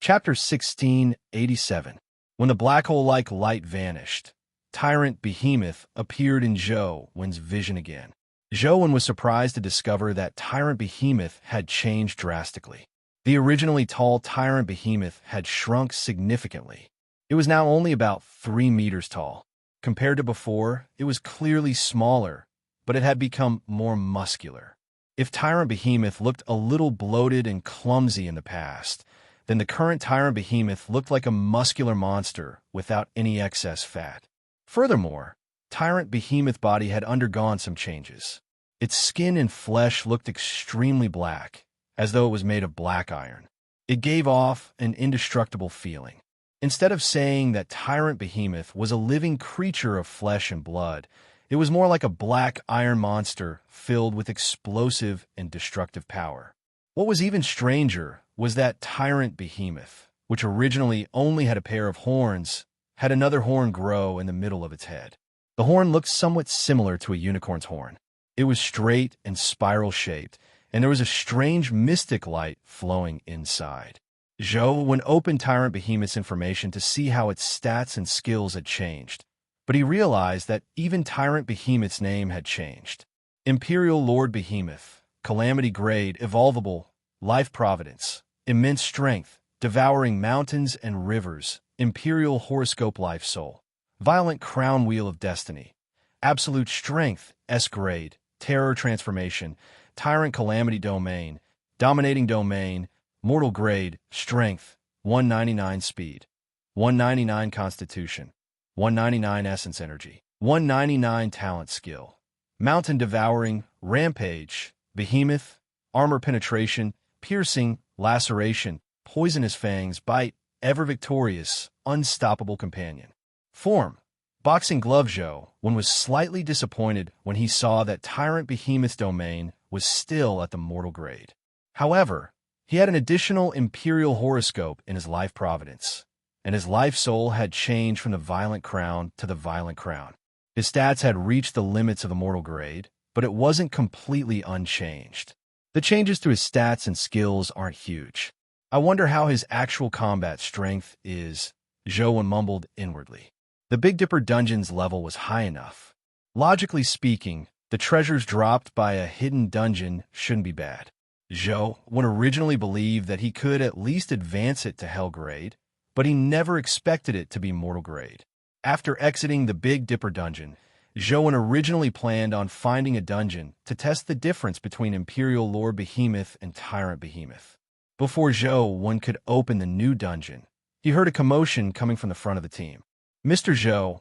Chapter 1687. When the black hole-like light vanished, Tyrant Behemoth appeared in Zhou-Wen's vision again. Zhou-Wen was surprised to discover that Tyrant Behemoth had changed drastically. The originally tall Tyrant Behemoth had shrunk significantly. It was now only about 3 meters tall. Compared to before, it was clearly smaller, but it had become more muscular. If Tyrant Behemoth looked a little bloated and clumsy in the past, then the current Tyrant Behemoth looked like a muscular monster without any excess fat. Furthermore, Tyrant Behemoth's body had undergone some changes. Its skin and flesh looked extremely black, as though it was made of black iron. It gave off an indestructible feeling. Instead of saying that Tyrant Behemoth was a living creature of flesh and blood, it was more like a black iron monster filled with explosive and destructive power. What was even stranger was that Tyrant Behemoth, which originally only had a pair of horns, had another horn grow in the middle of its head. The horn looked somewhat similar to a unicorn's horn. It was straight and spiral-shaped, and there was a strange mystic light flowing inside. Zhou-Wen opened Tyrant Behemoth's information to see how its stats and skills had changed, but he realized that even Tyrant Behemoth's name had changed. Imperial Lord Behemoth, Calamity Grade, Evolvable, Life Providence, Immense Strength, Devouring Mountains and Rivers, Imperial Horoscope Life Soul, Violent Crown Wheel of Destiny, Absolute Strength, S-Grade, Terror Transformation, Tyrant Calamity Domain, Dominating Domain, Mortal Grade, Strength, 199 Speed, 199 Constitution, 199 Essence Energy, 199 Talent Skill, Mountain Devouring, Rampage, Behemoth, Armor Penetration, Piercing, Laceration, Poisonous Fangs, Bite, Ever Victorious, Unstoppable Companion. Form. Boxing Glove. Zhou-Wen was slightly disappointed when he saw that Tyrant Behemoth's domain was still at the mortal grade. However, he had an additional Imperial Horoscope in his Life Providence, and his Life Soul had changed from the Violent Crown to the Violent Crown. His stats had reached the limits of the mortal grade, but it wasn't completely unchanged. The changes to his stats and skills aren't huge. I wonder how his actual combat strength is, Zhou-Wen mumbled inwardly. The Big Dipper dungeon's level was high enough. Logically speaking, the treasures dropped by a hidden dungeon shouldn't be bad. Zhou-Wen originally believed that he could at least advance it to Hell Grade, but he never expected it to be Mortal Grade. After exiting the Big Dipper dungeon, Zhou-Wen originally planned on finding a dungeon to test the difference between Imperial Lord Behemoth and Tyrant Behemoth. Before Zhou-Wen could open the new dungeon, he heard a commotion coming from the front of the team. Mr. Zhou,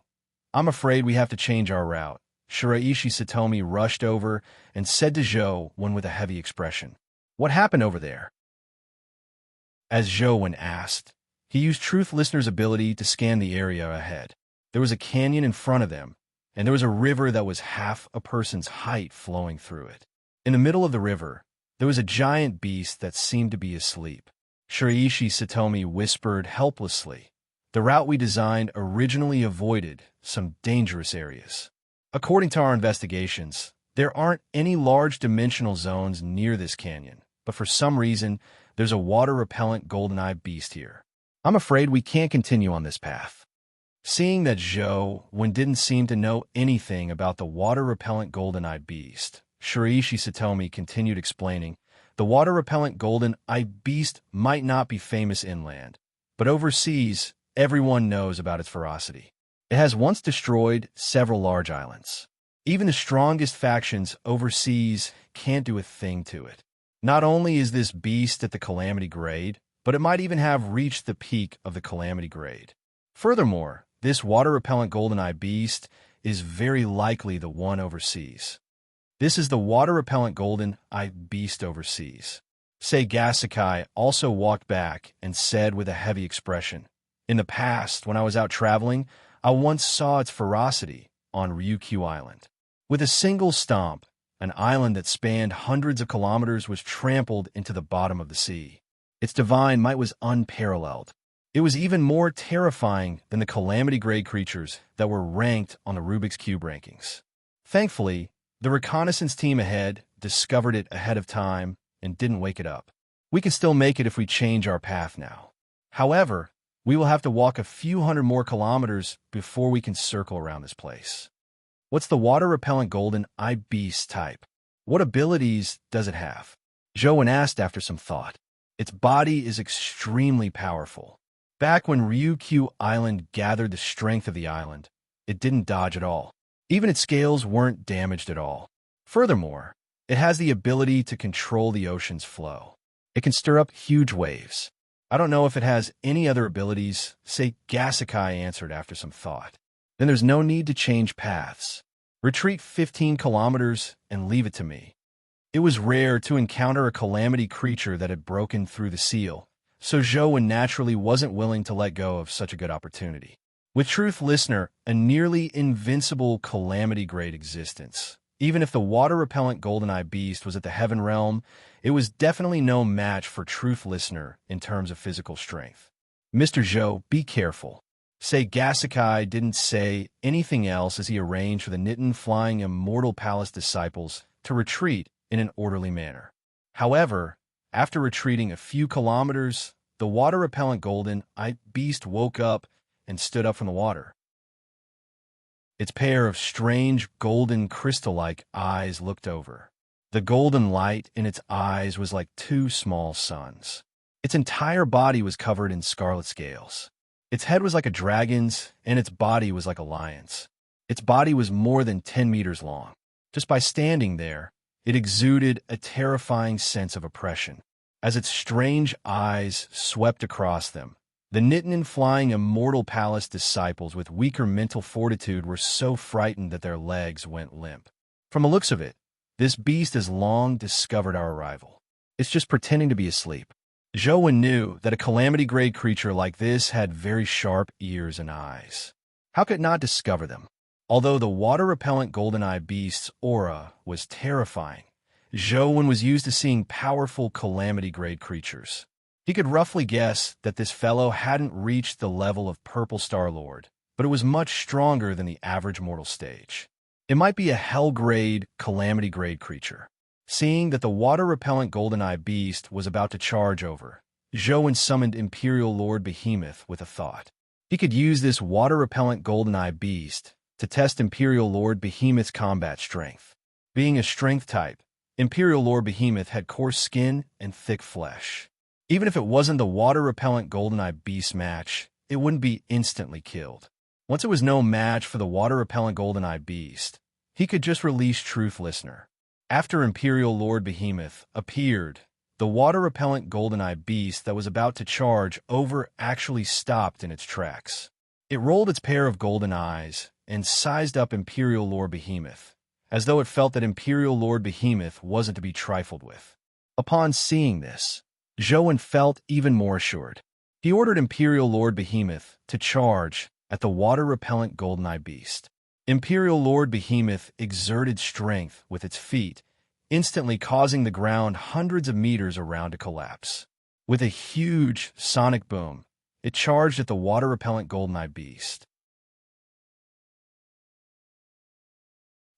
I'm afraid we have to change our route. Shiraishi Satomi rushed over and said to Zhou-Wen with a heavy expression. What happened over there? As Zhou-Wen asked, he used Truth Listener's ability to scan the area ahead. There was a canyon in front of them, and there was a river that was half a person's height flowing through it. In the middle of the river, there was a giant beast that seemed to be asleep. Shiraishi Satomi whispered helplessly. The route we designed originally avoided some dangerous areas. According to our investigations, there aren't any large dimensional zones near this canyon, but for some reason, there's a water-repellent golden-eyed beast here. I'm afraid we can't continue on this path. Seeing that Zhou-Wen didn't seem to know anything about the water-repellent golden-eyed beast, Shiraishi Satomi continued explaining, the water-repellent golden-eyed beast might not be famous inland, but overseas, everyone knows about its ferocity. It has once destroyed several large islands. Even the strongest factions overseas can't do a thing to it. Not only is this beast at the Calamity Grade, but it might even have reached the peak of the Calamity Grade. Furthermore, this water-repellent golden-eyed beast is very likely the one overseas. This is the water-repellent golden-eyed beast overseas. Seiga Sakai also walked back and said with a heavy expression, in the past, when I was out traveling, I once saw its ferocity on Ryukyu Island. With a single stomp, an island that spanned hundreds of kilometers was trampled into the bottom of the sea. Its divine might was unparalleled. It was even more terrifying than the Calamity Grade creatures that were ranked on the Rubik's Cube rankings. Thankfully, the reconnaissance team ahead discovered it ahead of time and didn't wake it up. We can still make it if we change our path now. However, we will have to walk a few hundred more kilometers before we can circle around this place. What's the water-repellent golden-eye beast type? What abilities does it have? Zhou asked after some thought. Its body is extremely powerful. Back when Ryukyu Island gathered the strength of the island, it didn't dodge at all. Even its scales weren't damaged at all. Furthermore, it has the ability to control the ocean's flow. It can stir up huge waves. I don't know if it has any other abilities, say Gasikai answered after some thought. Then there's no need to change paths. Retreat 15 kilometers and leave it to me. It was rare to encounter a calamity creature that had broken through the seal, so Zhou naturally wasn't willing to let go of such a good opportunity. With Truth Listener, a nearly invincible calamity-grade existence. Even if the water-repellent golden-eye beast was at the heaven realm, it was definitely no match for Truth Listener in terms of physical strength. Mr. Zhou, be careful. Say Gasikai didn't say anything else as he arranged for the Nitin Flying Immortal Palace disciples to retreat in an orderly manner. However, after retreating a few kilometers, the water-repellent golden-eye beast woke up and stood up from the water. Its pair of strange golden crystal-like eyes looked over. The golden light in its eyes was like two small suns. Its entire body was covered in scarlet scales. Its head was like a dragon's, and its body was like a lion's. Its body was more than 10 meters long. Just by standing there, it exuded a terrifying sense of oppression. As its strange eyes swept across them, the Nitin Flying Immortal Palace disciples with weaker mental fortitude were so frightened that their legs went limp. From the looks of it, this beast has long discovered our arrival. It's just pretending to be asleep. Zhou knew that a calamity-grade creature like this had very sharp ears and eyes. How could it not discover them? Although the water-repellent golden-eye beast's aura was terrifying, Zhou was used to seeing powerful calamity-grade creatures. He could roughly guess that this fellow hadn't reached the level of Purple Star-Lord, but it was much stronger than the average mortal stage. It might be a hell-grade, calamity-grade creature. Seeing that the water-repellent golden-eye beast was about to charge over, Zhou summoned Imperial Lord Behemoth with a thought. He could use this water-repellent golden-eye beast to test Imperial Lord Behemoth's combat strength. Being a strength type, Imperial Lord Behemoth had coarse skin and thick flesh. Even if it wasn't the water-repellent golden-eye beast match, it wouldn't be instantly killed. Once it was no match for the water-repellent golden-eye beast, he could just release Truth Listener. After Imperial Lord Behemoth appeared, the water-repellent golden-eye beast that was about to charge over actually stopped in its tracks. It rolled its pair of golden eyes and sized up Imperial Lord Behemoth, as though it felt that Imperial Lord Behemoth wasn't to be trifled with. Upon seeing this, Zhou felt even more assured. He ordered Imperial Lord Behemoth to charge at the water-repellent golden-eye beast. Imperial Lord Behemoth exerted strength with its feet, instantly causing the ground hundreds of meters around to collapse. With a huge sonic boom, it charged at the water-repellent golden-eye beast.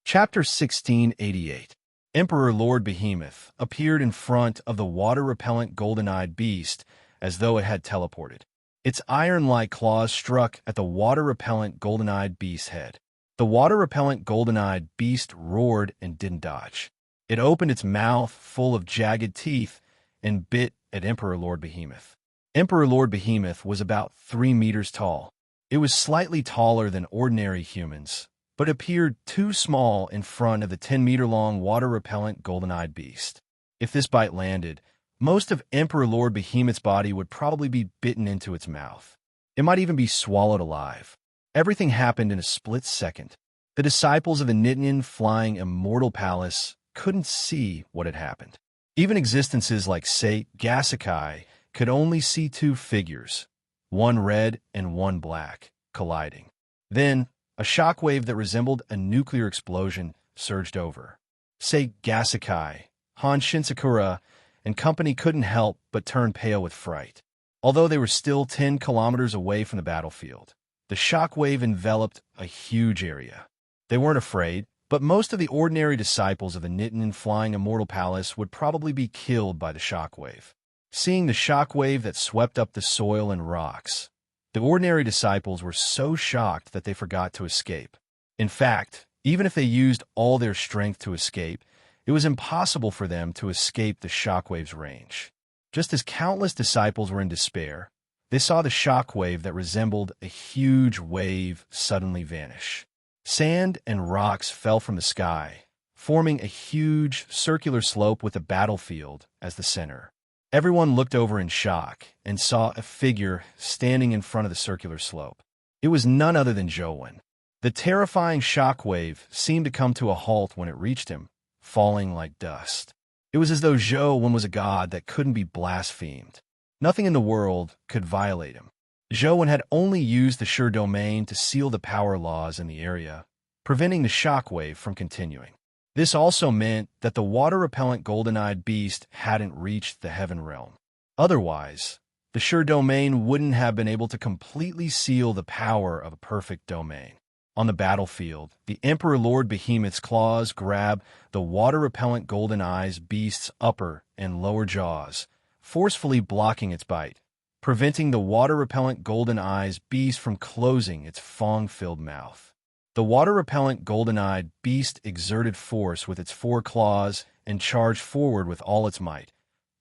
Chapter 1688. Emperor Lord Behemoth appeared in front of the water-repellent golden-eyed beast as though it had teleported. Its iron-like claws struck at the water-repellent golden-eyed beast's head. The water-repellent golden-eyed beast roared and didn't dodge. It opened its mouth full of jagged teeth and bit at Emperor Lord Behemoth. Emperor Lord Behemoth was about 3 meters tall. It was slightly taller than ordinary humans, but appeared too small in front of the 10-meter-long water-repellent golden-eyed beast. If this bite landed, most of Emperor Lord Behemoth's body would probably be bitten into its mouth. It might even be swallowed alive. Everything happened in a split second. The disciples of the Nitin Flying Immortal Palace couldn't see what had happened. Even existences like Sate Gasikai could only see two figures, one red and one black, colliding. Then, a shockwave that resembled a nuclear explosion surged over. Sate Gasikai, Han Shinsakura, and company couldn't help but turn pale with fright. Although they were still 10 kilometers away from the battlefield, the shockwave enveloped a huge area. They weren't afraid, but most of the ordinary disciples of the Nitin Flying Immortal Palace would probably be killed by the shockwave. seeing the shockwave that swept up the soil and rocks. The ordinary disciples were so shocked that they forgot to escape. In fact, even if they used all their strength to escape, it was impossible for them to escape the shockwave's range. Just as countless disciples were in despair, they saw the shockwave that resembled a huge wave suddenly vanish. Sand and rocks fell from the sky, forming a huge circular slope with a battlefield as the center. Everyone looked over in shock and saw a figure standing in front of the circular slope. It was none other than Joan. The terrifying shockwave seemed to come to a halt when it reached him, falling like dust. It was as though Joan was a god that couldn't be blasphemed. Nothing in the world could violate him. Joan had only used the sure domain to seal the power laws in the area, preventing the shockwave from continuing. This also meant that the water-repellent golden-eyed beast hadn't reached the heaven realm. Otherwise, the sure domain wouldn't have been able to completely seal the power of a perfect domain. On the battlefield, the Emperor Lord Behemoth's claws grab the water-repellent golden-eyes beast's upper and lower jaws, forcefully blocking its bite, preventing the water-repellent golden-eyes beast from closing its fong-filled mouth. The water-repellent golden-eyed beast exerted force with its four claws and charged forward with all its might,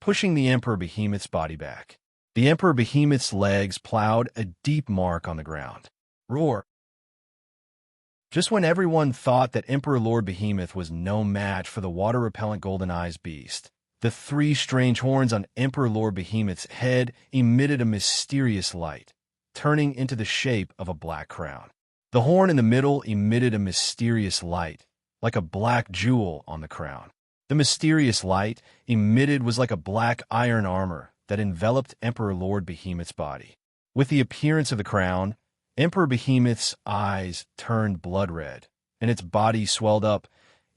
pushing the Emperor Behemoth's body back. The Emperor Behemoth's legs plowed a deep mark on the ground. Roar! Just when everyone thought that Emperor Lord Behemoth was no match for the water-repellent golden-eyes beast, the three strange horns on Emperor Lord Behemoth's head emitted a mysterious light, turning into the shape of a black crown. The horn in the middle emitted a mysterious light, like a black jewel on the crown. The mysterious light emitted was like a black iron armor that enveloped Emperor Lord Behemoth's body. With the appearance of the crown, Emperor Behemoth's eyes turned blood red, and its body swelled up,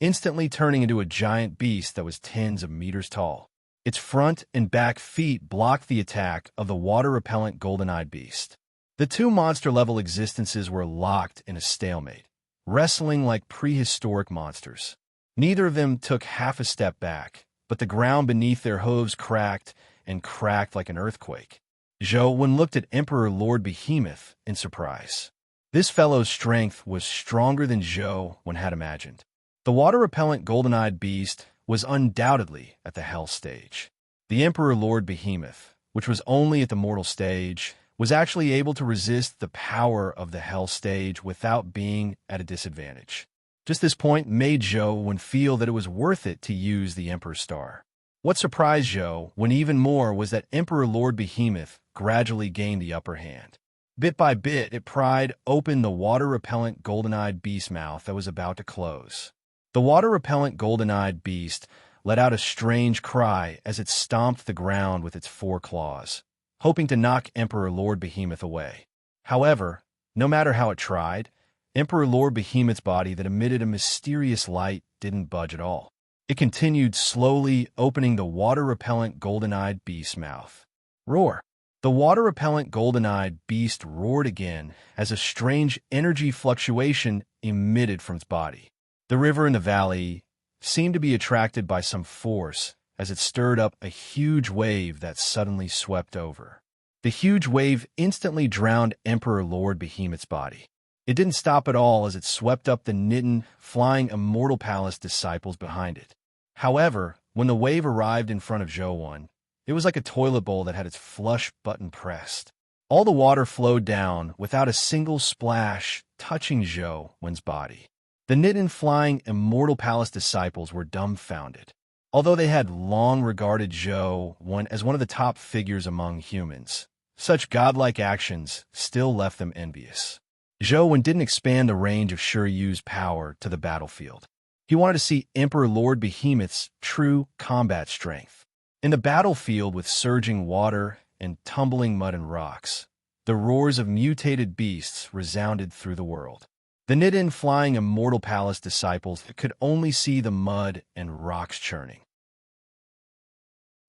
instantly turning into a giant beast that was tens of meters tall. Its front and back feet blocked the attack of the water-repellent golden-eyed beast. The two monster-level existences were locked in a stalemate, wrestling like prehistoric monsters. Neither of them took half a step back, but the ground beneath their hooves cracked and cracked like an earthquake. Joan looked at Emperor Lord Behemoth in surprise. This fellow's strength was stronger than Joan had imagined. The water-repellent golden-eyed beast was undoubtedly at the hell stage. The Emperor Lord Behemoth, which was only at the mortal stage, was actually able to resist the power of the hell stage without being at a disadvantage. Just this point made Joan feel that it was worth it to use the Emperor's Star. What surprised Joan even more was that Emperor Lord Behemoth gradually gained the upper hand. Bit by bit, it pried open the water-repellent golden-eyed beast mouth that was about to close. The water-repellent golden-eyed beast let out a strange cry as it stomped the ground with its four claws, hoping to knock Emperor Lord Behemoth away. However, no matter how it tried, Emperor Lord Behemoth's body that emitted a mysterious light didn't budge at all. It continued slowly opening the water-repellent golden-eyed beast's mouth. Roar! The water-repellent golden-eyed beast roared again as a strange energy fluctuation emitted from its body. The river in the valley seemed to be attracted by some force as it stirred up a huge wave that suddenly swept over. The huge wave instantly drowned Emperor Lord Behemoth's body. It didn't stop at all as it swept up the Nitin flying Immortal Palace disciples behind it. However, when the wave arrived in front of Joan, it was like a toilet bowl that had its flush button pressed. All the water flowed down without a single splash touching Joan's body. The Nitin flying Immortal Palace disciples were dumbfounded. Although they had long regarded Joan as one of the top figures among humans, such godlike actions still left them envious. Joan didn't expand the range of Shiryu's power to the battlefield. He wanted to see Emperor Lord Behemoth's true combat strength. In the battlefield with surging water and tumbling mud and rocks, the roars of mutated beasts resounded through the world. The Nitin flying Immortal Palace disciples could only see the mud and rocks churning.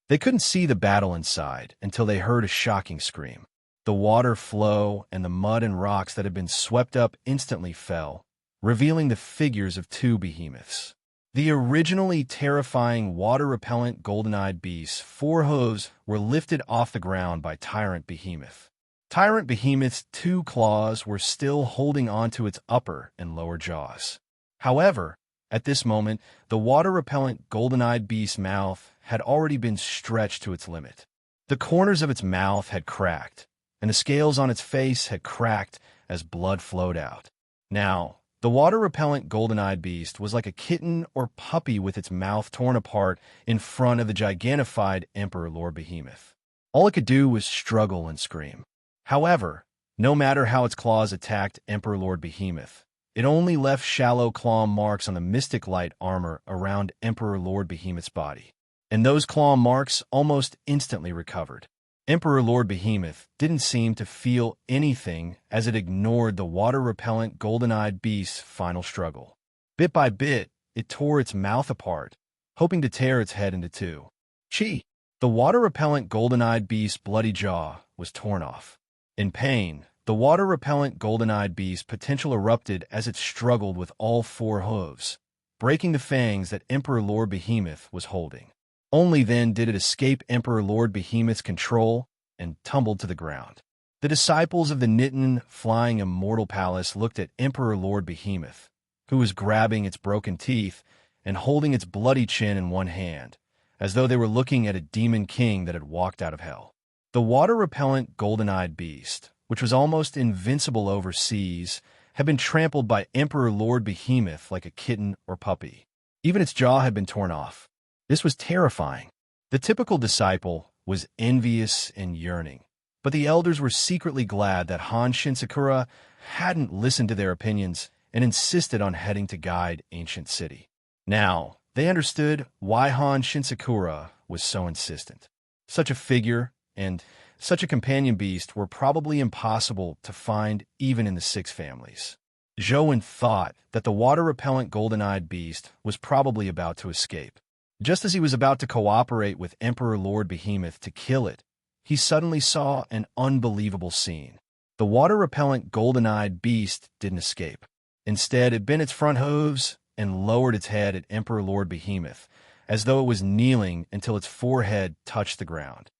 They couldn't see the battle inside until they heard a shocking scream. The water flow and the mud and rocks that had been swept up instantly fell, revealing the figures of two behemoths. The originally terrifying water-repellent golden-eyed beast's 4 hooves were lifted off the ground by Tyrant Behemoth. Tyrant Behemoth's 2 claws were still holding onto its upper and lower jaws. However, at this moment, the water-repellent golden-eyed beast's mouth had already been stretched to its limit. The corners of its mouth had cracked, and the scales on its face had cracked as blood flowed out. Now, the water-repellent golden-eyed beast was like a kitten or puppy with its mouth torn apart in front of the gigantified Emperor Lord Behemoth. All it could do was struggle and scream. However, no matter how its claws attacked Emperor Lord Behemoth, it only left shallow claw marks on the mystic light armor around Emperor Lord Behemoth's body. And those claw marks almost instantly recovered. Emperor Lord Behemoth didn't seem to feel anything as it ignored the water-repellent golden-eyed beast's final struggle. Bit by bit, it tore its mouth apart, hoping to tear its head into 2. Chi! The water-repellent golden-eyed beast's bloody jaw was torn off. In pain, the water-repellent golden-eyed beast's potential erupted as it struggled with all 4 hooves, breaking the fangs that Emperor Lord Behemoth was holding. Only then did it escape Emperor Lord Behemoth's control and tumbled to the ground. The disciples of the Nitin Flying Immortal Palace looked at Emperor Lord Behemoth, who was grabbing its broken teeth and holding its bloody chin in one hand, as though they were looking at a demon king that had walked out of hell. The water-repellent golden-eyed beast, which was almost invincible overseas, had been trampled by Emperor Lord Behemoth like a kitten or puppy. Even its jaw had been torn off. This was terrifying. The typical disciple was envious and yearning, but the elders were secretly glad that Han Shinsakura hadn't listened to their opinions and insisted on heading to guide Ancient City. Now, they understood why Han Shinsakura was so insistent. Such a figure and such a companion beast were probably impossible to find even in the 6 families. Zhou thought that the water-repellent golden-eyed beast was probably about to escape. Just as he was about to cooperate with Emperor Lord Behemoth to kill it, he suddenly saw an unbelievable scene. The water-repellent golden-eyed beast didn't escape. Instead, it bent its front hooves and lowered its head at Emperor Lord Behemoth, as though it was kneeling until its forehead touched the ground.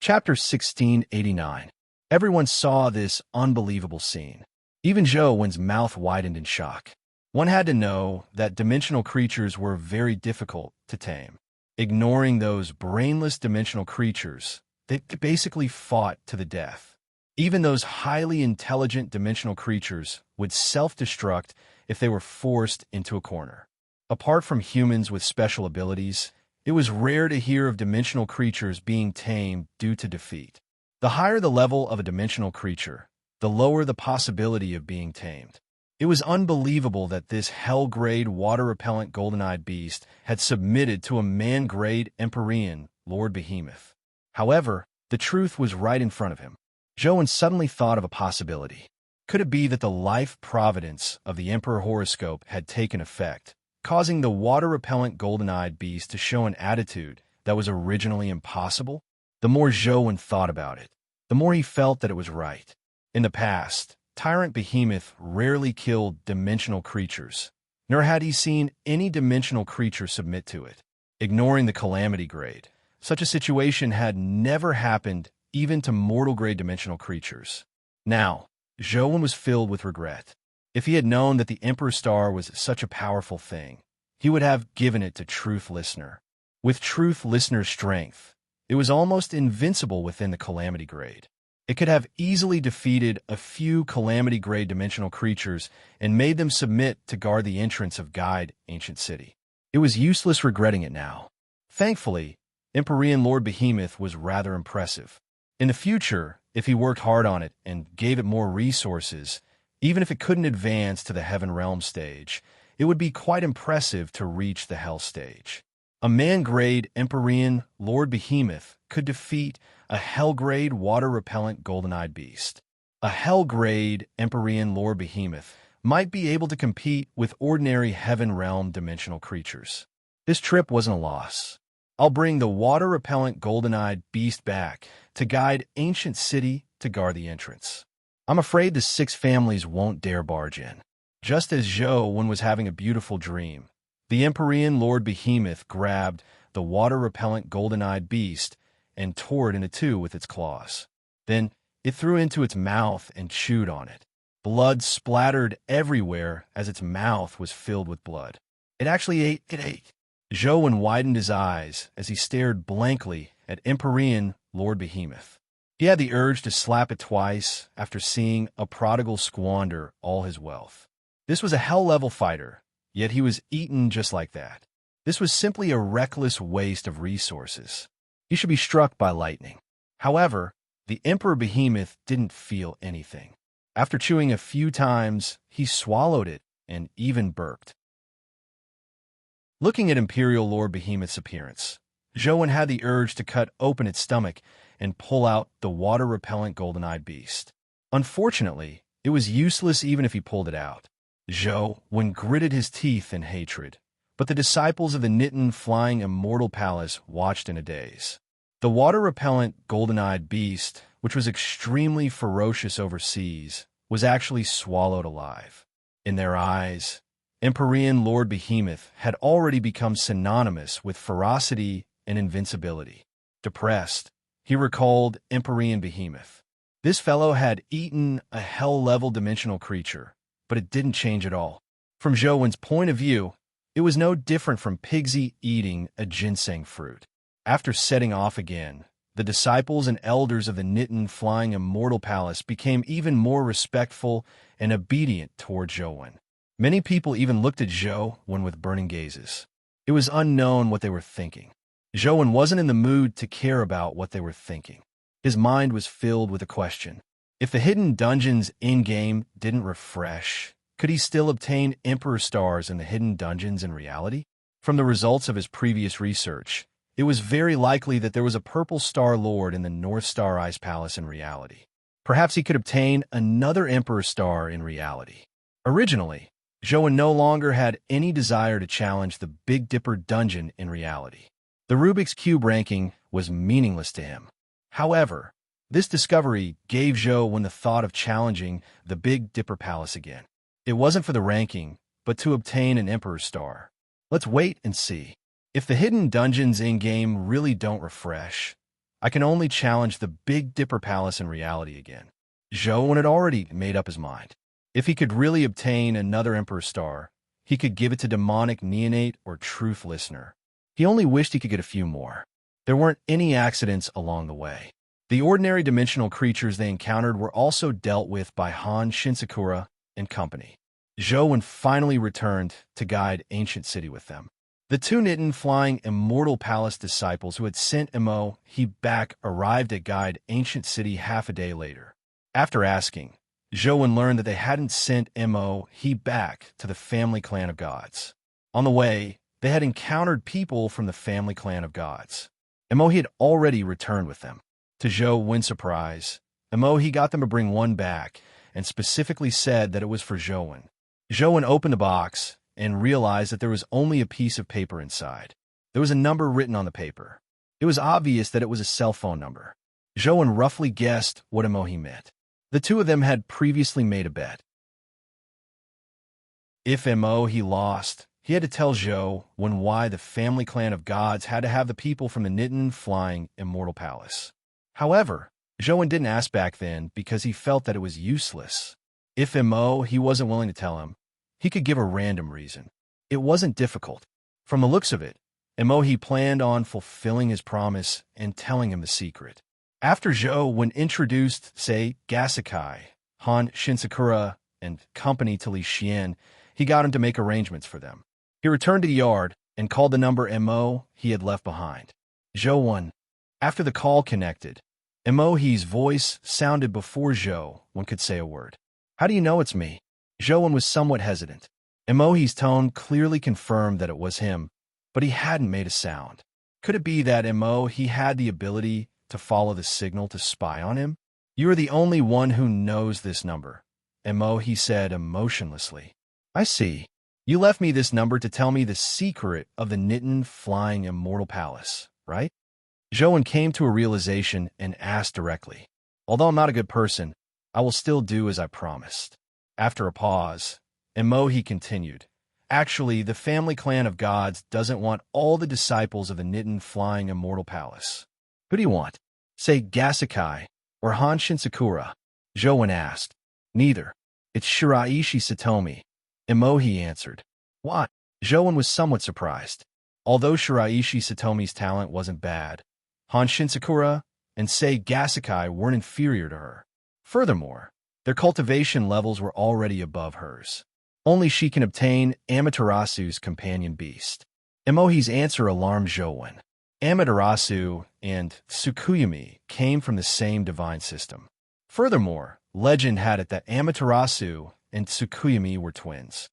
Chapter 1689. Everyone saw this unbelievable scene. Even Zhou mouth widened in shock. One had to know that dimensional creatures were very difficult to tame. Ignoring those brainless dimensional creatures, they basically fought to the death. Even those highly intelligent dimensional creatures would self-destruct if they were forced into a corner. Apart from humans with special abilities, it was rare to hear of dimensional creatures being tamed due to defeat. The higher the level of a dimensional creature, the lower the possibility of being tamed. It was unbelievable that this hell-grade water-repellent golden-eyed beast had submitted to a man-grade Empyrean Lord Behemoth. However, the truth was right in front of him. Zhou suddenly thought of a possibility. Could it be that the life providence of the Emperor horoscope had taken effect, causing the water-repellent golden-eyed beast to show an attitude that was originally impossible? The more Zhou thought about it, the more he felt that it was right. In the past, Tyrant Behemoth rarely killed dimensional creatures, nor had he seen any dimensional creature submit to it. Ignoring the calamity grade, such a situation had never happened even to mortal-grade dimensional creatures. Now, Zhou was filled with regret. If he had known that the Emperor Star was such a powerful thing, he would have given it to Truth Listener. With Truth Listener's strength, it was almost invincible within the calamity grade. It could have easily defeated a few calamity-grade dimensional creatures and made them submit to guard the entrance of Guide Ancient City. It was useless regretting it now. Thankfully, Empyrean Lord Behemoth was rather impressive. In the future, if he worked hard on it and gave it more resources, even if it couldn't advance to the Heaven Realm stage, it would be quite impressive to reach the Hell stage. A man-grade Empyrean Lord Behemoth could defeat a Hell-grade water-repellent golden-eyed beast. A Hell-grade Empyrean Lord Behemoth might be able to compete with ordinary Heaven Realm dimensional creatures. This trip wasn't a loss. I'll bring the water-repellent golden-eyed beast back to guide Ancient City to guard the entrance. I'm afraid the 6 families won't dare barge in. Just as Zhou was having a beautiful dream, the Empyrean Lord Behemoth grabbed the water-repellent golden-eyed beast and tore it into two with its claws. Then it threw into its mouth and chewed on it. Blood splattered everywhere as its mouth was filled with blood. It actually ate. Zhou widened his eyes as he stared blankly at Empyrean Lord Behemoth. He had the urge to slap it twice after seeing a prodigal squander all his wealth. This was a hell-level fighter, yet he was eaten just like that. This was simply a reckless waste of resources. He should be struck by lightning. However, the Emperor Behemoth didn't feel anything. After chewing a few times, he swallowed it and even burped. Looking at Imperial Lord Behemoth's appearance, Zhou had the urge to cut open its stomach and pull out the water-repellent golden-eyed beast. Unfortunately, it was useless even if he pulled it out. Zhou gritted his teeth in hatred, but the disciples of the Nitin Flying Immortal Palace watched in a daze. The water-repellent golden-eyed beast, which was extremely ferocious overseas, was actually swallowed alive. In their eyes, Empyrean Lord Behemoth had already become synonymous with ferocity and invincibility. Depressed, he recalled Empyrean Behemoth. This fellow had eaten a hell-level dimensional creature, but it didn't change at all. From Zhou's point of view, it was no different from Pigsy eating a ginseng fruit. After setting off again, the disciples and elders of the Nitin Flying Immortal Palace became even more respectful and obedient toward Zhou. Many people even looked at Zhou with burning gazes. It was unknown what they were thinking. Zhou wasn't in the mood to care about what they were thinking. His mind was filled with a question. If the hidden dungeons in-game didn't refresh, could he still obtain Emperor Stars in the hidden dungeons in reality? From the results of his previous research, it was very likely that there was a Purple Star Lord in the North Star Ice Palace in reality. Perhaps he could obtain another Emperor Star in reality. Originally, Zhou no longer had any desire to challenge the Big Dipper dungeon in reality. The Rubik's Cube ranking was meaningless to him. However, this discovery gave Zhou the thought of challenging the Big Dipper Palace again. It wasn't for the ranking, but to obtain an Emperor Star. Let's wait and see. If the hidden dungeons in-game really don't refresh, I can only challenge the Big Dipper Palace in reality again. Zhou had already made up his mind. If he could really obtain another Emperor Star, he could give it to Demonic Neonate or Truth Listener. He only wished he could get a few more. There weren't any accidents along the way. The ordinary dimensional creatures they encountered were also dealt with by Han Shinsakura and company. Zhou finally returned to guide Ancient City with them. The two Nitin Flying Immortal Palace disciples who had sent Mo he back arrived at guide Ancient City half a day later. After asking, Zhou learned that they hadn't sent Mo he back to the family clan of gods. On the way, they had encountered people from the family clan of gods. Mo he had already returned with them. To Zhou's surprise, Mo he got them to bring one back and specifically said that it was for Zhou. Zhou opened the box and realized that there was only a piece of paper inside. There was a number written on the paper. It was obvious that it was a cell phone number. Zhou roughly guessed what Mo he meant. The two of them had previously made a bet. If Mo he lost, he had to tell Zhou why the family clan of gods had to have the people from the Nitin Flying Immortal Palace. However, Zhou didn't ask back then because he felt that it was useless. If Mo he wasn't willing to tell him, he could give a random reason. It wasn't difficult. From the looks of it, Mo he planned on fulfilling his promise and telling him the secret. After Zhou introduced, say, Gasikai, Han Shinsakura, and company to Li Xian, he got him to make arrangements for them. He returned to the yard and called the number Mo he had left behind. Zhou won. After the call connected, Mo he's voice sounded before Zhou could say a word. How do you know it's me? Zhou was somewhat hesitant. Mo he's tone clearly confirmed that it was him, but he hadn't made a sound. Could it be that Mo he had the ability to follow the signal to spy on him? You are the only one who knows this number, Mo he said emotionlessly. I see. You left me this number to tell me the secret of the Nitin Flying Immortal Palace, right? Zhou came to a realization and asked directly. Although I'm not a good person, I will still do as I promised. After a pause, Emohi continued. Actually, the family clan of gods doesn't want all the disciples of the Nitin flying immortal palace. Who do you want? Say Gasukai or Han Shinsakura? Zhouwen asked. Neither. It's Shiraishi Satomi. Emohi answered. Why? Zhouwen was somewhat surprised. Although Shiraishi Satomi's talent wasn't bad, Han Shinsakura and Sei Gasukai weren't inferior to her. Furthermore, their cultivation levels were already above hers. Only she can obtain Amaterasu's companion beast. Emohi's answer alarmed Zhouwen. Amaterasu and Tsukuyumi came from the same divine system. Furthermore, legend had it that Amaterasu and Tsukuyumi were twins.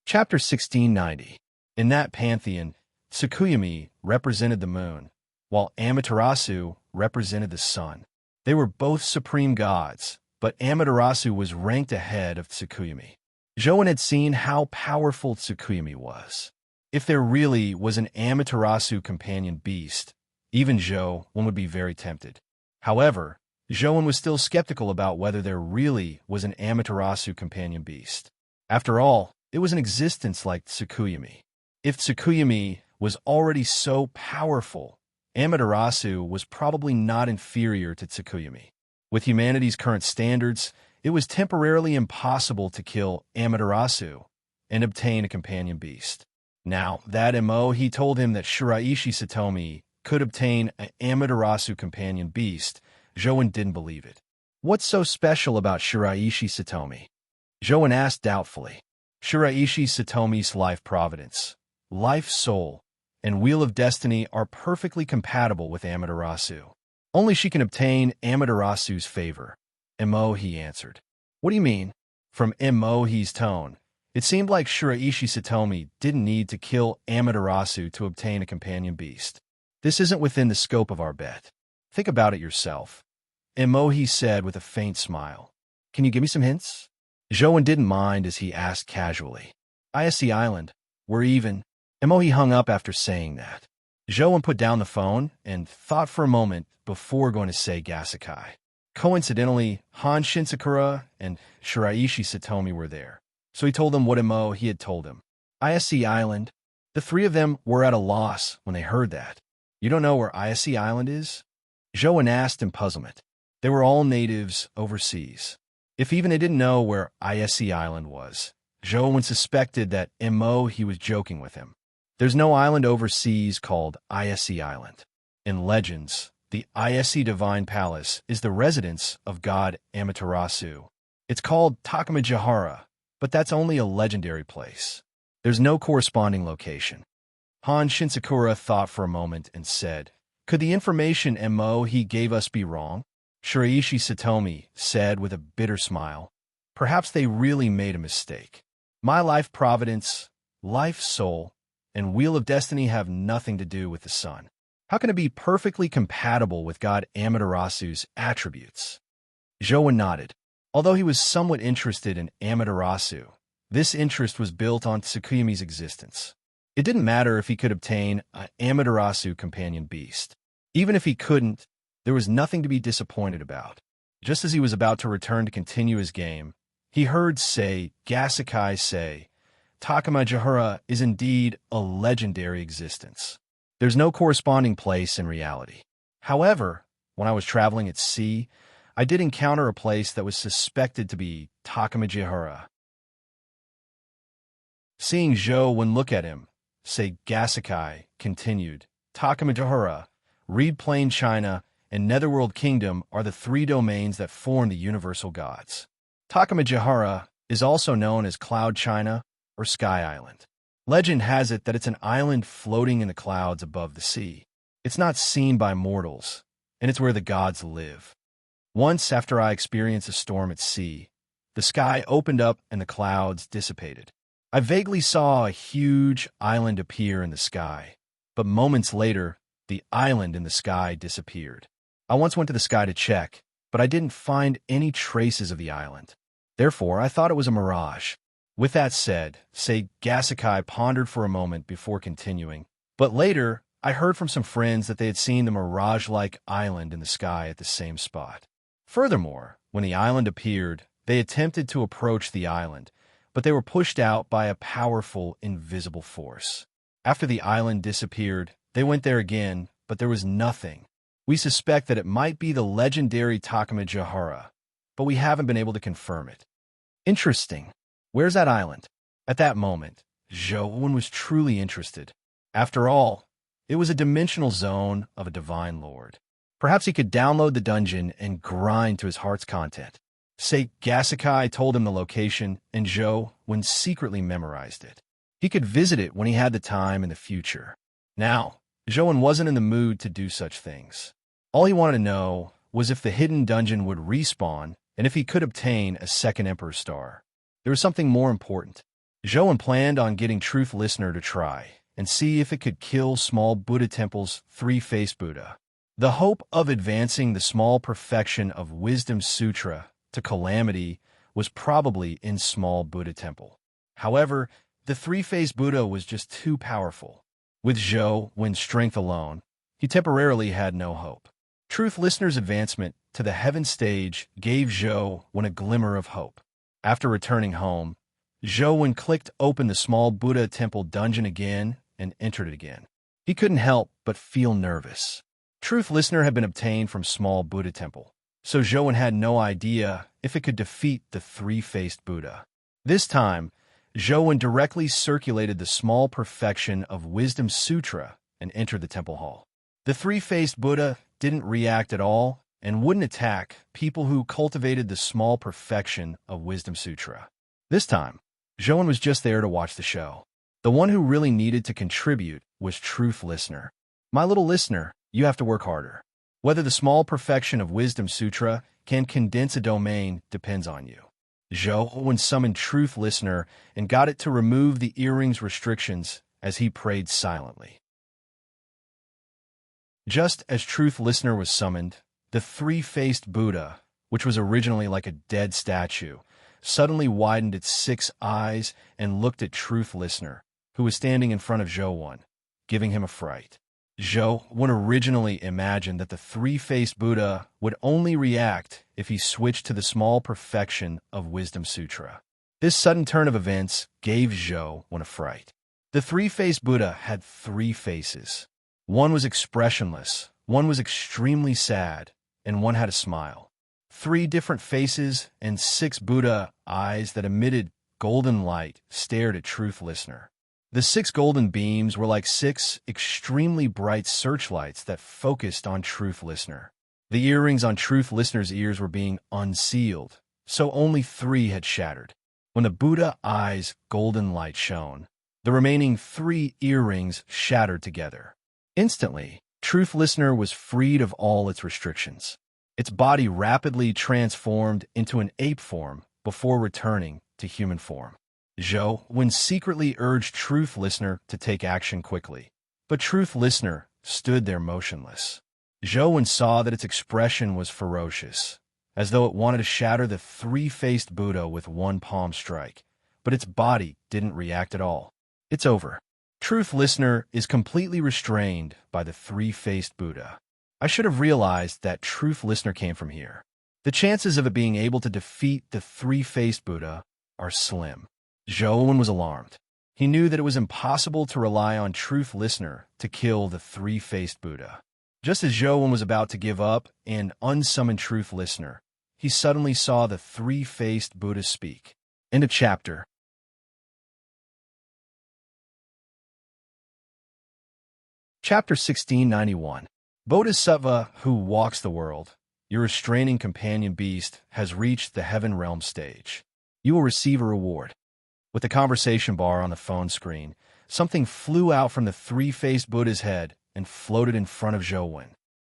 Chapter 1690. In that pantheon, Tsukuyumi represented the moon, while Amaterasu represented the sun. They were both supreme gods, but Amaterasu was ranked ahead of Tsukuyumi. Zhouwen had seen how powerful Tsukuyumi was. If there really was an Amaterasu companion beast, even Zhouwen would be very tempted. However, Zhouwen was still skeptical about whether there really was an Amaterasu companion beast. After all, it was an existence like Tsukuyumi. If Tsukuyumi was already so powerful, Amaterasu was probably not inferior to Tsukuyumi. With humanity's current standards, it was temporarily impossible to kill Amaterasu and obtain a companion beast. Now, that Emohi told him that Shiraishi Satomi could obtain an Amaterasu companion beast, Zhouwen didn't believe it. What's so special about Shiraishi Satomi? Zhouwen asked doubtfully. Shiraishi Satomi's life providence, life soul, and wheel of destiny are perfectly compatible with Amaterasu. Only she can obtain Amaterasu's favor. Emohi answered. What do you mean? From Emohi's tone, it seemed like Shiraishi Satomi didn't need to kill Amaterasu to obtain a companion beast. This isn't within the scope of our bet. Think about it yourself. Emohi said with a faint smile. Can you give me some hints? Zhouwen didn't mind as he asked casually. ISC Island. We're even. Emohi hung up after saying that. Zhouwen put down the phone and thought for a moment before going to say Gasukai. Coincidentally, Han Shinsakura and Shiraishi Satomi were there, so he told them what Emohi had told him. ISC Island. The three of them were at a loss when they heard that. You don't know where ISC Island is? Zhouwen asked in puzzlement. They were all natives overseas. If even they didn't know where ISC Island was, Zhouwen suspected that Emohi was joking with him. There's no island overseas called ISC Island. In legends, the ISC Divine Palace is the residence of god Amaterasu. It's called Takamajahara, but that's only a legendary place. There's no corresponding location. Han Shinsakura thought for a moment and said, Could the information Emohi gave us be wrong? Shiraishi Satomi said with a bitter smile. Perhaps they really made a mistake. My life providence, life soul, and wheel of destiny have nothing to do with the sun. How can it be perfectly compatible with god Amaterasu's attributes? Zhouwen nodded. Although he was somewhat interested in Amaterasu, this interest was built on Tsukuyumi's existence. It didn't matter if he could obtain an Amaterasu companion beast. Even if he couldn't, there was nothing to be disappointed about. Just as he was about to return to continue his game, he heard Gasukai say, Takamajahara is indeed a legendary existence. There's no corresponding place in reality. However, when I was traveling at sea, I did encounter a place that was suspected to be Takamajahara. Seeing Zhouwen look at him, Gasukai continued, Takamajahara, Reed Plain China, and Netherworld Kingdom are the three domains that form the universal gods. Takamajahara is also known as Cloud China or Sky Island. Legend has it that it's an island floating in the clouds above the sea. It's not seen by mortals, and it's where the gods live. Once after I experienced a storm at sea, the sky opened up and the clouds dissipated. I vaguely saw a huge island appear in the sky, but moments later, the island in the sky disappeared. I once went to the sky to check, but I didn't find any traces of the island. Therefore, I thought it was a mirage. With that said, Gasukai pondered for a moment before continuing, but later, I heard from some friends that they had seen the mirage-like island in the sky at the same spot. Furthermore, When the island appeared, they attempted to approach the island, but they were pushed out by a powerful, invisible force. After the island disappeared, they went there again, but there was nothing. We suspect that it might be the legendary Takamajahara, but we haven't been able to confirm it. Interesting. Where's that island? At that moment, Zhou was truly interested. After all, it was a dimensional zone of a divine lord. Perhaps he could download the dungeon and grind to his heart's content. Say Gasikai told him the location, and Zhou secretly memorized it. He could visit it when he had the time in the future. Now, Zhou wasn't in the mood to do such things. All he wanted to know was if the hidden dungeon would respawn and if he could obtain a second Emperor Star. There was something more important. Zhou planned on getting Truth Listener to try and see if it could kill Small Buddha Temple's three-faced Buddha. The hope of advancing the small perfection of Wisdom Sutra to calamity was probably in Small Buddha Temple. However, the three-faced Buddha was just too powerful. With Zhou's strength alone, he temporarily had no hope. Truth Listener's advancement to the heaven stage gave Zhou a glimmer of hope. After returning home, Zhou clicked open the Small Buddha Temple dungeon again and entered it again. He couldn't help but feel nervous. Truth Listener had been obtained from Small Buddha Temple, so Zhou had no idea if it could defeat the three-faced Buddha. This time, Zhou directly circulated the small perfection of Wisdom Sutra and entered the temple hall. The three-faced Buddha didn't react at all and wouldn't attack people who cultivated the small perfection of Wisdom Sutra. This time, Zhou was just there to watch the show. The one who really needed to contribute was Truth Listener. My little listener, you have to work harder. Whether the small perfection of Wisdom Sutra can condense a domain depends on you. Zhou summoned Truth Listener and got it to remove the earrings restrictions as he prayed silently. Just as Truth Listener was summoned, the three-faced Buddha, which was originally like a dead statue, suddenly widened its 6 eyes and looked at Truth Listener, who was standing in front of Zhou, giving him a fright. Zhou originally imagined that the three-faced Buddha would only react if he switched to the small perfection of Wisdom Sutra. This sudden turn of events gave Zhou a fright. The three-faced Buddha had 3 faces. One was expressionless, one was extremely sad, and one had a smile. 3 different faces and 6 Buddha eyes that emitted golden light stared at Truth Listener. The 6 golden beams were like 6 extremely bright searchlights that focused on Truth Listener. The earrings on Truth Listener's ears were being unsealed, so only 3 had shattered. When the Buddha eyes' golden light shone, the remaining 3 earrings shattered together. Instantly, Truth Listener was freed of all its restrictions. Its body rapidly transformed into an ape form before returning to human form. Zhou secretly urged Truth Listener to take action quickly, but Truth Listener stood there motionless. Zhou saw that its expression was ferocious, as though it wanted to shatter the three-faced Buddha with one palm strike, but its body didn't react at all. It's over. Truth Listener is completely restrained by the three-faced Buddha. I should have realized that Truth Listener came from here. The chances of it being able to defeat the three-faced Buddha are slim. Zhou was alarmed. He knew that it was impossible to rely on Truth Listener to kill the three-faced Buddha. Just as Zhou was about to give up and unsummon Truth Listener, he suddenly saw the three-faced Buddha speak. End of chapter. Chapter 1691. Bodhisattva who walks the world, your restraining companion beast, has reached the heaven realm stage. You will receive a reward. With the conversation bar on the phone screen, something flew out from the three-faced Buddha's head and floated in front of Zhou.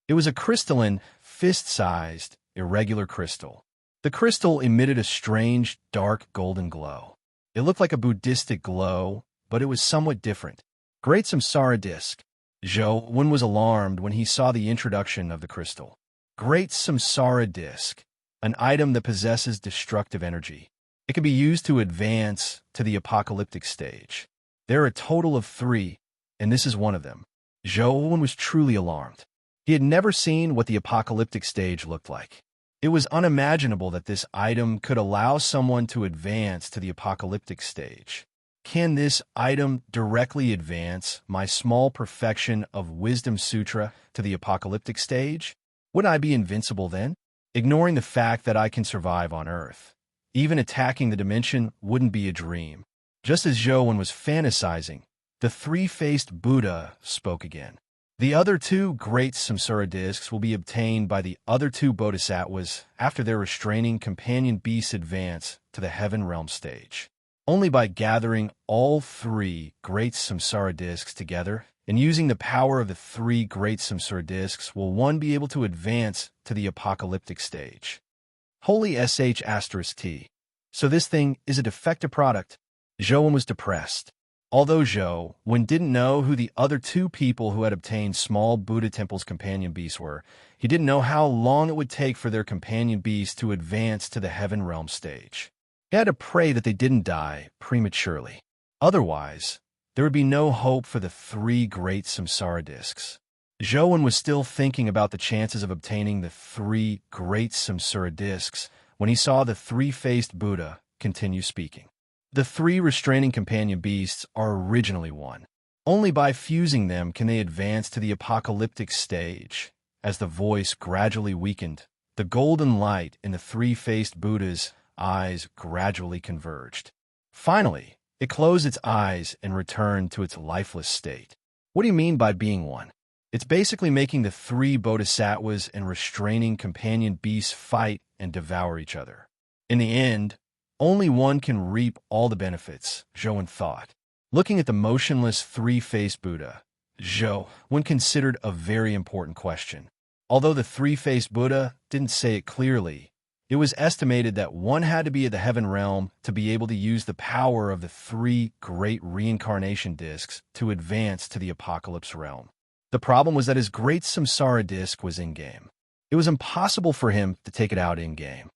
It was a crystalline, fist-sized, irregular crystal. The crystal emitted a strange, dark golden glow. It looked like a Buddhistic glow, but it was somewhat different. Great Samsara Disc. Zhou was alarmed when he saw the introduction of the crystal. Great Samsara Disc, an item that possesses destructive energy. It can be used to advance to the apocalyptic stage. There are a total of 3, and this is one of them. Zhou was truly alarmed. He had never seen what the apocalyptic stage looked like. It was unimaginable that this item could allow someone to advance to the apocalyptic stage. Can this item directly advance my small perfection of Wisdom Sutra to the apocalyptic stage? Would I be invincible then? Ignoring the fact that I can survive on Earth, even attacking the dimension wouldn't be a dream. Just as Zhou was fantasizing, the three-faced Buddha spoke again. The other two great samsara discs will be obtained by the other two bodhisattvas after their restraining companion beasts advance to the heaven realm stage. Only by gathering all three great samsara discs together and using the power of the three great samsara discs will one be able to advance to the apocalyptic stage. Holy sh*t. So this thing is a defective product. Zhou was depressed. Although Zhou didn't know who the other two people who had obtained small Buddha temple's companion beasts were, he didn't know how long it would take for their companion beasts to advance to the heaven realm stage. He had to pray that they didn't die prematurely. Otherwise, there would be no hope for the three great samsara discs. Zhou was still thinking about the chances of obtaining the three great samsara discs when he saw the three-faced Buddha continue speaking. The three restraining companion beasts are originally one. Only by fusing them can they advance to the apocalyptic stage. As the voice gradually weakened, the golden light in the three-faced Buddha's eyes gradually converged. Finally, it closed its eyes and returned to its lifeless state. What do you mean by being one? It's basically making the three bodhisattvas and restraining companion beasts fight and devour each other. In the end, only one can reap all the benefits, Zhou thought. Looking at the motionless three-faced Buddha, Zhou considered a very important question. Although the three-faced Buddha didn't say it clearly, it was estimated that one had to be at the heaven realm to be able to use the power of the three great reincarnation discs to advance to the apocalypse realm. The problem was that his great samsara disc was in-game. It was impossible for him to take it out in-game.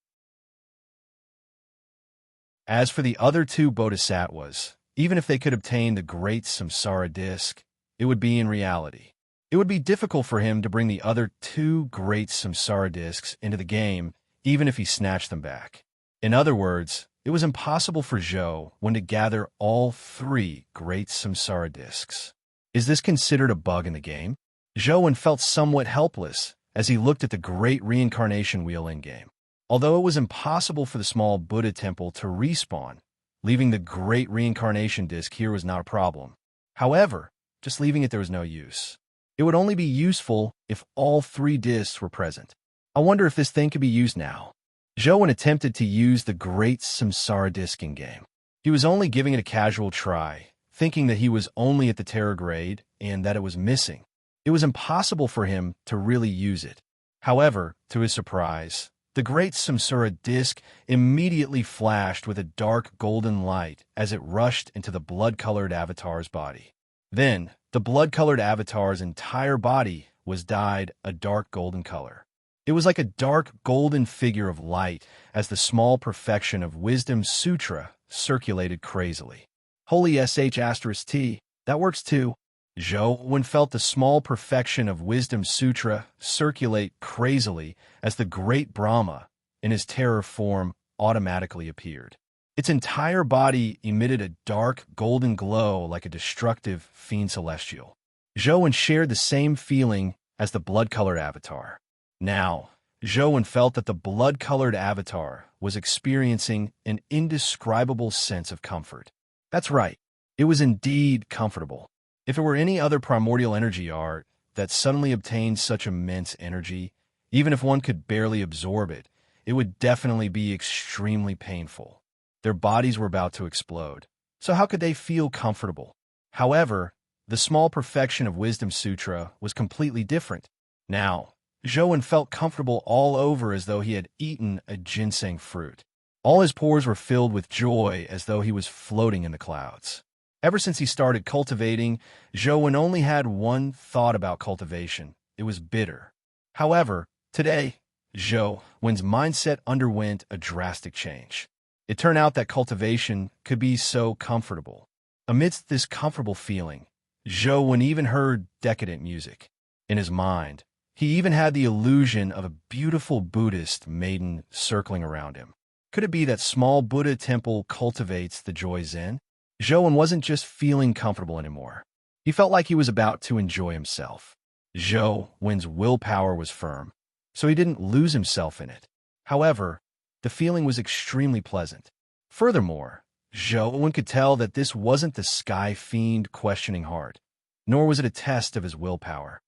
As for the other two bodhisattvas, even if they could obtain the great samsara disc, it would be in reality. It would be difficult for him to bring the other two great samsara discs into the game, even if he snatched them back. In other words, it was impossible for Zhou to gather all three great samsara discs. Is this considered a bug in the game? Zhou felt somewhat helpless as he looked at the great reincarnation wheel in-game. Although it was impossible for the small Buddha temple to respawn, leaving the great reincarnation disc here was not a problem. However, just leaving it there was no use. It would only be useful if all three discs were present. I wonder if this thing could be used now. Zhou attempted to use the great samsara disc in-game. He was only giving it a casual try, thinking that he was only at the terror grade and that it was missing. It was impossible for him to really use it. However, to his surprise, the great samsara disc immediately flashed with a dark golden light as it rushed into the blood-colored avatar's body. Then, the blood-colored avatar's entire body was dyed a dark golden color. It was like a dark golden figure of light as the small perfection of Wisdom Sutra circulated crazily. Holy sh*t, that works too. Zhou felt the small perfection of Wisdom Sutra circulate crazily as the great Brahma, in his terror form, automatically appeared. Its entire body emitted a dark golden glow like a destructive fiend celestial. Zhou shared the same feeling as the blood-colored avatar. Now, Zhou felt that the blood-colored avatar was experiencing an indescribable sense of comfort. That's right, it was indeed comfortable. If it were any other primordial energy art that suddenly obtained such immense energy, even if one could barely absorb it, it would definitely be extremely painful. Their bodies were about to explode, so how could they feel comfortable? However, the small perfection of Wisdom Sutra was completely different. Now, Zhou felt comfortable all over as though he had eaten a ginseng fruit. All his pores were filled with joy as though he was floating in the clouds. Ever since he started cultivating, Zhou only had one thought about cultivation. It was bitter. However, today, Zhou's mindset underwent a drastic change. It turned out that cultivation could be so comfortable. Amidst this comfortable feeling, Zhou even heard decadent music. In his mind, He even had the illusion of a beautiful Buddhist maiden circling around him. Could it be that small Buddha temple cultivates the joy Zen? Zhou wasn't just feeling comfortable anymore. He felt like he was about to enjoy himself. Zhou Wen's willpower was firm, so he didn't lose himself in it. However, the feeling was extremely pleasant. Furthermore, Zhou Wen could tell that this wasn't the sky fiend questioning heart, nor was it a test of his willpower.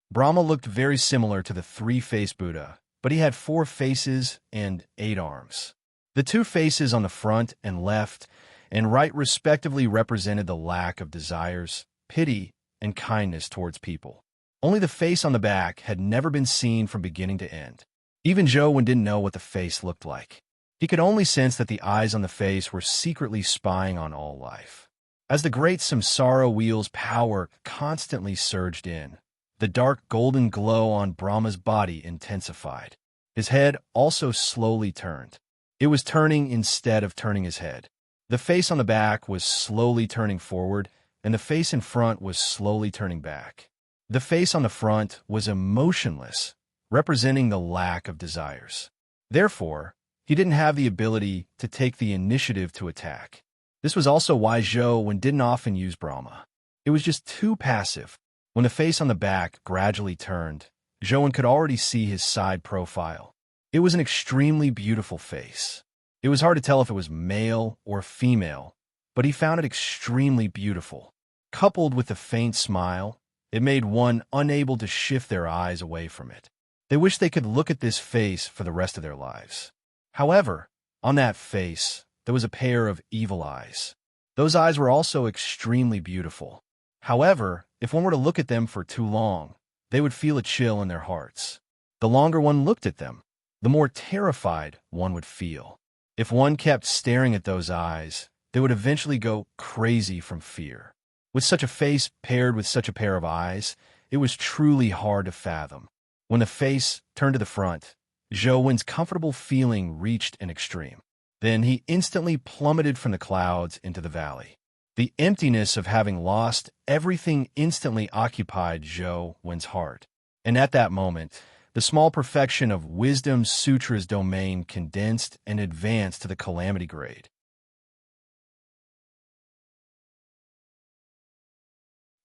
Brahma looked very similar to the three-faced Buddha, but he had 4 faces and 8 arms. The 2 faces on the front and left and right respectively represented the lack of desires, pity, and kindness towards people. Only the face on the back had never been seen from beginning to end. Even Zhou Wen didn't know what the face looked like. He could only sense that the eyes on the face were secretly spying on all life. As the great samsara wheel's power constantly surged in, the dark golden glow on Brahma's body intensified. His head also slowly turned. It was turning instead of turning his head. The face on the back was slowly turning forward, and the face in front was slowly turning back. The face on the front was emotionless, representing the lack of desires. Therefore, he didn't have the ability to take the initiative to attack. This was also why Zhou Wen didn't often use Brahma. It was just too passive. When the face on the back gradually turned, Zhou Wen could already see his side profile. It was an extremely beautiful face. It was hard to tell if it was male or female, but he found it extremely beautiful. Coupled with the faint smile, it made one unable to shift their eyes away from it. They wished they could look at this face for the rest of their lives. However, on that face, there was a pair of evil eyes. Those eyes were also extremely beautiful. However, if one were to look at them for too long, they would feel a chill in their hearts. The longer one looked at them, the more terrified one would feel. If one kept staring at those eyes, they would eventually go crazy from fear. With such a face paired with such a pair of eyes, it was truly hard to fathom. When the face turned to the front, Zhou Wen's comfortable feeling reached an extreme. Then he instantly plummeted from the clouds into the valley. The emptiness of having lost everything instantly occupied Zhou Wen's heart. And at that moment, the small perfection of Wisdom Sutra's domain condensed and advanced to the calamity grade.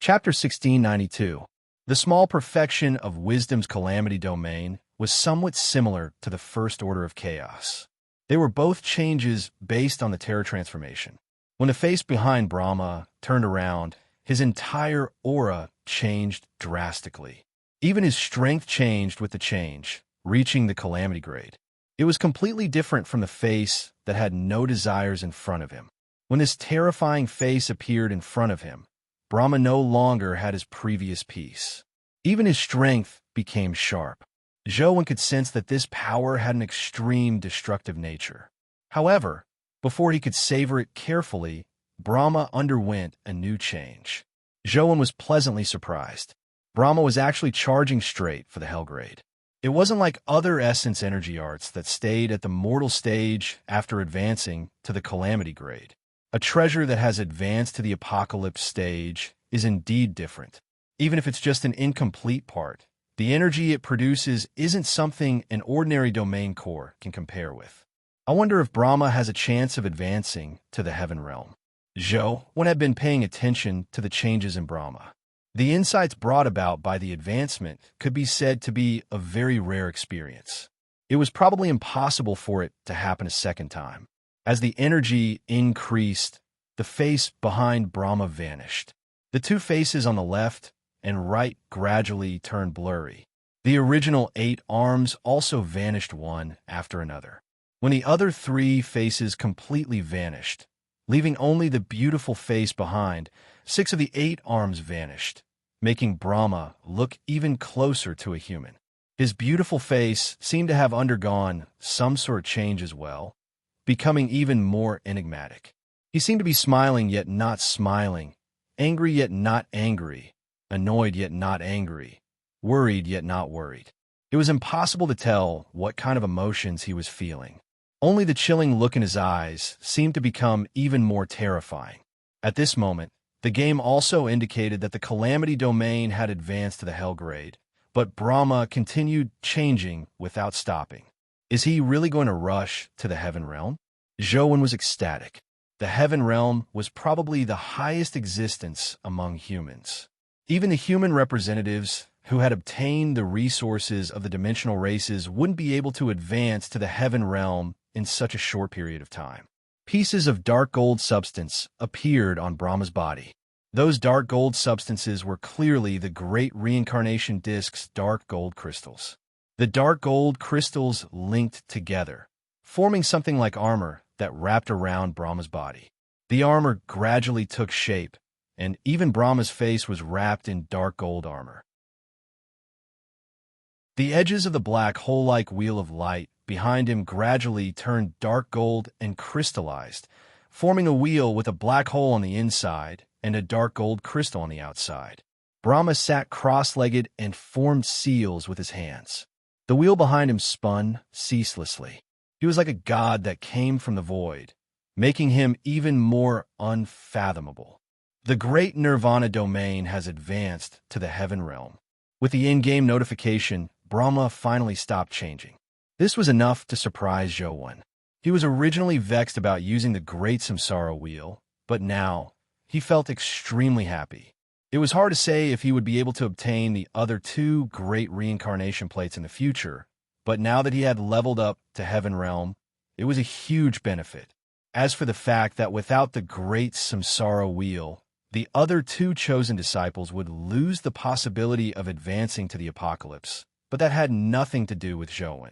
Chapter 1692. The small perfection of Wisdom's calamity domain was somewhat similar to the first order of chaos. They were both changes based on the Terra transformation. When the face behind Brahma turned around, his entire aura changed drastically. Even his strength changed with the change, reaching the calamity grade. It was completely different from the face that had no desires in front of him. When this terrifying face appeared in front of him, Brahma no longer had his previous peace. Even his strength became sharp. Zhou Wen could sense that this power had an extreme destructive nature. However, before he could savor it carefully, Brahma underwent a new change. Zhou Wen was pleasantly surprised. Brahma was actually charging straight for the Hell grade. It wasn't like other essence energy arts that stayed at the mortal stage after advancing to the calamity grade. A treasure that has advanced to the apocalypse stage is indeed different. Even if it's just an incomplete part, the energy it produces isn't something an ordinary domain core can compare with. I wonder if Brahma has a chance of advancing to the heaven realm. Zhou Wen had been paying attention to the changes in Brahma. The insights brought about by the advancement could be said to be a very rare experience. It was probably impossible for it to happen a second time. As the energy increased, the face behind Brahma vanished. The 2 faces on the left and right gradually turned blurry. The original 8 arms also vanished one after another. When the other 3 faces completely vanished, leaving only the beautiful face behind, 6 of the 8 arms vanished, making Brahma look even closer to a human. His beautiful face seemed to have undergone some sort of change as well, becoming even more enigmatic. He seemed to be smiling yet not smiling, angry yet not angry, annoyed yet not angry, worried yet not worried. It was impossible to tell what kind of emotions he was feeling. Only the chilling look in his eyes seemed to become even more terrifying. At this moment, The game also indicated that the Calamity domain had advanced to the Hellgrade, but Brahma continued changing without stopping. Is he really going to rush to the Heaven Realm? Zhou was ecstatic. The Heaven Realm was probably the highest existence among humans. Even the human representatives who had obtained the resources of the dimensional races wouldn't be able to advance to the Heaven Realm in such a short period of time. Pieces of dark gold substance appeared on Brahma's body. Those dark gold substances were clearly the great reincarnation disk's dark gold crystals. The dark gold crystals linked together, forming something like armor that wrapped around Brahma's body. The armor gradually took shape, and even Brahma's face was wrapped in dark gold armor. The edges of the black hole-like wheel of light behind him gradually turned dark gold and crystallized, forming a wheel with a black hole on the inside and a dark gold crystal on the outside. Brahma sat cross-legged and formed seals with his hands. The wheel behind him spun ceaselessly. He was like a god that came from the void, making him even more unfathomable. The great Nirvana domain has advanced to the Heaven Realm. With the in-game notification, Brahma finally stopped changing. This was enough to surprise Zhou. He was originally vexed about using the Great Samsara Wheel, but now he felt extremely happy. It was hard to say if he would be able to obtain the other two great reincarnation plates in the future, but now that he had leveled up to Heaven Realm, it was a huge benefit. As for the fact that without the Great Samsara Wheel, the other two chosen disciples would lose the possibility of advancing to the apocalypse, but that had nothing to do with Zhou.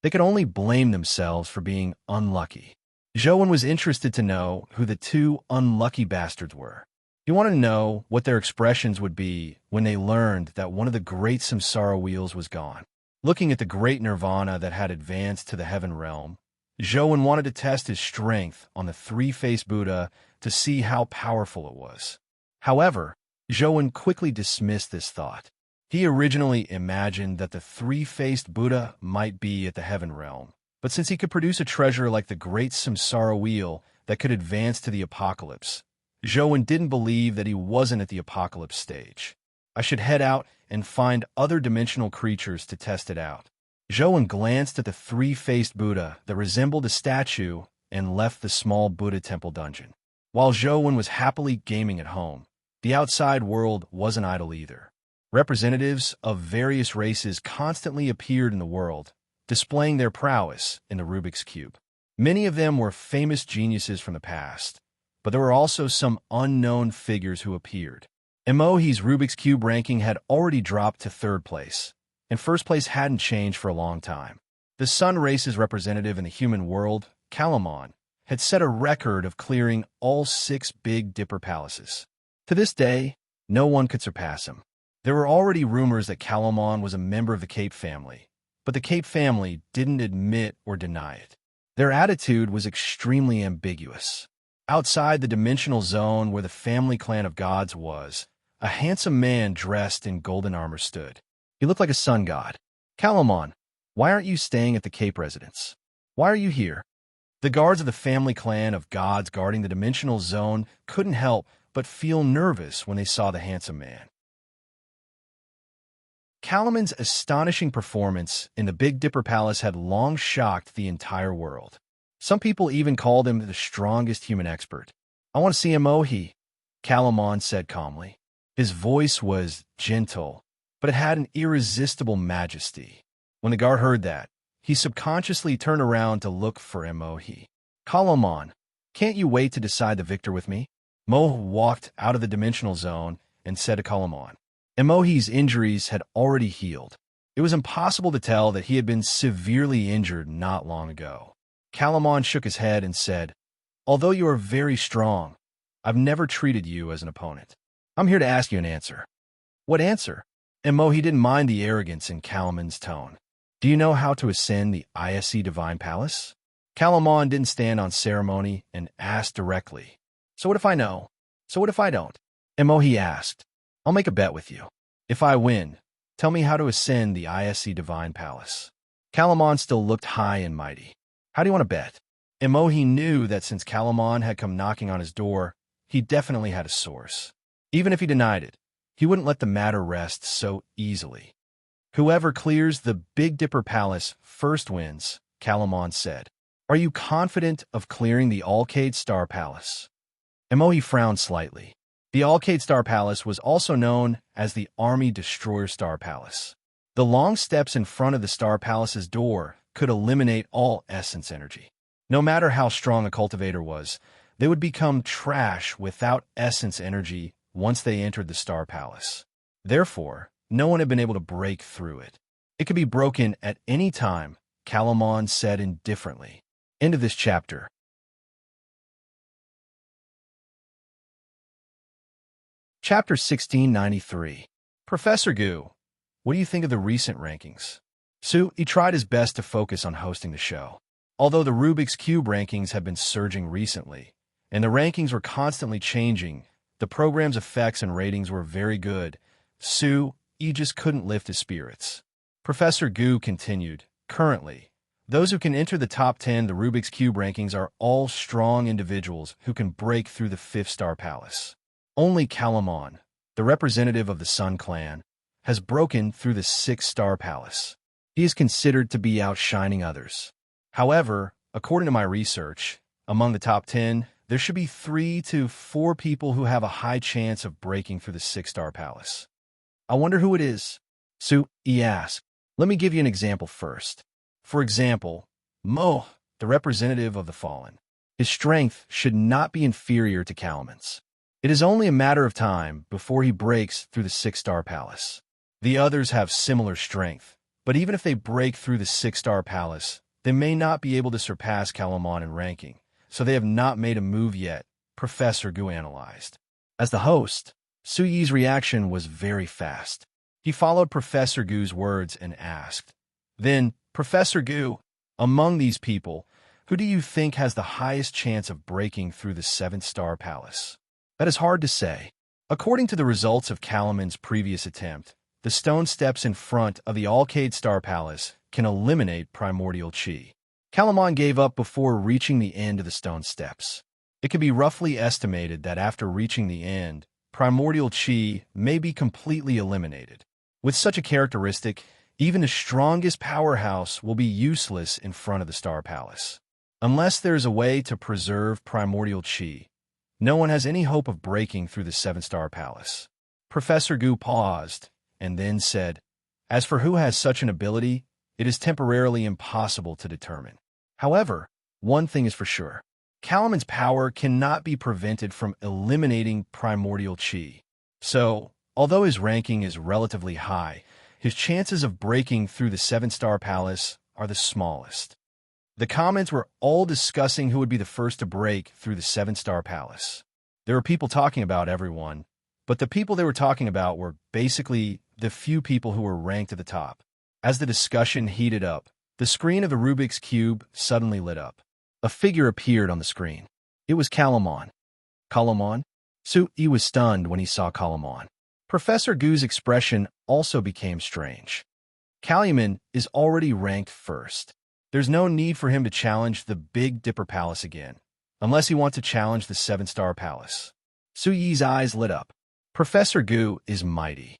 They could only blame themselves for being unlucky. Zhou was interested to know who the two unlucky bastards were. He wanted to know what their expressions would be when they learned that one of the great samsara wheels was gone. Looking at the great nirvana that had advanced to the Heaven Realm, Zhou wanted to test his strength on the three-faced Buddha to see how powerful it was. However, Zhou quickly dismissed this thought. He originally imagined that the three-faced Buddha might be at the Heaven Realm, but since he could produce a treasure like the great samsara wheel that could advance to the apocalypse, Zhou didn't believe that he wasn't at the apocalypse stage. I should head out and find other dimensional creatures to test it out. Zhou glanced at the three-faced Buddha that resembled a statue and left the small Buddha temple dungeon. While Zhou was happily gaming at home, the outside world wasn't idle either. Representatives of various races constantly appeared in the world, displaying their prowess in the Rubik's Cube. Many of them were famous geniuses from the past, but there were also some unknown figures who appeared. Emohi's Rubik's Cube ranking had already dropped to third place, and first place hadn't changed for a long time. The Sun race's representative in the human world, Kalamon, had set a record of clearing all 6 Big Dipper palaces. To this day, no one could surpass him. There were already rumors that Kalamon was a member of the Cape family, but the Cape family didn't admit or deny it. Their attitude was extremely ambiguous. Outside the dimensional zone where the family clan of gods was, a handsome man dressed in golden armor stood. He looked like a sun god. Kalamon, why aren't you staying at the Cape residence? Why are you here? The guards of the family clan of gods guarding the dimensional zone couldn't help but feel nervous when they saw the handsome man. Kalamon's astonishing performance in the Big Dipper Palace had long shocked the entire world. Some people even called him the strongest human expert. I want to see Emohi, Kalamon said calmly. His voice was gentle, but it had an irresistible majesty. When the guard heard that, he subconsciously turned around to look for Emohi. Kalamon, can't you wait to decide the victor with me? Mo walked out of the dimensional zone and said to Kalamon. Emohi's injuries had already healed. It was impossible to tell that he had been severely injured not long ago. Kalamon shook his head and said, although you are very strong, I've never treated you as an opponent. I'm here to ask you an answer. What answer? Emohi didn't mind the arrogance in Kalamon's tone. Do you know how to ascend the ISC Divine Palace? Kalamon didn't stand on ceremony and asked directly. So what if I know? So what if I don't? Emohi asked. I'll make a bet with you. If I win, tell me how to ascend the ISC Divine Palace. Kalamon still looked high and mighty. How do you want to bet? Emohi knew that since Kalamon had come knocking on his door, he definitely had a source. Even if he denied it, he wouldn't let the matter rest so easily. Whoever clears the Big Dipper Palace first wins, Calamon said. Are you confident of clearing the Alcade Star Palace? Emoji frowned slightly. The Alcade Star Palace was also known as the Army Destroyer Star Palace. The long steps in front of the Star Palace's door could eliminate all essence energy. No matter how strong a cultivator was, they would become trash without essence energy once they entered the Star Palace. Therefore, no one had been able to break through it. It could be broken at any time, Calamon said indifferently. End of this chapter. Chapter 1693. Professor Goo, what do you think of the recent rankings? He tried his best to focus on hosting the show. Although the Rubik's Cube rankings have been surging recently, and the rankings were constantly changing, the program's effects and ratings were very good. He just couldn't lift his spirits. Professor Goo continued, currently, those who can enter the top 10 the Rubik's Cube rankings are all strong individuals who can break through the 5th Star Palace. Only Calamon, the representative of the Sun Clan, has broken through the 6th Star Palace. He is considered to be outshining others. However, according to my research, among the top 10, there should be 3 to 4 people who have a high chance of breaking through the 6th Star Palace. I wonder who it is. He asked. Let me give you an example first. For example, Mo, the representative of the Fallen. His strength should not be inferior to Calamon's. It is only a matter of time before he breaks through the 6th Star Palace. The others have similar strength, but even if they break through the 6th Star Palace, they may not be able to surpass Calamon in ranking, so they have not made a move yet, Professor Goo analyzed. As the host, Suyi's reaction was very fast. He followed Professor Goo's words and asked, then, Professor Goo, among these people, who do you think has the highest chance of breaking through the 7th Star Palace? That is hard to say. According to the results of Calamon's previous attempt, the stone steps in front of the Alcade Star Palace can eliminate primordial chi. Calamon gave up before reaching the end of the stone steps. It can be roughly estimated that after reaching the end, primordial chi may be completely eliminated. With such a characteristic, even the strongest powerhouse will be useless in front of the Star Palace. Unless there is a way to preserve primordial chi, no one has any hope of breaking through the 7th Star Palace. Professor Goo paused, and then said, as for who has such an ability, it is temporarily impossible to determine. However, one thing is for sure. Calamon's power cannot be prevented from eliminating primordial chi. So, although his ranking is relatively high, his chances of breaking through the 7th Star Palace are the smallest. The comments were all discussing who would be the first to break through the 7th Star Palace. There were people talking about everyone, but the people they were talking about were basically the few people who were ranked at the top. As the discussion heated up, the screen of the Rubik's Cube suddenly lit up. A figure appeared on the screen. It was Calamon. Calamon? He was stunned when he saw Calamon. Professor Goo's expression also became strange. Calamon is already ranked first. There's no need for him to challenge the Big Dipper Palace again, unless he wants to challenge the 7th Star Palace. Suyi's eyes lit up. Professor Goo is mighty.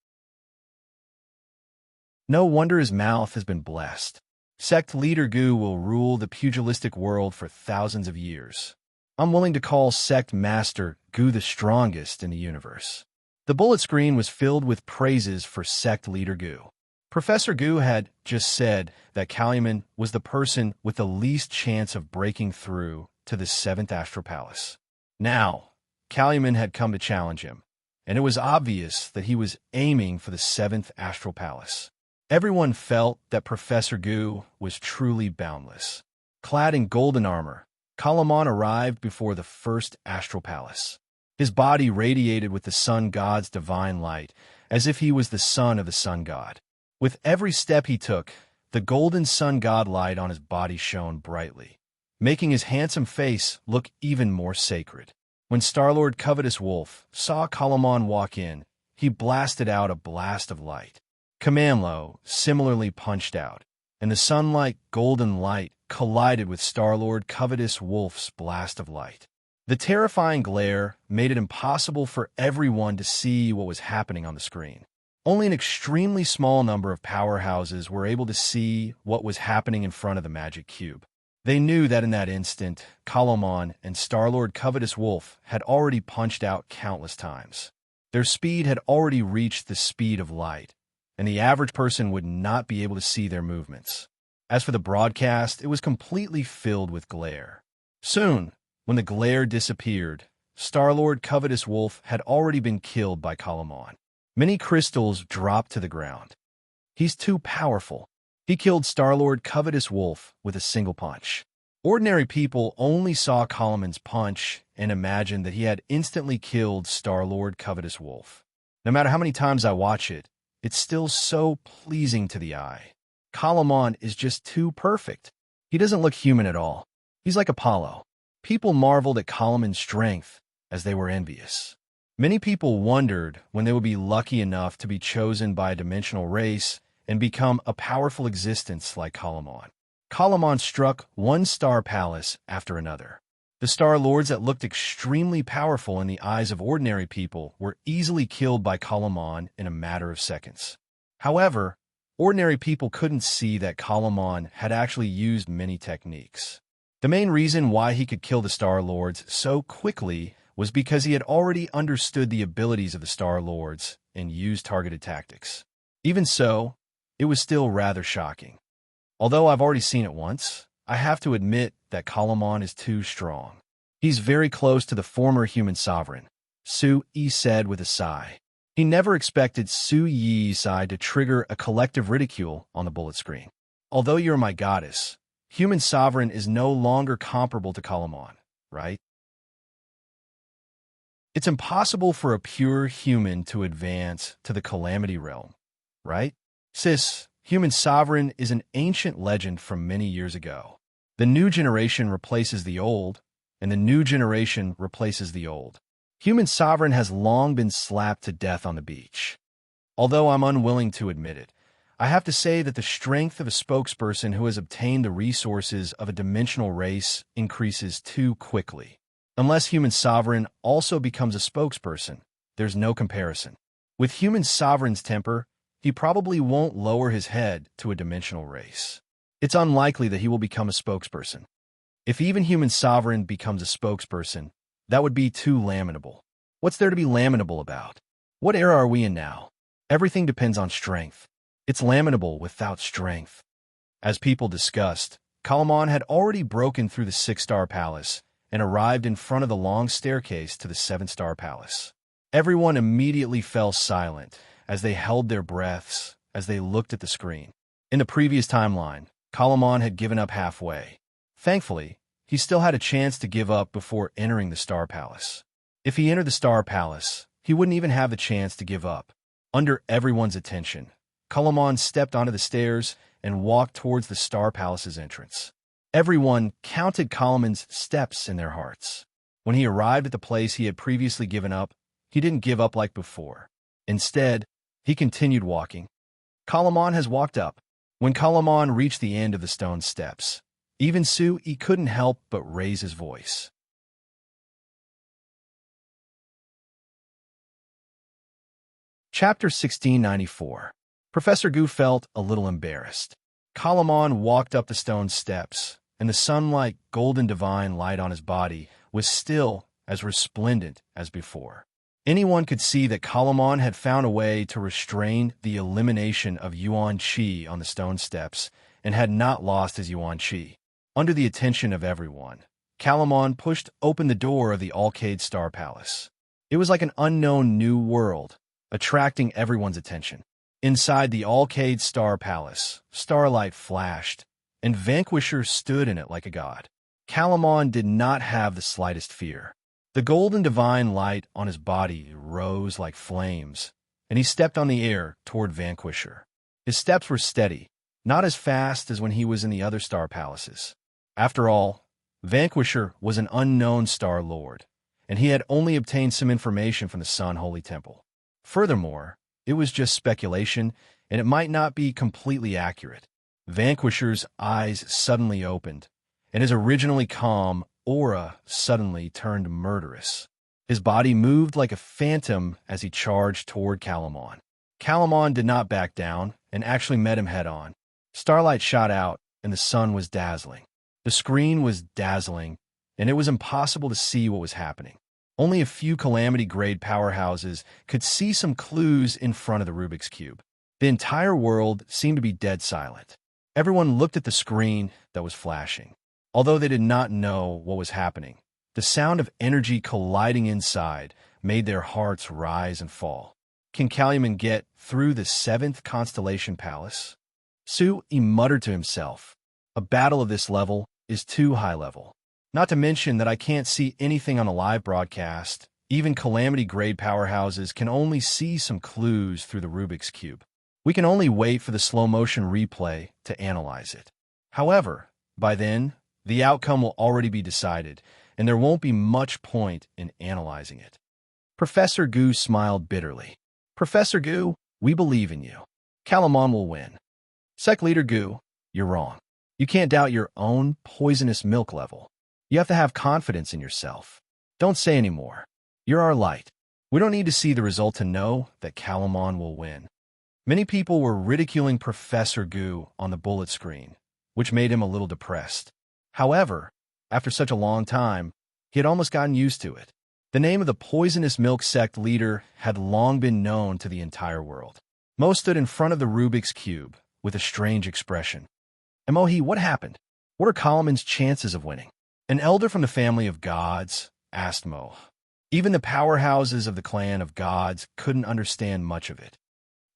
No wonder his mouth has been blessed. Sect leader Goo will rule the pugilistic world for thousands of years. I'm willing to call Sect Master Goo the strongest in the universe. The bullet screen was filled with praises for Sect leader Goo. Professor Goo had just said that Calamon was the person with the least chance of breaking through to the 7th Astral Palace. Now, Calamon had come to challenge him, and it was obvious that he was aiming for the 7th Astral Palace. Everyone felt that Professor Goo was truly boundless. Clad in golden armor, Calamon arrived before the 1st Astral Palace. His body radiated with the sun god's divine light, as if he was the son of the sun god. With every step he took, the golden sun god light on his body shone brightly, making his handsome face look even more sacred. When Starlord Covetous Wolf saw Calamon walk in, he blasted out a blast of light. Commandlo similarly punched out, and the sun-like golden light collided with Starlord Covetous Wolf's blast of light. The terrifying glare made it impossible for everyone to see what was happening on the screen. Only an extremely small number of powerhouses were able to see what was happening in front of the magic cube. They knew that in that instant, Kalomon and Star-Lord Covetous Wolf had already punched out countless times. Their speed had already reached the speed of light, and the average person would not be able to see their movements. As for the broadcast, it was completely filled with glare. Soon, when the glare disappeared, Star-Lord Covetous Wolf had already been killed by Kalomon. Many crystals dropped to the ground. He's too powerful. He killed Star-Lord Covetous Wolf with a single punch. Ordinary people only saw Kalomon's punch and imagined that he had instantly killed Star-Lord Covetous Wolf. No matter how many times I watch it, it's still so pleasing to the eye. Kalomon is just too perfect. He doesn't look human at all. He's like Apollo. People marveled at Kalomon's strength as they were envious. Many people wondered when they would be lucky enough to be chosen by a dimensional race and become a powerful existence like Kalomon. Kalomon struck one star palace after another. The Star Lords that looked extremely powerful in the eyes of ordinary people were easily killed by Kalomon in a matter of seconds. However, ordinary people couldn't see that Kalomon had actually used many techniques. The main reason why he could kill the Star Lords so quickly was because he had already understood the abilities of the Star Lords and used targeted tactics. Even so, it was still rather shocking. Although I've already seen it once, I have to admit that Kalomon is too strong. He's very close to the former human sovereign, Su Yi said with a sigh. He never expected Su Yi's side to trigger a collective ridicule on the bullet screen. Although you're my goddess, human sovereign is no longer comparable to Kalomon, right? It's impossible for a pure human to advance to the Calamity Realm, right? Sis, human sovereign is an ancient legend from many years ago. The new generation replaces the old, and the new generation replaces the old. Human sovereign has long been slapped to death on the beach. Although I'm unwilling to admit it, I have to say that the strength of a spokesperson who has obtained the resources of a dimensional race increases too quickly. Unless human sovereign also becomes a spokesperson, there's no comparison. With human sovereign's temper, he probably won't lower his head to a dimensional race. It's unlikely that he will become a spokesperson. If even human sovereign becomes a spokesperson, that would be too lamentable. What's there to be lamentable about? What era are we in now? Everything depends on strength. It's lamentable without strength. As people discussed, Kalomon had already broken through the 6-star palace and arrived in front of the long staircase to the 7-star palace. Everyone immediately fell silent as they held their breaths as they looked at the screen. In the previous timeline, Kalomon had given up halfway. Thankfully, he still had a chance to give up before entering the Star Palace. If he entered the Star Palace, he wouldn't even have the chance to give up. Under everyone's attention, Kalomon stepped onto the stairs and walked towards the Star Palace's entrance. Everyone counted Kalomon's steps in their hearts. When he arrived at the place he had previously given up, he didn't give up like before. Instead, he continued walking. Kalomon has walked up. When Kalomon reached the end of the stone steps, even Su Yi couldn't help but raise his voice. Chapter 1694. Professor Gu felt a little embarrassed. Kalomon walked up the stone steps, and the sunlight, golden divine light on his body was still as resplendent as before. Anyone could see that Kalomon had found a way to restrain the elimination of Yuan Qi on the stone steps and had not lost his Yuan Qi. Under the attention of everyone, Kalomon pushed open the door of the Alcade Star Palace. It was like an unknown new world, attracting everyone's attention. Inside the Alcade Star Palace, starlight flashed, and Vanquisher stood in it like a god. Kalomon did not have the slightest fear. The golden divine light on his body rose like flames, and he stepped on the air toward Vanquisher. His steps were steady, not as fast as when he was in the other star palaces. After all, Vanquisher was an unknown Star Lord, and he had only obtained some information from the Sun Holy Temple. Furthermore, it was just speculation, and it might not be completely accurate. Vanquisher's eyes suddenly opened, and his originally calm, aura suddenly turned murderous. His body moved like a phantom as he charged toward Calamon. Calamon did not back down and actually met him head-on. Starlight shot out, and the sun was dazzling. The screen was dazzling, and it was impossible to see what was happening. Only a few Calamity-grade powerhouses could see some clues in front of the Rubik's Cube. The entire world seemed to be dead silent. Everyone looked at the screen that was flashing. Although they did not know what was happening, the sound of energy colliding inside made their hearts rise and fall. Can Calumet get through the 7th Constellation Palace? He muttered to himself. A battle of this level is too high level. Not to mention that I can't see anything on a live broadcast. Even Calamity-grade powerhouses can only see some clues through the Rubik's Cube. We can only wait for the slow-motion replay to analyze it. However, by then, the outcome will already be decided, and there won't be much point in analyzing it. Professor Gu smiled bitterly. Professor Gu, we believe in you. Calamon will win. Sec Leader Gu, you're wrong. You can't doubt your own poisonous milk level. You have to have confidence in yourself. Don't say any more. You're our light. We don't need to see the result to know that Calamon will win. Many people were ridiculing Professor Gu on the bullet screen, which made him a little depressed. However, after such a long time, he had almost gotten used to it. The name of the poisonous milk sect leader had long been known to the entire world. Mo stood in front of the Rubik's Cube with a strange expression. Emohi, what happened? What are Calamon's chances of winning? An elder from the family of gods asked Mo. Even the powerhouses of the clan of gods couldn't understand much of it.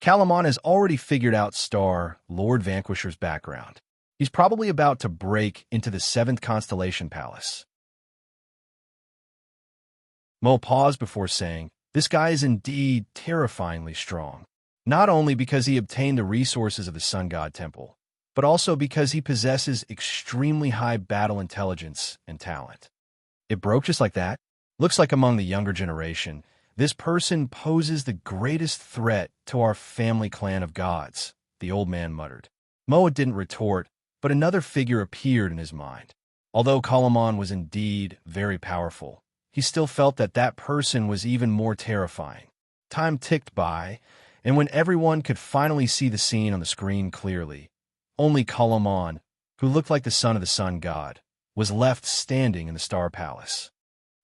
Calamon has already figured out Star, Lord Vanquisher's background. He's probably about to break into the 7th Constellation Palace. Mo paused before saying, this guy is indeed terrifyingly strong, not only because he obtained the resources of the Sun God Temple, but also because he possesses extremely high battle intelligence and talent. It broke just like that? Looks like among the younger generation, this person poses the greatest threat to our family clan of gods, the old man muttered. Mo didn't retort, but another figure appeared in his mind. Although Calamon was indeed very powerful, he still felt that that person was even more terrifying. Time ticked by, and when everyone could finally see the scene on the screen clearly, only Calamon, who looked like the son of the sun god, was left standing in the Star Palace.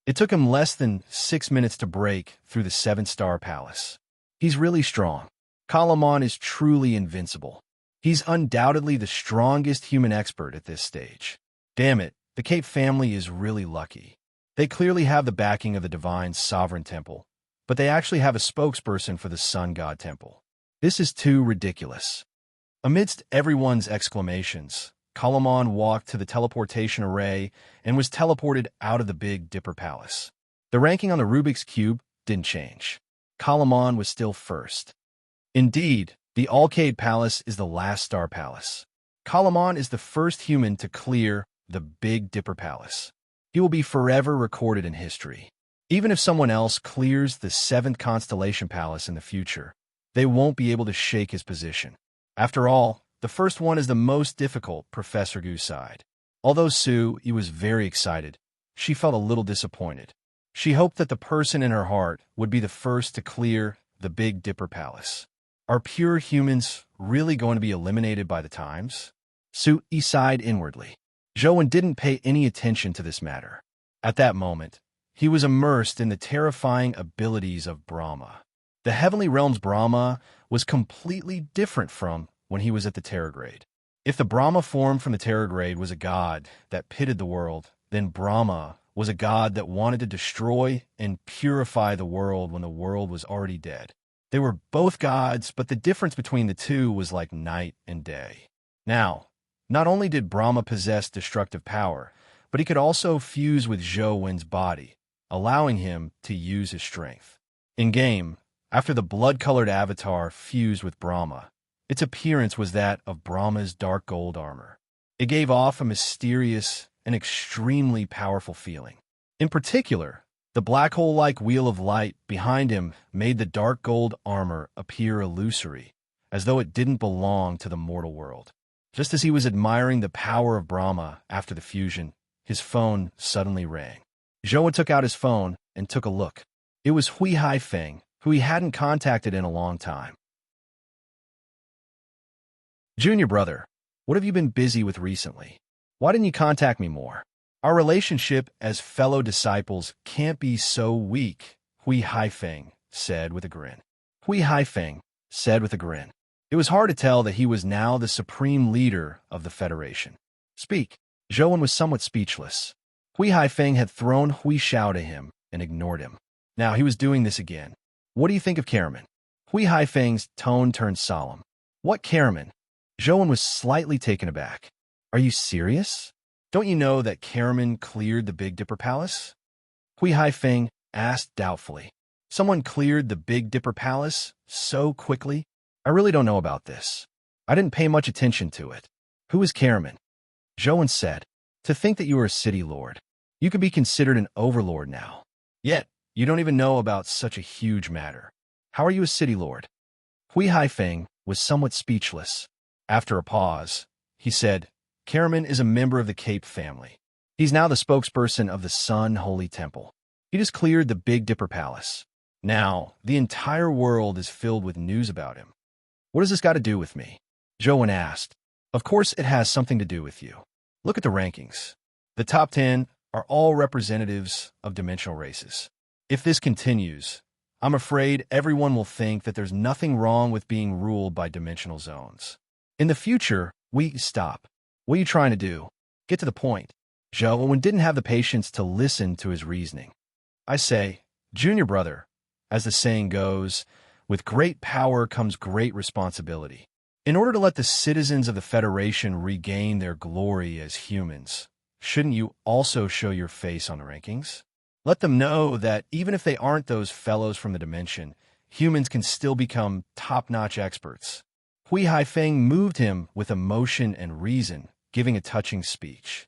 It took him less than 6 minutes to break through the 7-star palace. He's really strong. Calamon is truly invincible. He's undoubtedly the strongest human expert at this stage. Damn it, the Cape family is really lucky. They clearly have the backing of the Divine Sovereign Temple, but they actually have a spokesperson for the Sun God Temple. This is too ridiculous. Amidst everyone's exclamations, Calamon walked to the teleportation array and was teleported out of the Big Dipper Palace. The ranking on the Rubik's Cube didn't change. Calamon was still first. Indeed, the Alcade Palace is the last star palace. Calamon is the first human to clear the Big Dipper Palace. He will be forever recorded in history. Even if someone else clears the 7th Constellation Palace in the future, they won't be able to shake his position. After all, the first one is the most difficult, Professor Gu sighed. Although Sue was very excited, she felt a little disappointed. She hoped that the person in her heart would be the first to clear the Big Dipper Palace. Are pure humans really going to be eliminated by the times? Sue sighed inwardly. Joan didn't pay any attention to this matter. At that moment, he was immersed in the terrifying abilities of Brahma. The Heavenly Realm's Brahma was completely different from when he was at the Terragrade. If the Brahma formed from the Terragrade was a god that pitted the world, then Brahma was a god that wanted to destroy and purify the world when the world was already dead. They were both gods, but the difference between the two was like night and day. Now, not only did Brahma possess destructive power, but he could also fuse with Zhou Wen's body, allowing him to use his strength. In-game, after the blood-colored avatar fused with Brahma, its appearance was that of Brahma's dark gold armor. It gave off a mysterious and extremely powerful feeling. In particular, the black hole-like wheel of light behind him made the dark gold armor appear illusory, as though it didn't belong to the mortal world. Just as he was admiring the power of Brahma after the fusion, his phone suddenly rang. Zhou took out his phone and took a look. It was Hui Haifeng, who he hadn't contacted in a long time. Junior brother, what have you been busy with recently? Why didn't you contact me more? Our relationship as fellow disciples can't be so weak, Hui Haifeng said with a grin. Hui Haifeng said with a grin. It was hard to tell that he was now the supreme leader of the Federation. Speak. Zhou was somewhat speechless. Hui Haifeng had thrown Hui Xiao to him and ignored him. Now he was doing this again. What do you think of Karaman? Hui Haifeng's tone turned solemn. What Karaman? Zhou was slightly taken aback. Are you serious? Don't you know that Karaman cleared the Big Dipper Palace? Hui Haifeng asked doubtfully. Someone cleared the Big Dipper Palace so quickly? I really don't know about this. I didn't pay much attention to it. Who is Karaman? Zhou said. To think that you are a city lord. You could be considered an overlord now. Yet, you don't even know about such a huge matter. How are you a city lord? Hui Haifeng was somewhat speechless. After a pause, he said, Karaman is a member of the Cape family. He's now the spokesperson of the Sun Holy Temple. He just cleared the Big Dipper Palace. Now, the entire world is filled with news about him. What has this got to do with me? Zhou asked. Of course it has something to do with you. Look at the rankings. The top 10 are all representatives of dimensional races. If this continues, I'm afraid everyone will think that there's nothing wrong with being ruled by dimensional zones. In the future, stop. What are you trying to do? Get to the point. Zhou didn't have the patience to listen to his reasoning. I say, junior brother, as the saying goes, with great power comes great responsibility. In order to let the citizens of the Federation regain their glory as humans, shouldn't you also show your face on the rankings? Let them know that even if they aren't those fellows from the dimension, humans can still become top-notch experts. Hui Haifeng moved him with emotion and reason, giving a touching speech.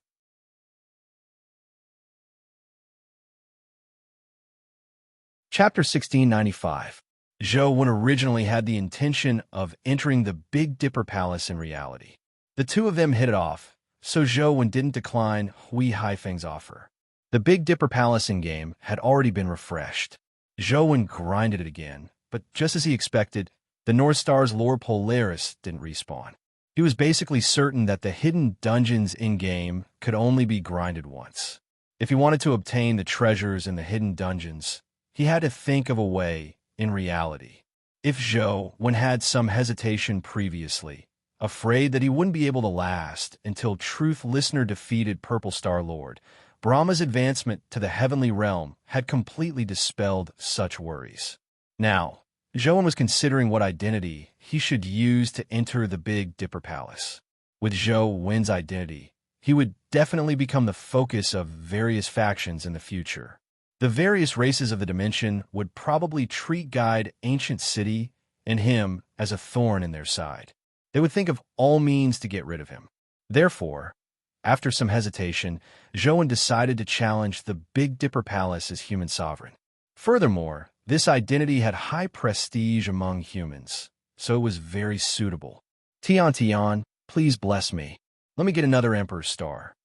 Chapter 1695. Zhou originally had the intention of entering the Big Dipper Palace in reality. The two of them hit it off, so Zhou didn't decline Hui Haifeng's offer. The Big Dipper Palace in-game had already been refreshed. Zhou grinded it again, but just as he expected, the North Star's Lore Polaris didn't respawn. He was basically certain that the hidden dungeons in-game could only be grinded once. If he wanted to obtain the treasures in the hidden dungeons, he had to think of a way in reality. If Zhou had some hesitation previously, afraid that he wouldn't be able to last until Truth Listener defeated Purple Star Lord, Brahma's advancement to the heavenly realm had completely dispelled such worries. Now, Zhou was considering what identity he should use to enter the Big Dipper Palace. With Zhou's identity, he would definitely become the focus of various factions in the future. The various races of the dimension would probably treat Guide Ancient City and him as a thorn in their side. They would think of all means to get rid of him. Therefore, after some hesitation, Zhou decided to challenge the Big Dipper Palace as human sovereign. Furthermore, this identity had high prestige among humans, so it was very suitable. Tian, please bless me. Let me get another Emperor's Star.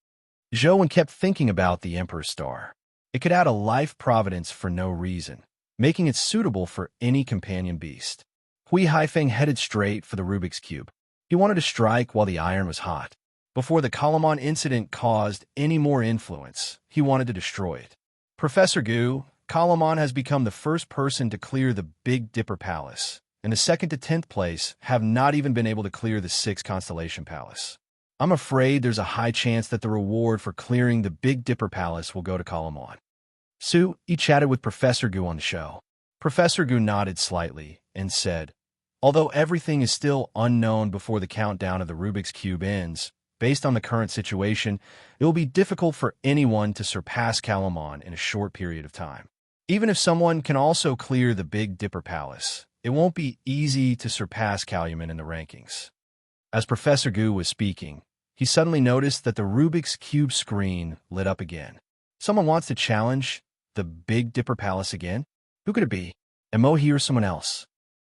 Zhou kept thinking about the Emperor's Star. It could add a life providence for no reason, making it suitable for any companion beast. Hui Haifeng headed straight for the Rubik's Cube. He wanted to strike while the iron was hot. Before the Kalamon incident caused any more influence, he wanted to destroy it. Professor Gu, Kalamon has become the first person to clear the Big Dipper Palace, and the 2nd to 10th place have not even been able to clear the 6th Constellation Palace. I'm afraid there's a high chance that the reward for clearing the Big Dipper Palace will go to Kalamon. He chatted with Professor Gu on the show. Professor Gu nodded slightly and said, although everything is still unknown before the countdown of the Rubik's Cube ends, based on the current situation, it will be difficult for anyone to surpass Kalamon in a short period of time. Even if someone can also clear the Big Dipper Palace, it won't be easy to surpass Calumet in the rankings. As Professor Gu was speaking, he suddenly noticed that the Rubik's Cube screen lit up again. Someone wants to challenge the Big Dipper Palace again? Who could it be? Emohi or someone else?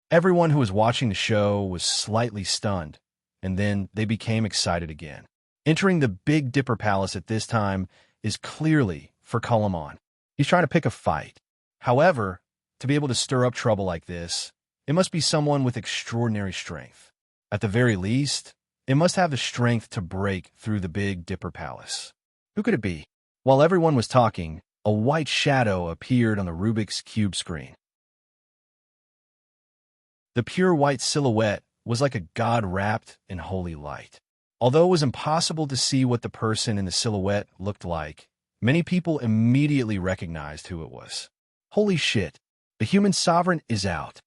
Everyone who was watching the show was slightly stunned, and then they became excited again. Entering the Big Dipper Palace at this time is clearly for Kulamon. He's trying to pick a fight. However, to be able to stir up trouble like this, it must be someone with extraordinary strength. At the very least, it must have the strength to break through the Big Dipper Palace. Who could it be? While everyone was talking, a white shadow appeared on the Rubik's Cube screen. The pure white silhouette was like a god wrapped in holy light. Although it was impossible to see what the person in the silhouette looked like, many people immediately recognized who it was. Holy shit, the human sovereign is out.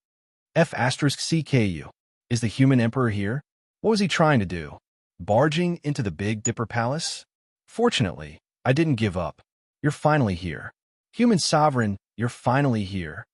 F*CKU. Is the human emperor here? What was he trying to do? Barging into the Big Dipper Palace? Fortunately, I didn't give up. You're finally here. Human sovereign, you're finally here.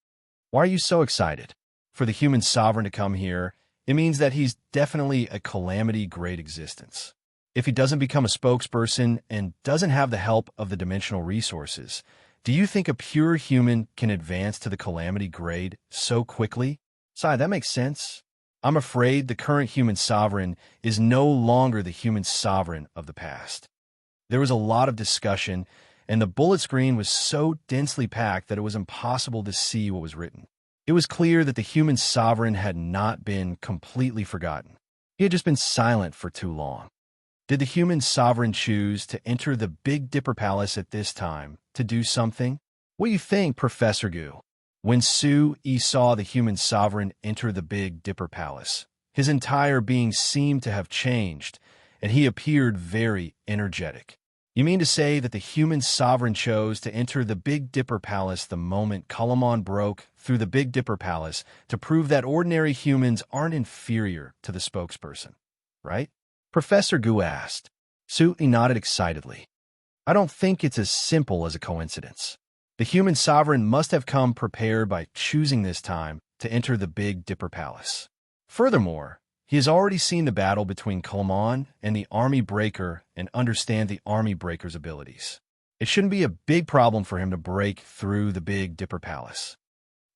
Why are you so excited? For the human sovereign to come here, it means that he's definitely a calamity great existence. If he doesn't become a spokesperson and doesn't have the help of the dimensional resources, do you think a pure human can advance to the calamity grade so quickly? Sai, that makes sense. I'm afraid the current human sovereign is no longer the human sovereign of the past. There was a lot of discussion, and the bullet screen was so densely packed that it was impossible to see what was written. It was clear that the human sovereign had not been completely forgotten. He had just been silent for too long. Did the human sovereign choose to enter the Big Dipper Palace at this time to do something? What do you think, Professor Gu? When Su-Yi saw the human sovereign enter the Big Dipper Palace, his entire being seemed to have changed, and he appeared very energetic. You mean to say that the human sovereign chose to enter the Big Dipper Palace the moment Kulamon broke through the Big Dipper Palace to prove that ordinary humans aren't inferior to the spokesperson, right? Professor Gu asked. Su-Yi nodded excitedly. I don't think it's as simple as a coincidence. The human sovereign must have come prepared by choosing this time to enter the Big Dipper Palace. Furthermore, he has already seen the battle between Kulamon and the Army Breaker and understand the Army Breaker's abilities. It shouldn't be a big problem for him to break through the Big Dipper Palace.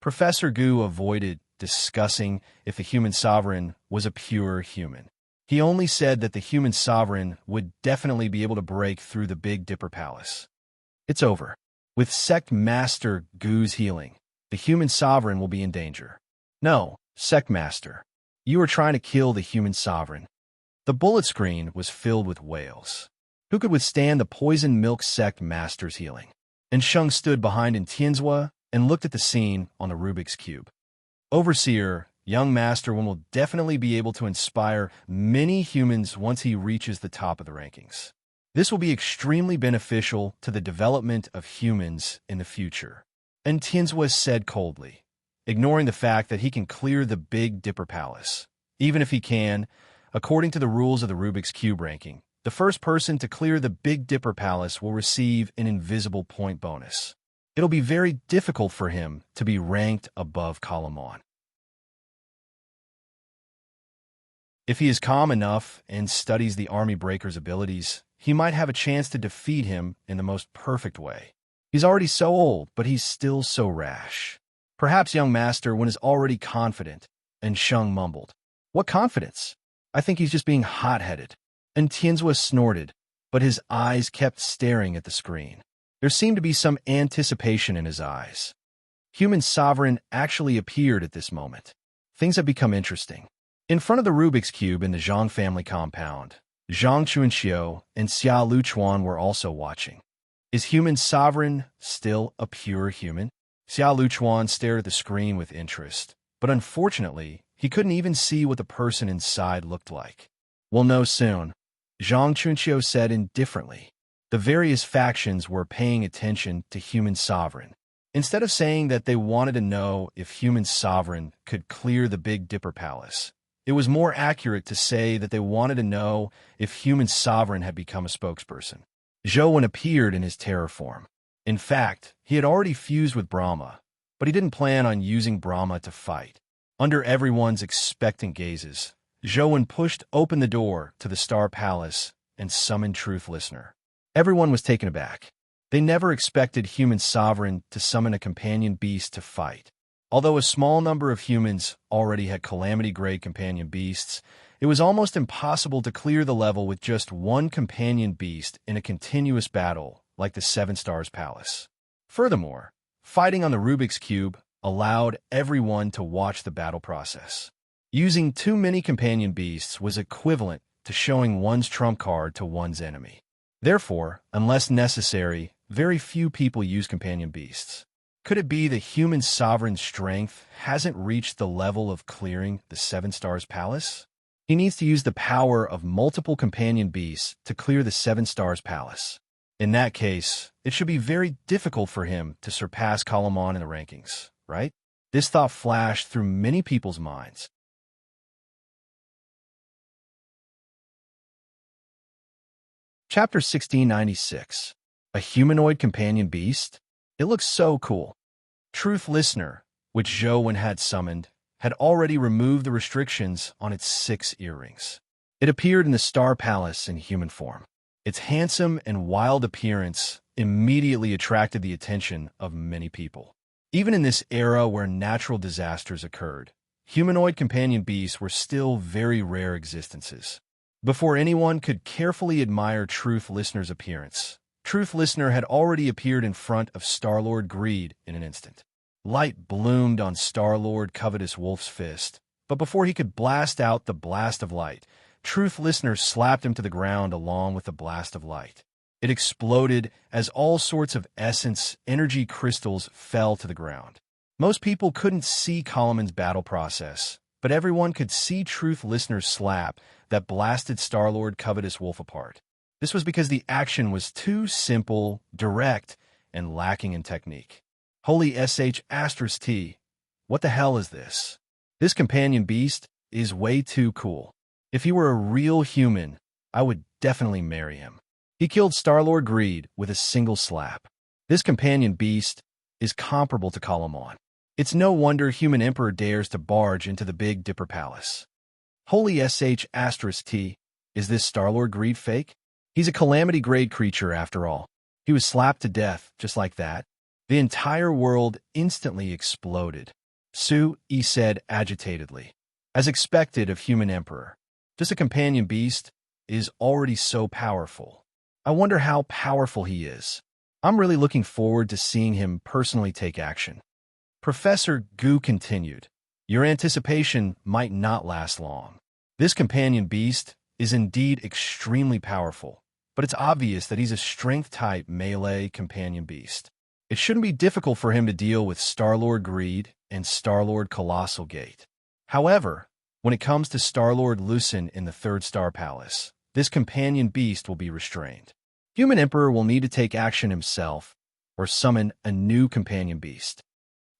Professor Gu avoided discussing if the human sovereign was a pure human. He only said that the human sovereign would definitely be able to break through the Big Dipper Palace. It's over. With Sect Master Gu's healing, the human sovereign will be in danger. No, Sect Master. You are trying to kill the human sovereign. The bullet screen was filled with wails. Who could withstand the poison milk Sect Master's healing? And Sheng stood behind Tianzua and looked at the scene on the Rubik's Cube. Overseer, young Master One will definitely be able to inspire many humans once he reaches the top of the rankings. This will be extremely beneficial to the development of humans in the future. And Tianzua said coldly, ignoring the fact that he can clear the Big Dipper Palace. Even if he can, according to the rules of the Rubik's Cube ranking, the first person to clear the Big Dipper Palace will receive an invisible point bonus. It'll be very difficult for him to be ranked above Kulamon. If he is calm enough and studies the Army Breaker's abilities, he might have a chance to defeat him in the most perfect way. He's already so old, but he's still so rash. Perhaps young Master One is already confident, and Sheng mumbled. What confidence? I think he's just being hot-headed. And Tianzua snorted, but his eyes kept staring at the screen. There seemed to be some anticipation in his eyes. Human Sovereign actually appeared at this moment. Things have become interesting. In front of the Rubik's Cube in the Zhang family compound, Zhang Chunxiu and Xia Luchuan were also watching. Is human sovereign still a pure human? Xia Luchuan stared at the screen with interest, but unfortunately, he couldn't even see what the person inside looked like. We'll know soon, Zhang Chunxiu said indifferently. The various factions were paying attention to human sovereign. Instead of saying that they wanted to know if human sovereign could clear the Big Dipper Palace, it was more accurate to say that they wanted to know if human sovereign had become a spokesperson. Zhou appeared in his terror form. In fact, he had already fused with Brahma, but he didn't plan on using Brahma to fight. Under everyone's expectant gazes, Zhou pushed open the door to the Star Palace and summoned Truth Listener. Everyone was taken aback. They never expected human sovereign to summon a companion beast to fight. Although a small number of humans already had calamity-grade companion beasts, it was almost impossible to clear the level with just one companion beast in a continuous battle like the Seven Stars Palace. Furthermore, fighting on the Rubik's Cube allowed everyone to watch the battle process. Using too many companion beasts was equivalent to showing one's trump card to one's enemy. Therefore, unless necessary, very few people use companion beasts. Could it be that human sovereign strength hasn't reached the level of clearing the Seven Stars Palace? He needs to use the power of multiple companion beasts to clear the Seven Stars Palace. In that case, it should be very difficult for him to surpass Kalaman in the rankings, right? This thought flashed through many people's minds. Chapter 1696. A humanoid companion beast? It looks so cool. Truth Listener, which Zhou had summoned, had already removed the restrictions on its 6 earrings. It appeared in the Star Palace in human form. Its handsome and wild appearance immediately attracted the attention of many people. Even in this era where natural disasters occurred, humanoid companion beasts were still very rare existences. Before anyone could carefully admire Truth Listener's appearance, Truth Listener had already appeared in front of Star-Lord Greed in an instant. Light bloomed on Star-Lord Covetous Wolf's fist, but before he could blast out the blast of light, Truth Listener slapped him to the ground along with the blast of light. It exploded as all sorts of essence energy crystals fell to the ground. Most people couldn't see Kalaman's battle process, but everyone could see Truth Listener's slap that blasted Star-Lord Covetous Wolf apart. This was because the action was too simple, direct, and lacking in technique. Holy sh*T, what the hell is this? This companion beast is way too cool. If he were a real human, I would definitely marry him. He killed Star-Lord Greed with a single slap. This companion beast is comparable to Kalaman. It's no wonder Human Emperor dares to barge into the Big Dipper Palace. Holy sh*T, is this Star-Lord Greed fake? He's a calamity-grade creature after all. He was slapped to death just like that. The entire world instantly exploded. Su-E said agitatedly. As expected of Human Emperor, just a companion beast is already so powerful. I wonder how powerful he is. I'm really looking forward to seeing him personally take action. Professor Gu continued. Your anticipation might not last long. This companion beast is indeed extremely powerful, but it's obvious that he's a strength-type melee companion beast. It shouldn't be difficult for him to deal with Star-Lord Greed and Star-Lord Colossal Gate. However, when it comes to Star-Lord Lucen in the Third Star Palace, this companion beast will be restrained. Human Emperor will need to take action himself or summon a new companion beast.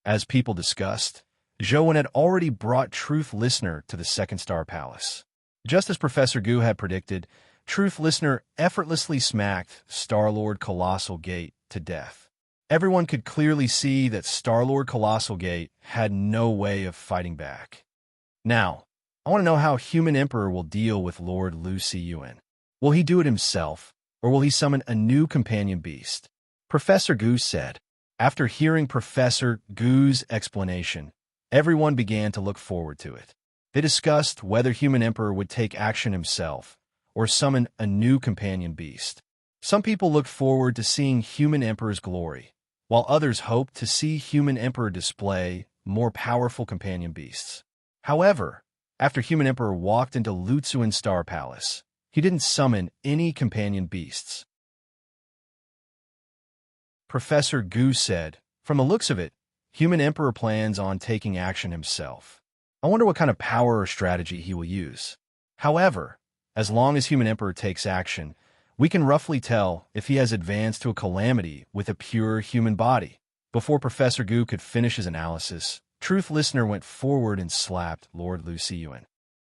As people discussed, Zhou had already brought Truth Listener to the Second Star Palace. Just as Professor Gu had predicted, Truth Listener effortlessly smacked Star-Lord Colossal Gate to death. Everyone could clearly see that Star-Lord Colossal Gate had no way of fighting back. Now, I want to know how Human Emperor will deal with Lord Lu Siyuan. Will he do it himself, or will he summon a new companion beast? Professor Gu said. After hearing Professor Gu's explanation, everyone began to look forward to it. They discussed whether Human Emperor would take action himself or summon a new companion beast. Some people looked forward to seeing Human Emperor's glory, while others hoped to see Human Emperor display more powerful companion beasts. However, after Human Emperor walked into Lutsuan Star Palace, he didn't summon any companion beasts. Professor Gu said, from the looks of it, Human Emperor plans on taking action himself. I wonder what kind of power or strategy he will use. However, as long as Human Emperor takes action, we can roughly tell if he has advanced to a calamity with a pure human body. Before Professor Gu could finish his analysis, Truth Listener went forward and slapped Lord Lu Siyuan.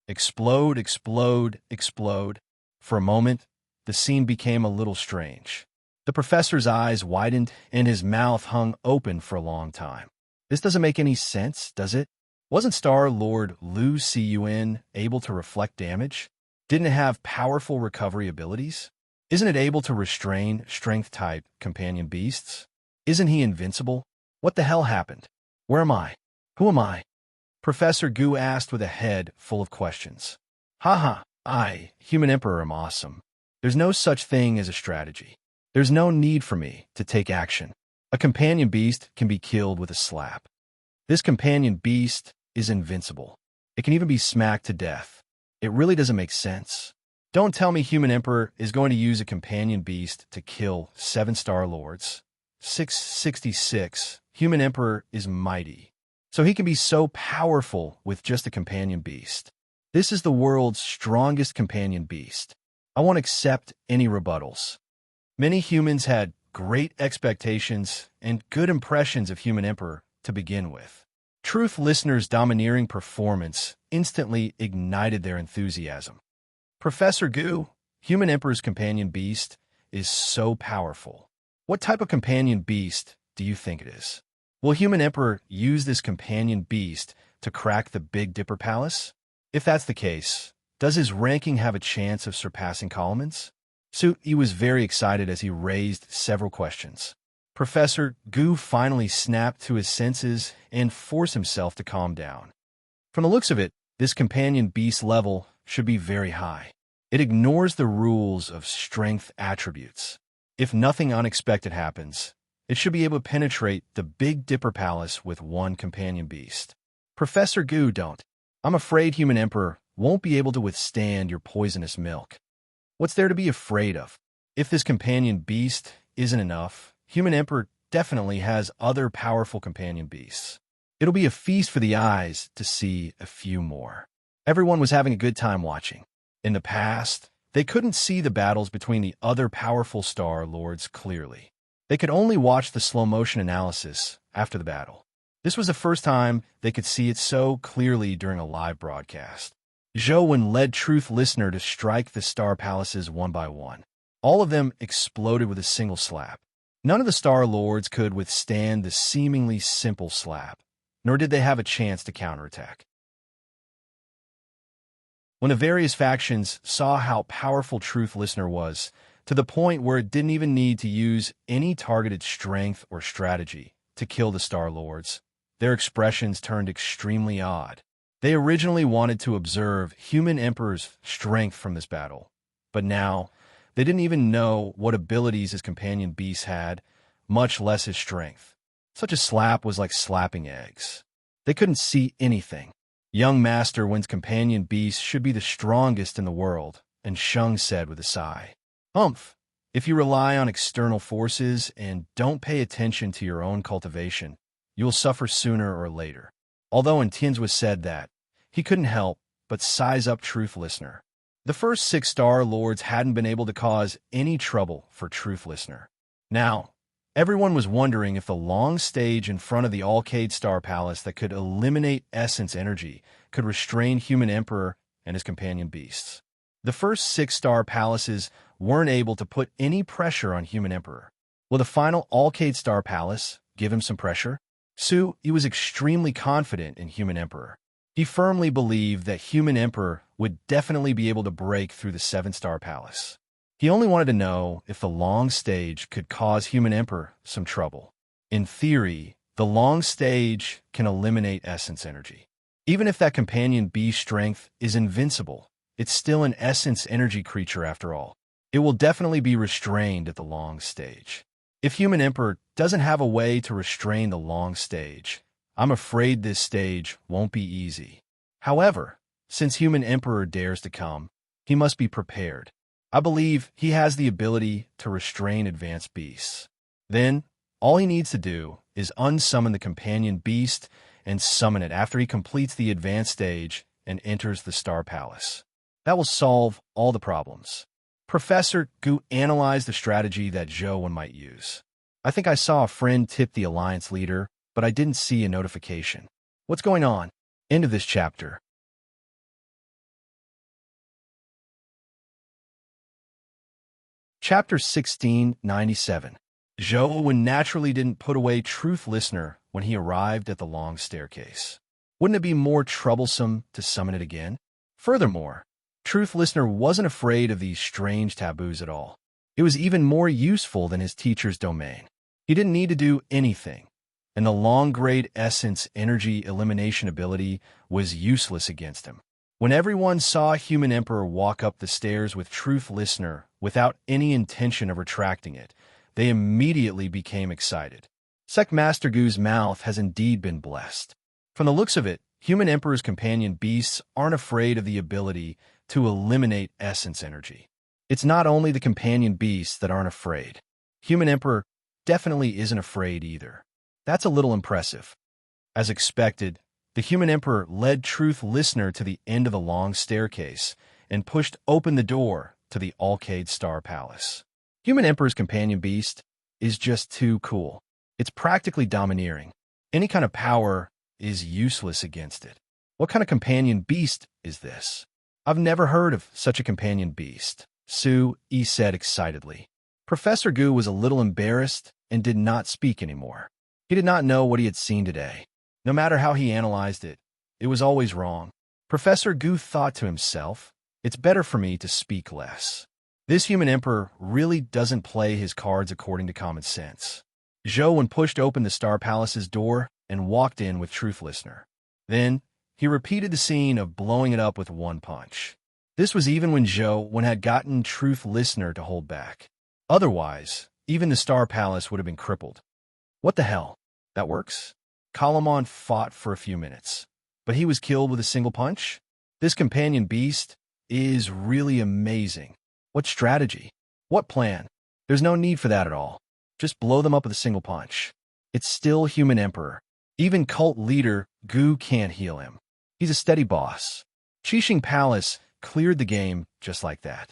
Explode, explode, explode. For a moment, the scene became a little strange. The professor's eyes widened and his mouth hung open for a long time. This doesn't make any sense, does it? Wasn't Star-Lord Lu Siyuan able to reflect damage? Didn't it have powerful recovery abilities? Isn't it able to restrain strength-type companion beasts? Isn't he invincible? What the hell happened? Where am I? Who am I? Professor Gu asked with a head full of questions. Haha, I, Human Emperor, am awesome. There's no such thing as a strategy. There's no need for me to take action. A companion beast can be killed with a slap. This companion beast is invincible. It can even be smacked to death. It really doesn't make sense. Don't tell me Human Emperor is going to use a companion beast to kill 7 Star Lords. 666. Human Emperor is mighty, so he can be so powerful with just a companion beast. This is the world's strongest companion beast. I won't accept any rebuttals. Many humans had great expectations and good impressions of Human Emperor to begin with. Truth listeners' domineering performance instantly ignited their enthusiasm. Professor Goo, Human Emperor's companion beast, is so powerful. What type of companion beast do you think it is? Will Human Emperor use this companion beast to crack the Big Dipper Palace? If that's the case, does his ranking have a chance of surpassing Coleman's? He was very excited as he raised several questions. Professor Goo finally snapped to his senses and forced himself to calm down. From the looks of it, this companion beast level should be very high. It ignores the rules of strength attributes. If nothing unexpected happens, it should be able to penetrate the Big Dipper Palace with one companion beast. Professor Goo, don't. I'm afraid Human Emperor won't be able to withstand your poisonous milk. What's there to be afraid of? If this companion beast isn't enough, Human Emperor definitely has other powerful companion beasts. It'll be a feast for the eyes to see a few more. Everyone was having a good time watching. In the past, they couldn't see the battles between the other powerful Star Lords clearly. They could only watch the slow-motion analysis after the battle. This was the first time they could see it so clearly during a live broadcast. Zhou led Truth Listener to strike the Star Palaces one by one. All of them exploded with a single slap. None of the Star Lords could withstand the seemingly simple slap, nor did they have a chance to counterattack. When the various factions saw how powerful Truth Listener was, to the point where it didn't even need to use any targeted strength or strategy to kill the Star Lords, their expressions turned extremely odd. They originally wanted to observe Human Emperor's strength from this battle, but now they didn't even know what abilities his companion beasts had, much less his strength. Such a slap was like slapping eggs. They couldn't see anything. Young Master Wen's companion beast should be the strongest in the world, and Sheng said with a sigh. If you rely on external forces and don't pay attention to your own cultivation, you will suffer sooner or later. Although Tian's was said that, he couldn't help but size up Truth Listener. The first 6 Star Lords hadn't been able to cause any trouble for Truth Listener. Now, everyone was wondering if the long stage in front of the Alcade Star Palace that could eliminate essence energy could restrain Human Emperor and his companion beasts. The first 6 Star Palaces weren't able to put any pressure on Human Emperor. Will the final Alcade Star Palace give him some pressure? He was extremely confident in Human Emperor. He firmly believed that Human Emperor would definitely be able to break through the 7 Star Palace. He only wanted to know if the long stage could cause Human Emperor some trouble. In theory, the long stage can eliminate essence energy. Even if that companion beast strength is invincible, it's still an essence energy creature after all. It will definitely be restrained at the long stage. If Human Emperor doesn't have a way to restrain the long stage, I'm afraid this stage won't be easy. However, since Human Emperor dares to come, he must be prepared. I believe he has the ability to restrain advanced beasts. Then, all he needs to do is unsummon the companion beast and summon it after he completes the advanced stage and enters the Star Palace. That will solve all the problems. Professor Gu analyzed the strategy that Zhou might use. I think I saw a friend tip the Alliance leader, but I didn't see a notification. What's going on? End of this chapter. Chapter 1697. Zhou naturally didn't put away Truth Listener when he arrived at the long staircase. Wouldn't it be more troublesome to summon it again? Furthermore, Truth Listener wasn't afraid of these strange taboos at all. It was even more useful than his teacher's domain. He didn't need to do anything, and the long-grade essence energy elimination ability was useless against him. When everyone saw Human Emperor walk up the stairs with Truth Listener without any intention of retracting it, they immediately became excited. Sect Master Gu's mouth has indeed been blessed. From the looks of it, human Emperor's companion beasts aren't afraid of the ability to eliminate essence energy. It's not only the companion beasts that aren't afraid. Human Emperor definitely isn't afraid either. That's a little impressive. As expected, the human Emperor led Truth Listener to the end of the long staircase and pushed open the door to the Alcade Star Palace. Human Emperor's companion beast is just too cool. It's practically domineering. Any kind of power is useless against it. What kind of companion beast is this? I've never heard of such a companion beast, Su-Yi said excitedly. Professor Gu was a little embarrassed and did not speak anymore. He did not know what he had seen today. No matter how he analyzed it, it was always wrong. Professor Gu thought to himself, it's better for me to speak less. This human emperor really doesn't play his cards according to common sense. Zhou Wen pushed open the Star Palace's door and walked in with Truth Listener. Then, he repeated the scene of blowing it up with one punch. This was even when Zhou Wen had gotten Truth Listener to hold back. Otherwise, even the Star Palace would have been crippled. What the hell? That works? Kalamon fought for a few minutes, but he was killed with a single punch? This companion beast is really amazing. What strategy? What plan? There's no need for that at all. Just blow them up with a single punch. It's still human emperor. Even cult leader Gu can't heal him. He's a steady boss. Qixing Palace cleared the game just like that.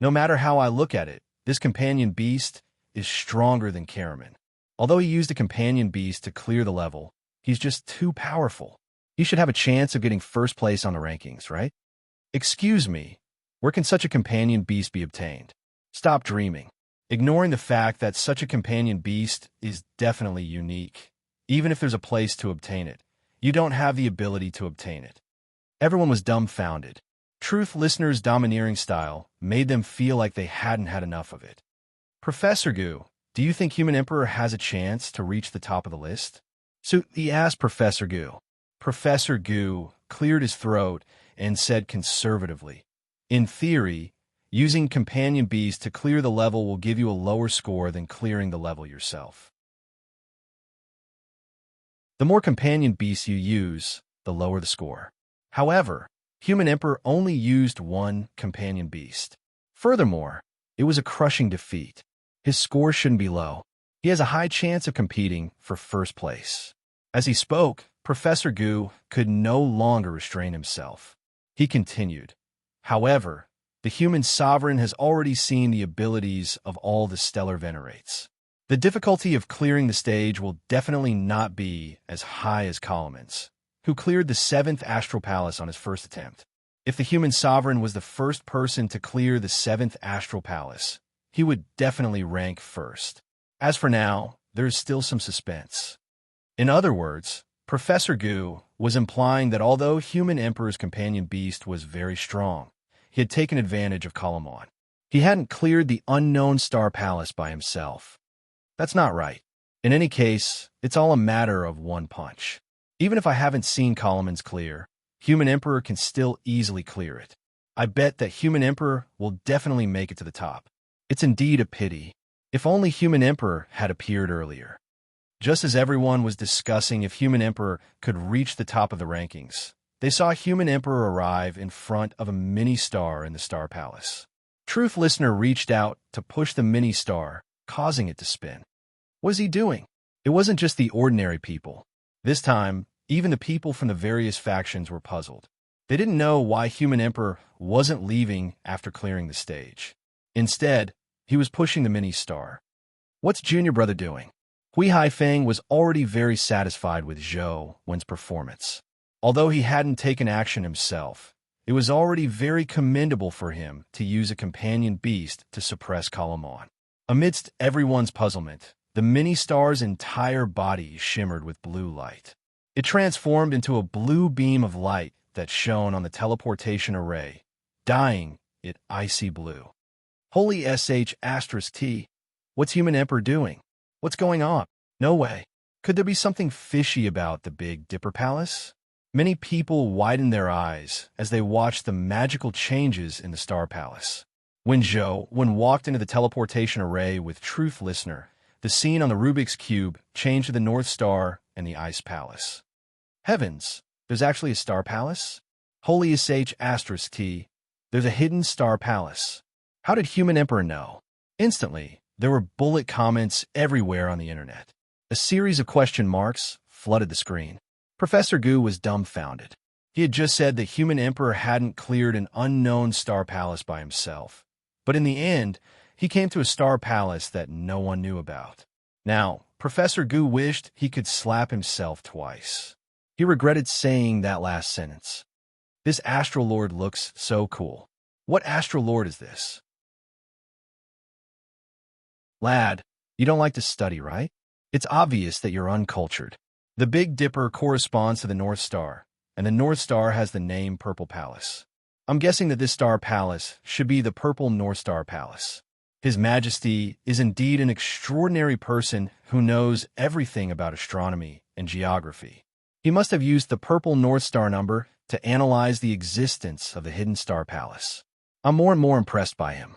No matter how I look at it, this companion beast is stronger than Karaman. Although he used a companion beast to clear the level, he's just too powerful. He should have a chance of getting first place on the rankings, right? Excuse me, where can such a companion beast be obtained? Stop dreaming. Ignoring the fact that such a companion beast is definitely unique. Even if there's a place to obtain it, you don't have the ability to obtain it. Everyone was dumbfounded. Truth Listener's domineering style made them feel like they hadn't had enough of it. Professor Gu, do you think Human Emperor has a chance to reach the top of the list? So he asked Professor Gu. Professor Gu cleared his throat and said conservatively, in theory, using companion beasts to clear the level will give you a lower score than clearing the level yourself. The more companion beasts you use, the lower the score. However, Human Emperor only used one companion beast. Furthermore, it was a crushing defeat. His score shouldn't be low. He has a high chance of competing for first place. As he spoke, Professor Gu could no longer restrain himself. He continued, however, the human sovereign has already seen the abilities of all the stellar venerates. The difficulty of clearing the stage will definitely not be as high as Kalaman's, who cleared the 7th Astral Palace on his first attempt. If the human sovereign was the first person to clear the 7th Astral Palace, he would definitely rank first. As for now, there is still some suspense. In other words, Professor Gu was implying that although Human Emperor's companion beast was very strong, he had taken advantage of Kalamon. He hadn't cleared the unknown Star Palace by himself. That's not right. In any case, it's all a matter of one punch. Even if I haven't seen Kalaman's clear, Human Emperor can still easily clear it. I bet that Human Emperor will definitely make it to the top. It's indeed a pity. If only Human Emperor had appeared earlier. Just as everyone was discussing if Human Emperor could reach the top of the rankings, they saw Human Emperor arrive in front of a mini star in the Star Palace. Truth Listener reached out to push the mini star, causing it to spin. What is he doing? It wasn't just the ordinary people. This time, even the people from the various factions were puzzled. They didn't know why Human Emperor wasn't leaving after clearing the stage. Instead, he was pushing the mini star. What's Junior Brother doing? Hui Haifeng was already very satisfied with Zhou Wen's performance. Although he hadn't taken action himself, it was already very commendable for him to use a companion beast to suppress Kalamon. Amidst everyone's puzzlement, the mini-star's entire body shimmered with blue light. It transformed into a blue beam of light that shone on the teleportation array, dyeing it icy blue. Holy sh*T, what's Human Emperor doing? What's going on? No way. Could there be something fishy about the Big Dipper Palace? Many people widened their eyes as they watched the magical changes in the Star Palace. When Zhou walked into the teleportation array with Truth Listener, the scene on the Rubik's Cube changed to the North Star and the Ice Palace. Heavens, there's actually a star palace? Holy SH asterisk T, there's a hidden star palace. How did Human Emperor know? Instantly, there were bullet comments everywhere on the internet. A series of question marks flooded the screen. Professor Gu was dumbfounded. He had just said the Human Emperor hadn't cleared an unknown star palace by himself. But in the end, he came to a star palace that no one knew about. Now, Professor Gu wished he could slap himself twice. He regretted saying that last sentence. This Astral Lord looks so cool. What Astral Lord is this? Lad, you don't like to study, right? It's obvious that you're uncultured. The Big Dipper corresponds to the North Star, and the North Star has the name Purple Palace. I'm guessing that this star palace should be the Purple North Star Palace. His Majesty is indeed an extraordinary person who knows everything about astronomy and geography. He must have used the Purple North Star number to analyze the existence of the hidden star palace. I'm more and more impressed by him.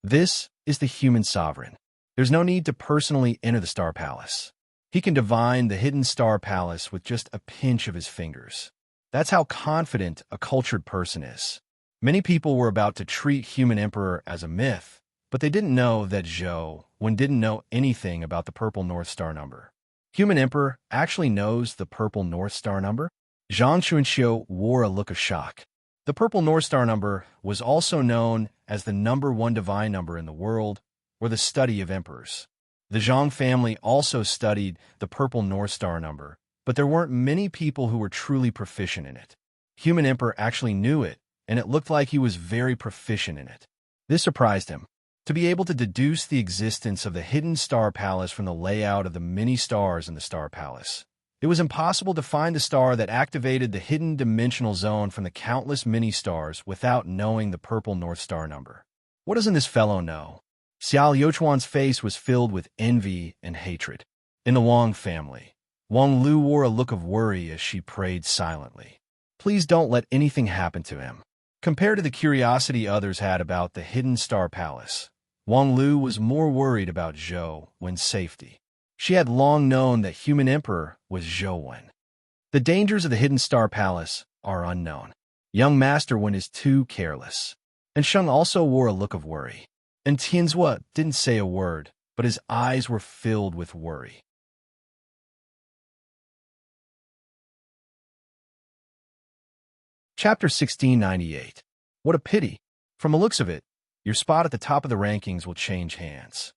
This is the human sovereign. There's no need to personally enter the star palace. He can divine the hidden star palace with just a pinch of his fingers. That's how confident a cultured person is. Many people were about to treat Human Emperor as a myth, but they didn't know that Zhou didn't know anything about the Purple North Star number. Human Emperor actually knows the Purple North Star number? Zhang Chuanxiu wore a look of shock. The Purple North Star number was also known as the number one divine number in the world, or the study of emperors. The Zhang family also studied the Purple North Star number, but there weren't many people who were truly proficient in it. Human Emperor actually knew it, and it looked like he was very proficient in it. This surprised him. To be able to deduce the existence of the hidden star palace from the layout of the many stars in the star palace. It was impossible to find the star that activated the hidden dimensional zone from the countless mini-stars without knowing the Purple North Star number. What doesn't this fellow know? Xiao Youchuan's face was filled with envy and hatred. In the Wang family, Wang Lu wore a look of worry as she prayed silently. Please don't let anything happen to him. Compared to the curiosity others had about the hidden star palace, Wang Lu was more worried about Zhou safety. She had long known that Human Emperor was Zhou Wen. The dangers of the hidden star palace are unknown. Young Master Wen is too careless. And Sheng also wore a look of worry. And Tianzhua didn't say a word, but his eyes were filled with worry. Chapter 1698. What a pity. From the looks of it, your spot at the top of the rankings will change hands.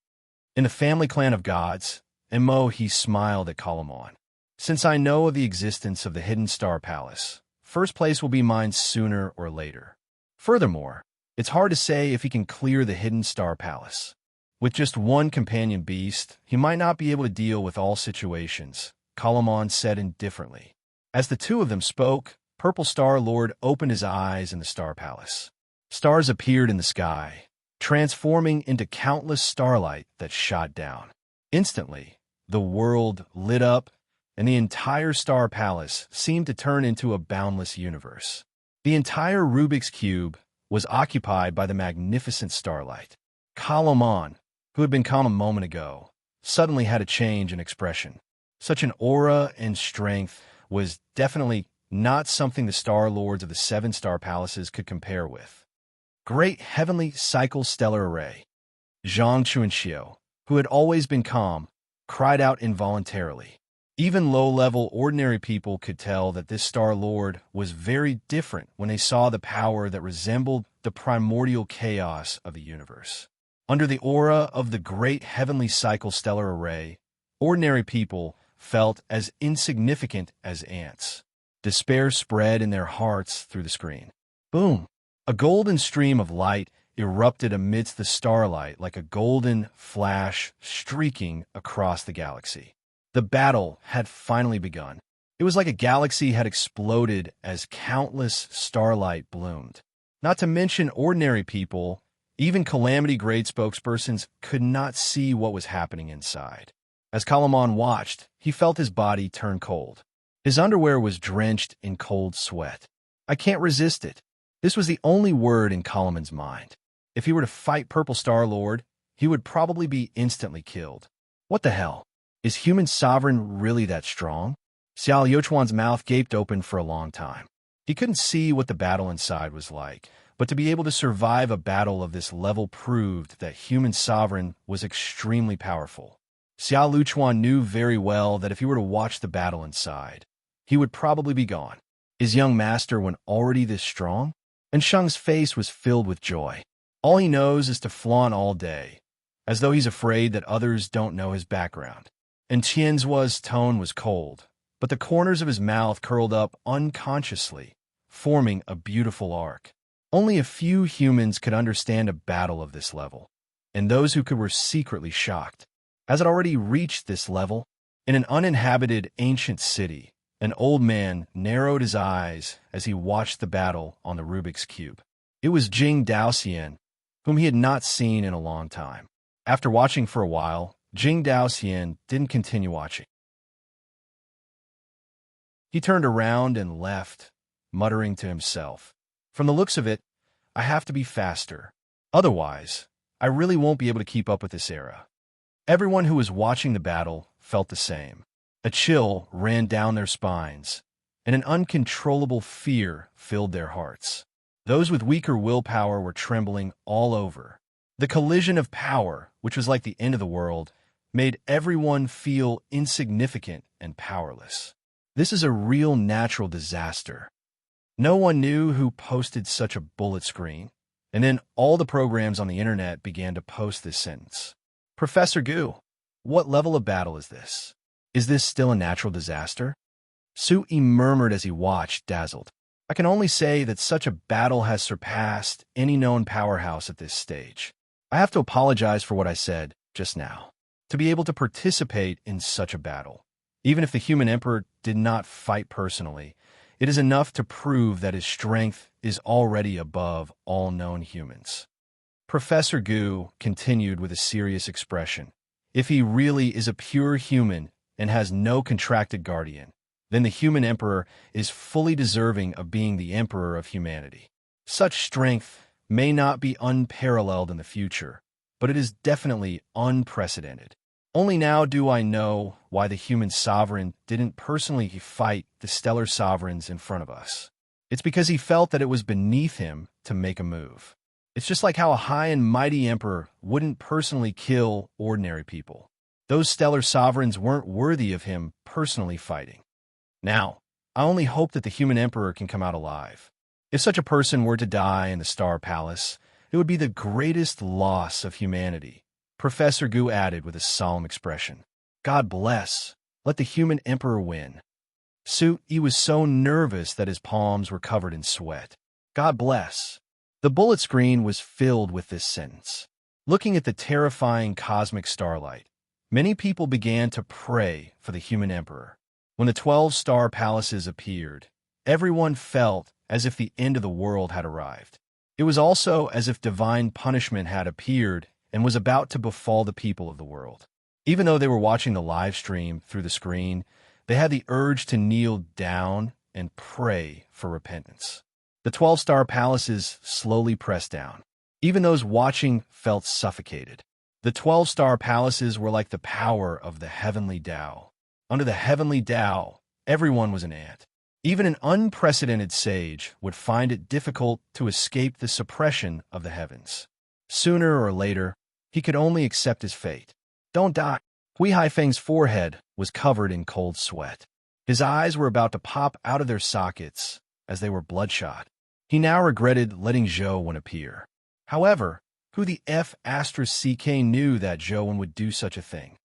In the family clan of gods, he smiled at Kalamon. Since I know of the existence of the hidden star palace, first place will be mine sooner or later. Furthermore, it's hard to say if he can clear the hidden star palace. With just one companion beast, he might not be able to deal with all situations, Kalamon said indifferently. As the two of them spoke, Purple Star Lord opened his eyes in the star palace. Stars appeared in the sky, transforming into countless starlight that shot down. Instantly, the world lit up, and the entire star palace seemed to turn into a boundless universe. The entire Rubik's Cube was occupied by the magnificent starlight. Kalamon, who had been calm a moment ago, suddenly had a change in expression. Such an aura and strength was definitely not something the Star Lords of the Seven Star Palaces could compare with. Great heavenly cycle stellar array. Zhang Chuanxiu, who had always been calm, cried out involuntarily. Even low-level ordinary people could tell that this Star Lord was very different when they saw the power that resembled the primordial chaos of the universe. Under the aura of the great heavenly cycle stellar array, ordinary people felt as insignificant as ants. Despair spread in their hearts through the screen. Boom! A golden stream of light erupted amidst the starlight like a golden flash streaking across the galaxy. The battle had finally begun. It was like a galaxy had exploded as countless starlight bloomed. Not to mention ordinary people, even Calamity-grade spokespersons could not see what was happening inside. As Kalamon watched, he felt his body turn cold. His underwear was drenched in cold sweat. I can't resist it. This was the only word in Kalamon's mind. If he were to fight Purple Star-Lord, he would probably be instantly killed. What the hell? Is human sovereign really that strong? Xiao Yuchuan's mouth gaped open for a long time. He couldn't see what the battle inside was like, but to be able to survive a battle of this level proved that human sovereign was extremely powerful. Xiao Luchuan knew very well that if he were to watch the battle inside, he would probably be gone. His young master when already this strong? And Sheng's face was filled with joy. All he knows is to flaunt all day, as though he's afraid that others don't know his background. And Qianzua's tone was cold, but the corners of his mouth curled up unconsciously, forming a beautiful arc. Only a few humans could understand a battle of this level, and those who could were secretly shocked. As it already reached this level, in an uninhabited ancient city, an old man narrowed his eyes as he watched the battle on the Rubik's Cube. It was Jing Daoxian, whom he had not seen in a long time. After watching for a while, Jing Daoxian didn't continue watching. He turned around and left, muttering to himself, "From the looks of it, I have to be faster. Otherwise, I really won't be able to keep up with this era." Everyone who was watching the battle felt the same. A chill ran down their spines, and an uncontrollable fear filled their hearts. Those with weaker willpower were trembling all over. The collision of power, which was like the end of the world, made everyone feel insignificant and powerless. This is a real natural disaster. No one knew who posted such a bullet screen, and then all the programs on the internet began to post this sentence. "Professor Gu, what level of battle is this? Is this still a natural disaster?" Sui murmured as he watched, dazzled. "I can only say that such a battle has surpassed any known powerhouse at this stage. I have to apologize for what I said just now. To be able to participate in such a battle, even if the human emperor did not fight personally, it is enough to prove that his strength is already above all known humans." Professor Gu continued with a serious expression. "If he really is a pure human and has no contracted guardian, then the human emperor is fully deserving of being the emperor of humanity. Such strength may not be unparalleled in the future, but it is definitely unprecedented. Only now do I know why the human sovereign didn't personally fight the stellar sovereigns in front of us. It's because he felt that it was beneath him to make a move. It's just like how a high and mighty emperor wouldn't personally kill ordinary people. Those stellar sovereigns weren't worthy of him personally fighting. Now, I only hope that the human emperor can come out alive. If such a person were to die in the Star Palace, it would be the greatest loss of humanity," Professor Gu added with a solemn expression. "God bless. Let the human emperor win." Sui was so nervous that his palms were covered in sweat. "God bless." The bullet screen was filled with this sentence. Looking at the terrifying cosmic starlight, many people began to pray for the human emperor. When the 12 star palaces appeared, everyone felt as if the end of the world had arrived. It was also as if divine punishment had appeared and was about to befall the people of the world. Even though they were watching the live stream through the screen, they had the urge to kneel down and pray for repentance. The 12 star palaces slowly pressed down. Even those watching felt suffocated. The 12 star palaces were like the power of the heavenly Tao. Under the heavenly Tao, everyone was an ant. Even an unprecedented sage would find it difficult to escape the suppression of the heavens. Sooner or later, he could only accept his fate. "Don't die." Hui Haifeng's forehead was covered in cold sweat. His eyes were about to pop out of their sockets as they were bloodshot. He now regretted letting Zhou Wen appear. However, who the F***ck knew that Zhou Wen would do such a thing?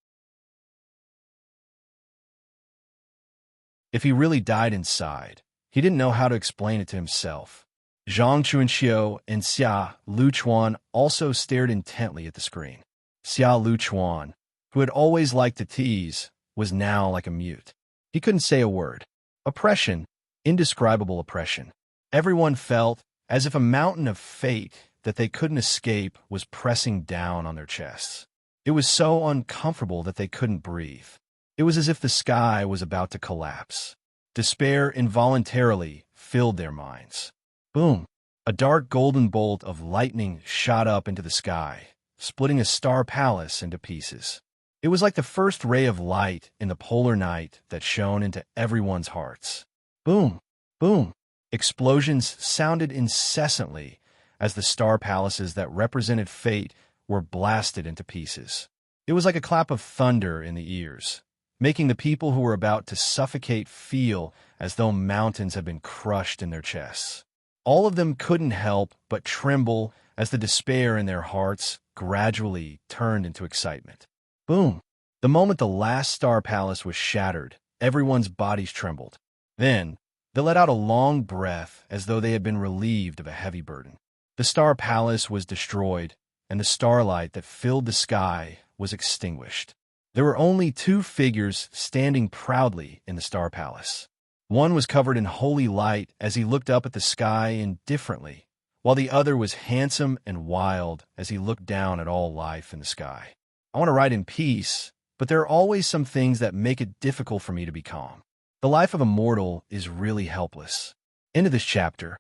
If he really died inside, he didn't know how to explain it to himself. Zhang Chuanxiu and Xia Luchuan also stared intently at the screen. Xia Luchuan, who had always liked to tease, was now like a mute. He couldn't say a word. Oppression, indescribable oppression. Everyone felt as if a mountain of fate that they couldn't escape was pressing down on their chests. It was so uncomfortable that they couldn't breathe. It was as if the sky was about to collapse. Despair involuntarily filled their minds. Boom! A dark golden bolt of lightning shot up into the sky, splitting a star palace into pieces. It was like the first ray of light in the polar night that shone into everyone's hearts. Boom! Boom! Explosions sounded incessantly as the star palaces that represented fate were blasted into pieces. It was like a clap of thunder in the ears, making the people who were about to suffocate feel as though mountains had been crushed in their chests. All of them couldn't help but tremble as the despair in their hearts gradually turned into excitement. Boom! The moment the last star palace was shattered, everyone's bodies trembled. Then, they let out a long breath as though they had been relieved of a heavy burden. The star palace was destroyed, and the starlight that filled the sky was extinguished. There were only two figures standing proudly in the star palace. One was covered in holy light as he looked up at the sky indifferently, while the other was handsome and wild as he looked down at all life in the sky. I want to write in peace, but there are always some things that make it difficult for me to be calm. The life of a mortal is really helpless. End of this chapter.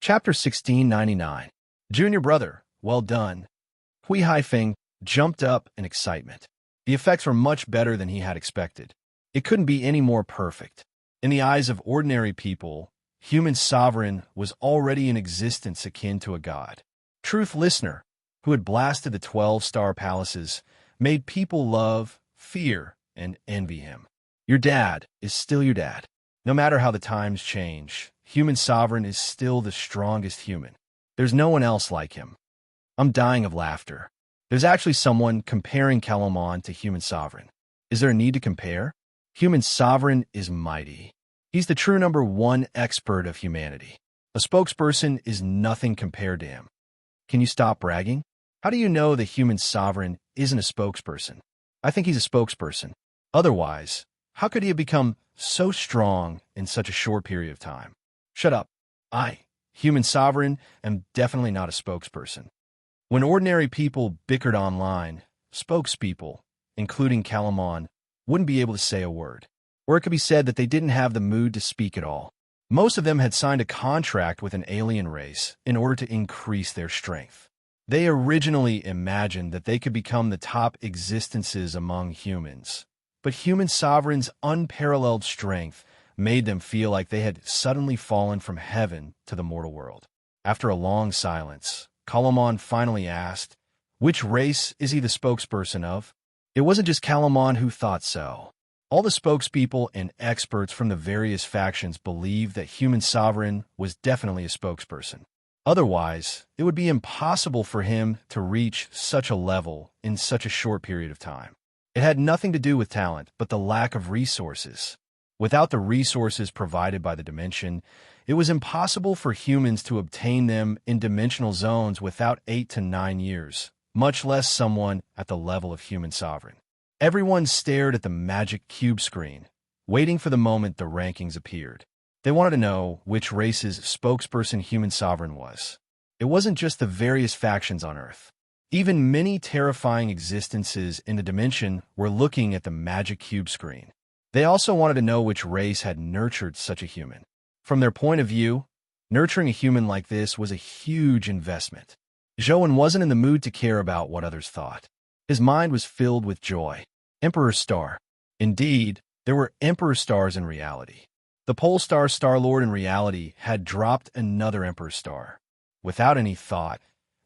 Chapter 1699. Junior brother, well done. Hui Haifeng jumped up in excitement. The effects were much better than he had expected. It couldn't be any more perfect. In the eyes of ordinary people, human sovereign was already in existence akin to a god. Truth Listener, who had blasted the 12 star palaces, made people love, fear, and envy him. Your dad is still your dad. No matter how the times change, human sovereign is still the strongest human. There's no one else like him. I'm dying of laughter. There's actually someone comparing Calamon to human sovereign. Is there a need to compare? Human sovereign is mighty. He's the true number one expert of humanity. A spokesperson is nothing compared to him. Can you stop bragging? How do you know the human sovereign isn't a spokesperson? I think he's a spokesperson. Otherwise, how could he have become so strong in such a short period of time? Shut up. I, human sovereign, am definitely not a spokesperson. When ordinary people bickered online, spokespeople, including Calamon, wouldn't be able to say a word. Or it could be said that they didn't have the mood to speak at all. Most of them had signed a contract with an alien race in order to increase their strength. They originally imagined that they could become the top existences among humans. But human sovereign's unparalleled strength made them feel like they had suddenly fallen from heaven to the mortal world. After a long silence, Calamon finally asked, which race is he the spokesperson of? It wasn't just Calamon who thought so. All the spokespeople and experts from the various factions believed that human sovereign was definitely a spokesperson. Otherwise, it would be impossible for him to reach such a level in such a short period of time. It had nothing to do with talent, but the lack of resources. Without the resources provided by the dimension, it was impossible for humans to obtain them in dimensional zones without 8 to 9 years, much less someone at the level of human sovereign. Everyone stared at the magic cube screen, waiting for the moment the rankings appeared. They wanted to know which race's spokesperson human sovereign was. It wasn't just the various factions on Earth. Even many terrifying existences in the dimension were looking at the magic cube screen. They also wanted to know which race had nurtured such a human. From their point of view, nurturing a human like this was a huge investment. Zhouwen wasn't in the mood to care about what others thought. His mind was filled with joy. Emperor Star. Indeed, there were Emperor Stars in reality. The Pole Star Star-Lord in reality had dropped another Emperor Star. Without any thought,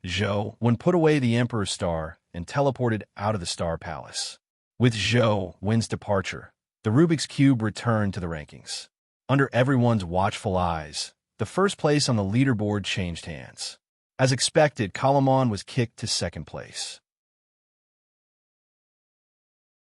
Zhouwen put away the Emperor Star and teleported out of the Star Palace. With Zhouwen's departure, the Rubik's Cube returned to the rankings. Under everyone's watchful eyes, the first place on the leaderboard changed hands. As expected, Calamon was kicked to second place.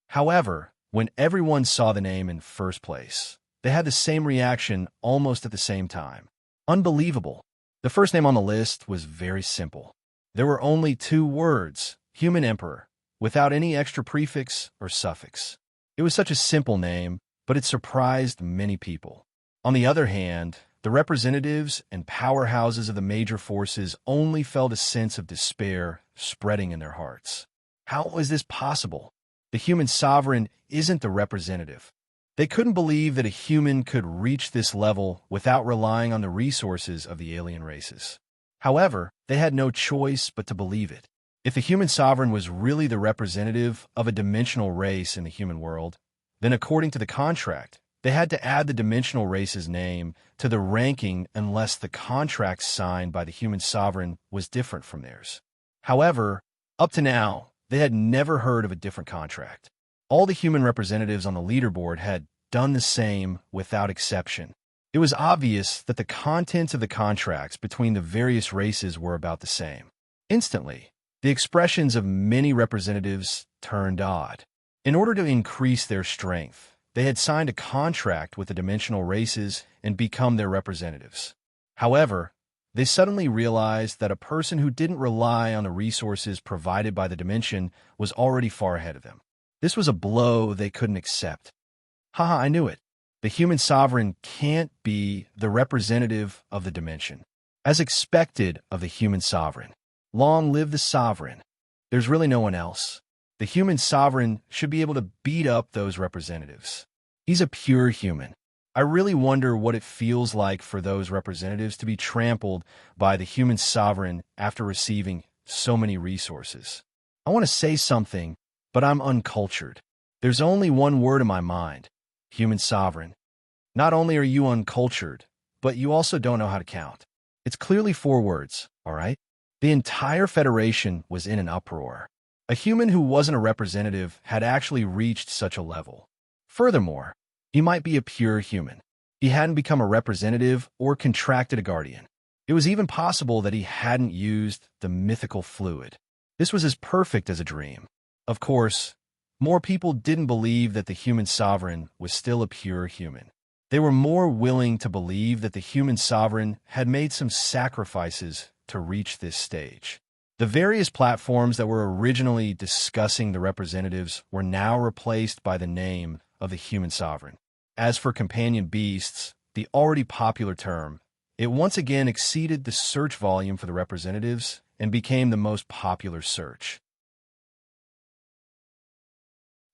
However, when everyone saw the name in first place, they had the same reaction almost at the same time. Unbelievable. The first name on the list was very simple. There were only 2 words, Human Emperor, without any extra prefix or suffix. It was such a simple name, but it surprised many people. On the other hand, the representatives and powerhouses of the major forces only felt a sense of despair spreading in their hearts. How is this possible? The human sovereign isn't the representative. They couldn't believe that a human could reach this level without relying on the resources of the alien races. However, they had no choice but to believe it. If the human sovereign was really the representative of a dimensional race in the human world, then according to the contract, they had to add the dimensional race's name to the ranking unless the contract signed by the human sovereign was different from theirs. However, up to now, they had never heard of a different contract. All the human representatives on the leaderboard had done the same without exception. It was obvious that the contents of the contracts between the various races were about the same. Instantly, the expressions of many representatives turned odd. In order to increase their strength, they had signed a contract with the dimensional races and become their representatives. However, they suddenly realized that a person who didn't rely on the resources provided by the dimension was already far ahead of them. This was a blow they couldn't accept. Haha, I knew it. The human sovereign can't be the representative of the dimension. As expected of the human sovereign. Long live the sovereign. There's really no one else. The human sovereign should be able to beat up those representatives. He's a pure human. I really wonder what it feels like for those representatives to be trampled by the human sovereign after receiving so many resources. I want to say something, but I'm uncultured. There's only one word in my mind: human sovereign. Not only are you uncultured, but you also don't know how to count. It's clearly 4 words, all right? The entire Federation was in an uproar. A human who wasn't a representative had actually reached such a level. Furthermore, he might be a pure human. He hadn't become a representative or contracted a guardian. It was even possible that he hadn't used the mythical fluid. This was as perfect as a dream. Of course, more people didn't believe that the human sovereign was still a pure human. They were more willing to believe that the human sovereign had made some sacrifices to reach this stage. The various platforms that were originally discussing the representatives were now replaced by the name of the human sovereign. As for companion beasts, the already popular term, it once again exceeded the search volume for the representatives and became the most popular search.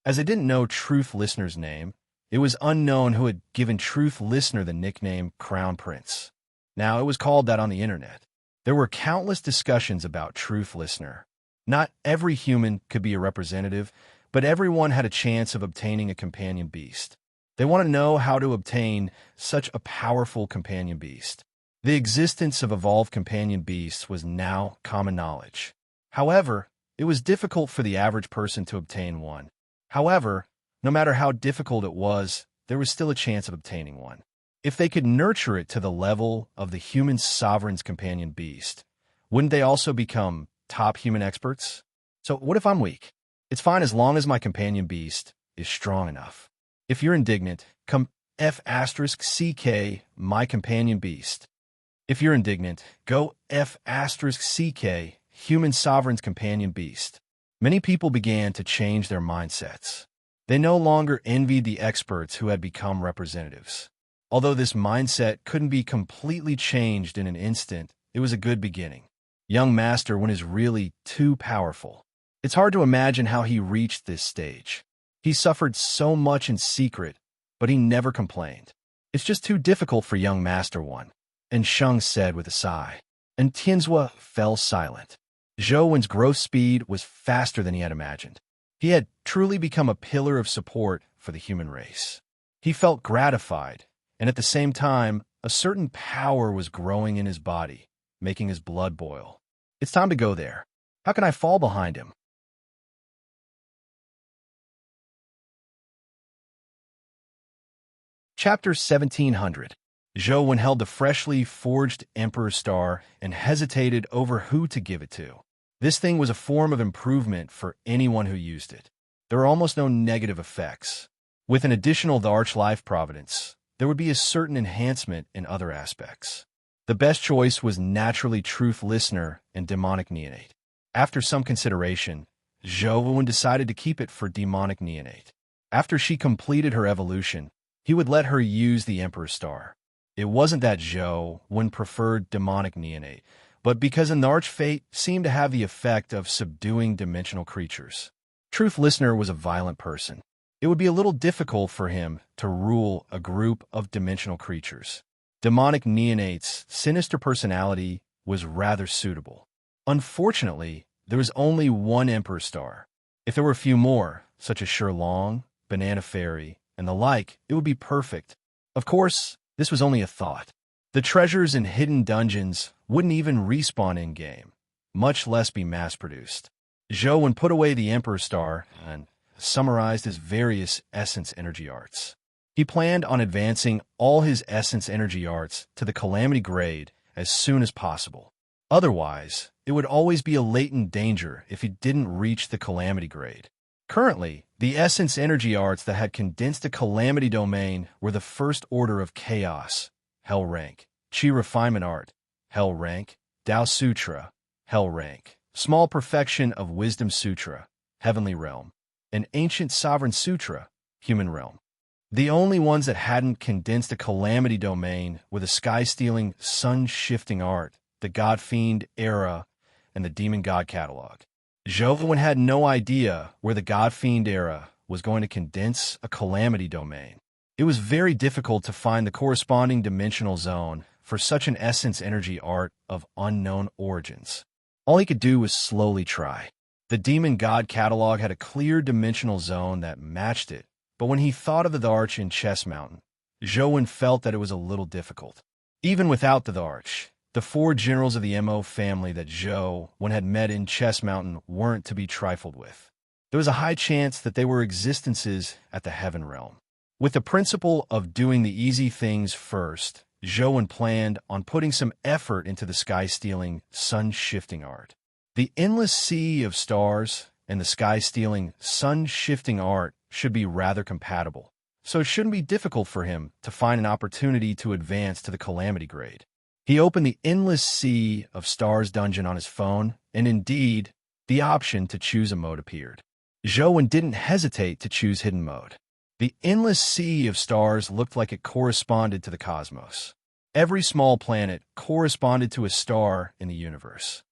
As I didn't know Truth Listener's name, it was unknown who had given Truth Listener the nickname Crown Prince. Now, it was called that on the internet. There were countless discussions about Truth Listener. Not every human could be a representative, but everyone had a chance of obtaining a companion beast. They want to know how to obtain such a powerful companion beast. The existence of evolved companion beasts was now common knowledge. However, it was difficult for the average person to obtain one. However, no matter how difficult it was, there was still a chance of obtaining one. If they could nurture it to the level of the human sovereign's companion beast, wouldn't they also become top human experts? So what if I'm weak? It's fine as long as my companion beast is strong enough. If you're indignant, come F***CK, my companion beast. If you're indignant, go F***CK, human sovereign's companion beast. Many people began to change their mindsets. They no longer envied the experts who had become representatives. Although this mindset couldn't be completely changed in an instant, it was a good beginning. Young Master One is really too powerful. It's hard to imagine how he reached this stage. He suffered so much in secret, but he never complained. It's just too difficult for young Master One, and Sheng said with a sigh. And Tianzhua fell silent. Zhou Wen's growth speed was faster than he had imagined. He had truly become a pillar of support for the human race. He felt gratified, and at the same time, a certain power was growing in his body, making his blood boil. It's time to go there. How can I fall behind him? Chapter 1700. Zhou Wen held the freshly forged Emperor's Star and hesitated over who to give it to. This thing was a form of improvement for anyone who used it. There were almost no negative effects. With an additional the Arch Life Providence, there would be a certain enhancement in other aspects. The best choice was naturally Truth Listener and Demonic Neonate. After some consideration, Zhou Wen decided to keep it for Demonic Neonate. After she completed her evolution, he would let her use the Emperor's Star. It wasn't that Zhou Wen preferred Demonic Neonate, but because an Archfate seemed to have the effect of subduing dimensional creatures. Truth Listener was a violent person. it would be a little difficult for him to rule a group of dimensional creatures. Demonic neonate's sinister personality was rather suitable. Unfortunately, there was only one Emperor star. If there were a few more, such as Sherlong, Banana Fairy, and the like, it would be perfect. Of course, this was only a thought. The treasures in hidden dungeons wouldn't even respawn in-game, much less be mass-produced. Zhou put away the Emperor Star and summarized his various essence energy arts. He planned on advancing all his essence energy arts to the Calamity grade as soon as possible. Otherwise, it would always be a latent danger if he didn't reach the Calamity grade. Currently, the essence energy arts that had condensed the Calamity domain were the First Order of Chaos, Hell rank, Chi Refinement Art, Hell rank, Tao Sutra, Hell rank, Small Perfection of Wisdom Sutra, Heavenly Realm, and Ancient Sovereign Sutra, Human Realm. The only ones that hadn't condensed a Calamity domain were the Sky-Stealing Sun-Shifting Art, the God Fiend Era, and the Demon God Catalog. Zhou had no idea where the God Fiend Era was going to condense a Calamity domain. It was very difficult to find the corresponding dimensional zone for such an essence energy art of unknown origins. All he could do was slowly try. The Demon God Catalog had a clear dimensional zone that matched it, but when he thought of the arch in Chess Mountain, Zhou felt that it was a little difficult. Even without the arch, the four generals of the MO family that Zhou had met in Chess Mountain weren't to be trifled with. There was a high chance that they were existences at the Heaven Realm. With the principle of doing the easy things first, Zhou planned on putting some effort into the sky-stealing, sun-shifting art. The endless sea of stars and the sky-stealing, sun-shifting art should be rather compatible, so it shouldn't be difficult for him to find an opportunity to advance to the Calamity grade. He opened the Endless Sea of Stars dungeon on his phone, and indeed, the option to choose a mode appeared. Zhou didn't hesitate to choose Hidden Mode. The endless sea of stars looked like it corresponded to the cosmos. Every small planet corresponded to a star in the universe.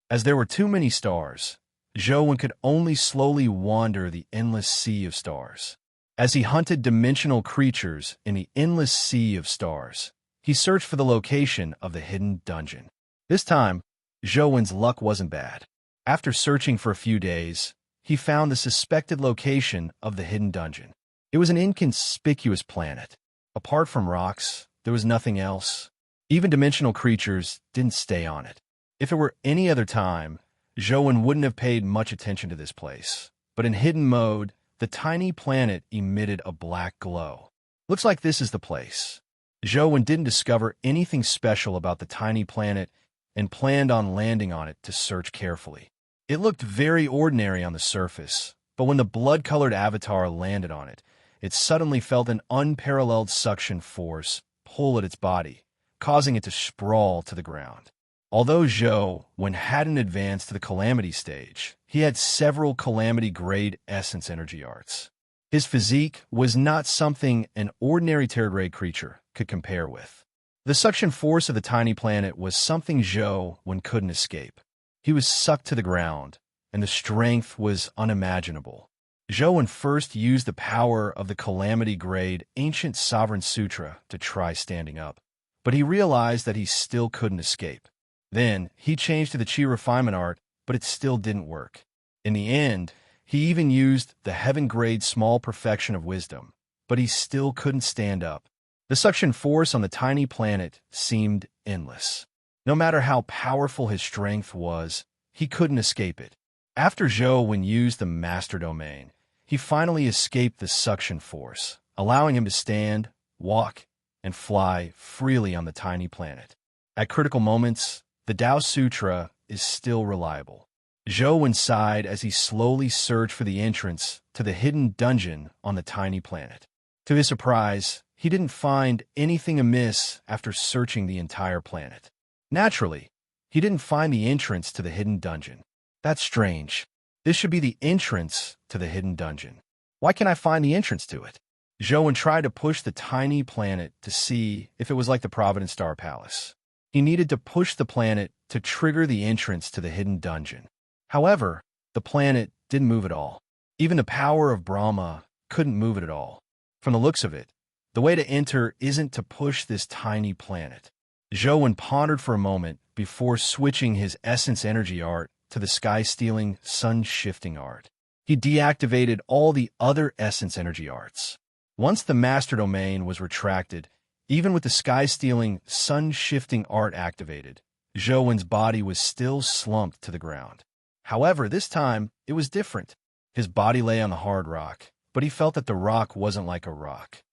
As there were too many stars, Zhou could only slowly wander the endless sea of stars. As he hunted dimensional creatures in the endless sea of stars, he searched for the location of the hidden dungeon. This time, Zhou's luck wasn't bad. After searching for a few days, he found the suspected location of the hidden dungeon. It was an inconspicuous planet. Apart from rocks, there was nothing else. Even dimensional creatures didn't stay on it. If it were any other time, Zhou wouldn't have paid much attention to this place. But in hidden mode, the tiny planet emitted a black glow. Looks like this is the place. Zhou didn't discover anything special about the tiny planet and planned on landing on it to search carefully. It looked very ordinary on the surface, but when the blood-colored avatar landed on it, it suddenly felt an unparalleled suction force pull at its body, causing it to sprawl to the ground. Although Zhou hadn't advanced to the Calamity stage, he had several Calamity-grade essence energy arts. His physique was not something an ordinary third-grade creature could compare with. The suction force of the tiny planet was something Zhou couldn't escape. He was sucked to the ground, and the strength was unimaginable. Zhou first used the power of the Calamity-grade Ancient Sovereign Sutra to try standing up, but he realized that he still couldn't escape. Then, he changed to the Chi Refinement Art, but it still didn't work. In the end, he even used the Heaven-grade Small Perfection of Wisdom, but he still couldn't stand up. The suction force on the tiny planet seemed endless. No matter how powerful his strength was, he couldn't escape it. After Zhou used the Master Domain, he finally escaped the suction force, allowing him to stand, walk, and fly freely on the tiny planet. At critical moments, the Tao Sutra is still reliable. Zhou sighed as he slowly searched for the entrance to the hidden dungeon on the tiny planet. To his surprise, he didn't find anything amiss after searching the entire planet. Naturally, he didn't find the entrance to the hidden dungeon. That's strange. This should be the entrance to the hidden dungeon. Why can't I find the entrance to it? Zhou tried to push the tiny planet to see if it was like the Providence Star Palace. He needed to push the planet to trigger the entrance to the hidden dungeon. However, the planet didn't move at all. Even the power of Brahma couldn't move it at all. From the looks of it, the way to enter isn't to push this tiny planet. Zhou pondered for a moment before switching his essence energy art to the sky-stealing, sun-shifting art. He deactivated all the other essence energy arts. Once the master domain was retracted, even with the sky-stealing, sun-shifting art activated, Zhou's body was still slumped to the ground. However, this time, it was different. His body lay on the hard rock, but he felt that the rock wasn't like a rock.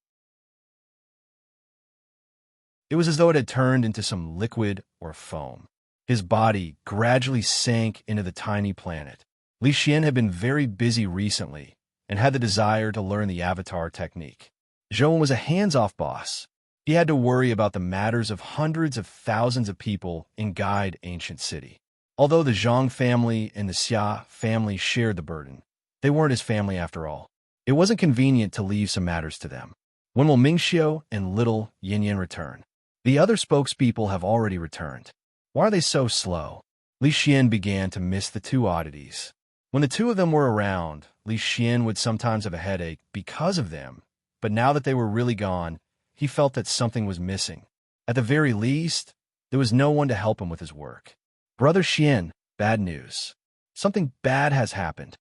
It was as though it had turned into some liquid or foam. His body gradually sank into the tiny planet. Li Xian had been very busy recently and had the desire to learn the avatar technique. Zhou was a hands-off boss. He had to worry about the matters of hundreds of thousands of people in Guide Ancient City. Although the Zhang family and the Xia family shared the burden, they weren't his family after all. It wasn't convenient to leave some matters to them. When will Mingxiu and little Yin return? The other spokespeople have already returned. Why are they so slow? Li Xian began to miss the two oddities. When the two of them were around, Li Xian would sometimes have a headache because of them, but now that they were really gone, he felt that something was missing. At the very least, there was no one to help him with his work. Brother Xian, bad news. Something bad has happened.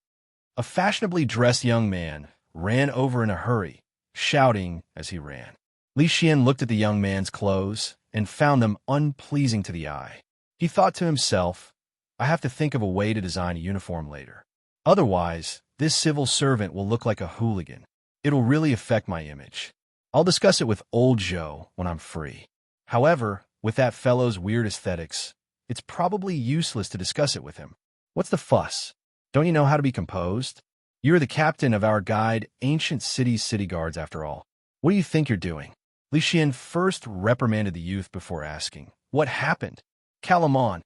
A fashionably dressed young man ran over in a hurry, shouting as he ran. Li Xian looked at the young man's clothes and found them unpleasing to the eye. He thought to himself, I have to think of a way to design a uniform later. Otherwise, this civil servant will look like a hooligan. It'll really affect my image. I'll discuss it with old Zhou when I'm free. However, with that fellow's weird aesthetics, it's probably useless to discuss it with him. What's the fuss? Don't you know how to be composed? You're the captain of our Guide Ancient City's city guards after all. What do you think you're doing? Li Xian first reprimanded the youth before asking, what happened? Calamon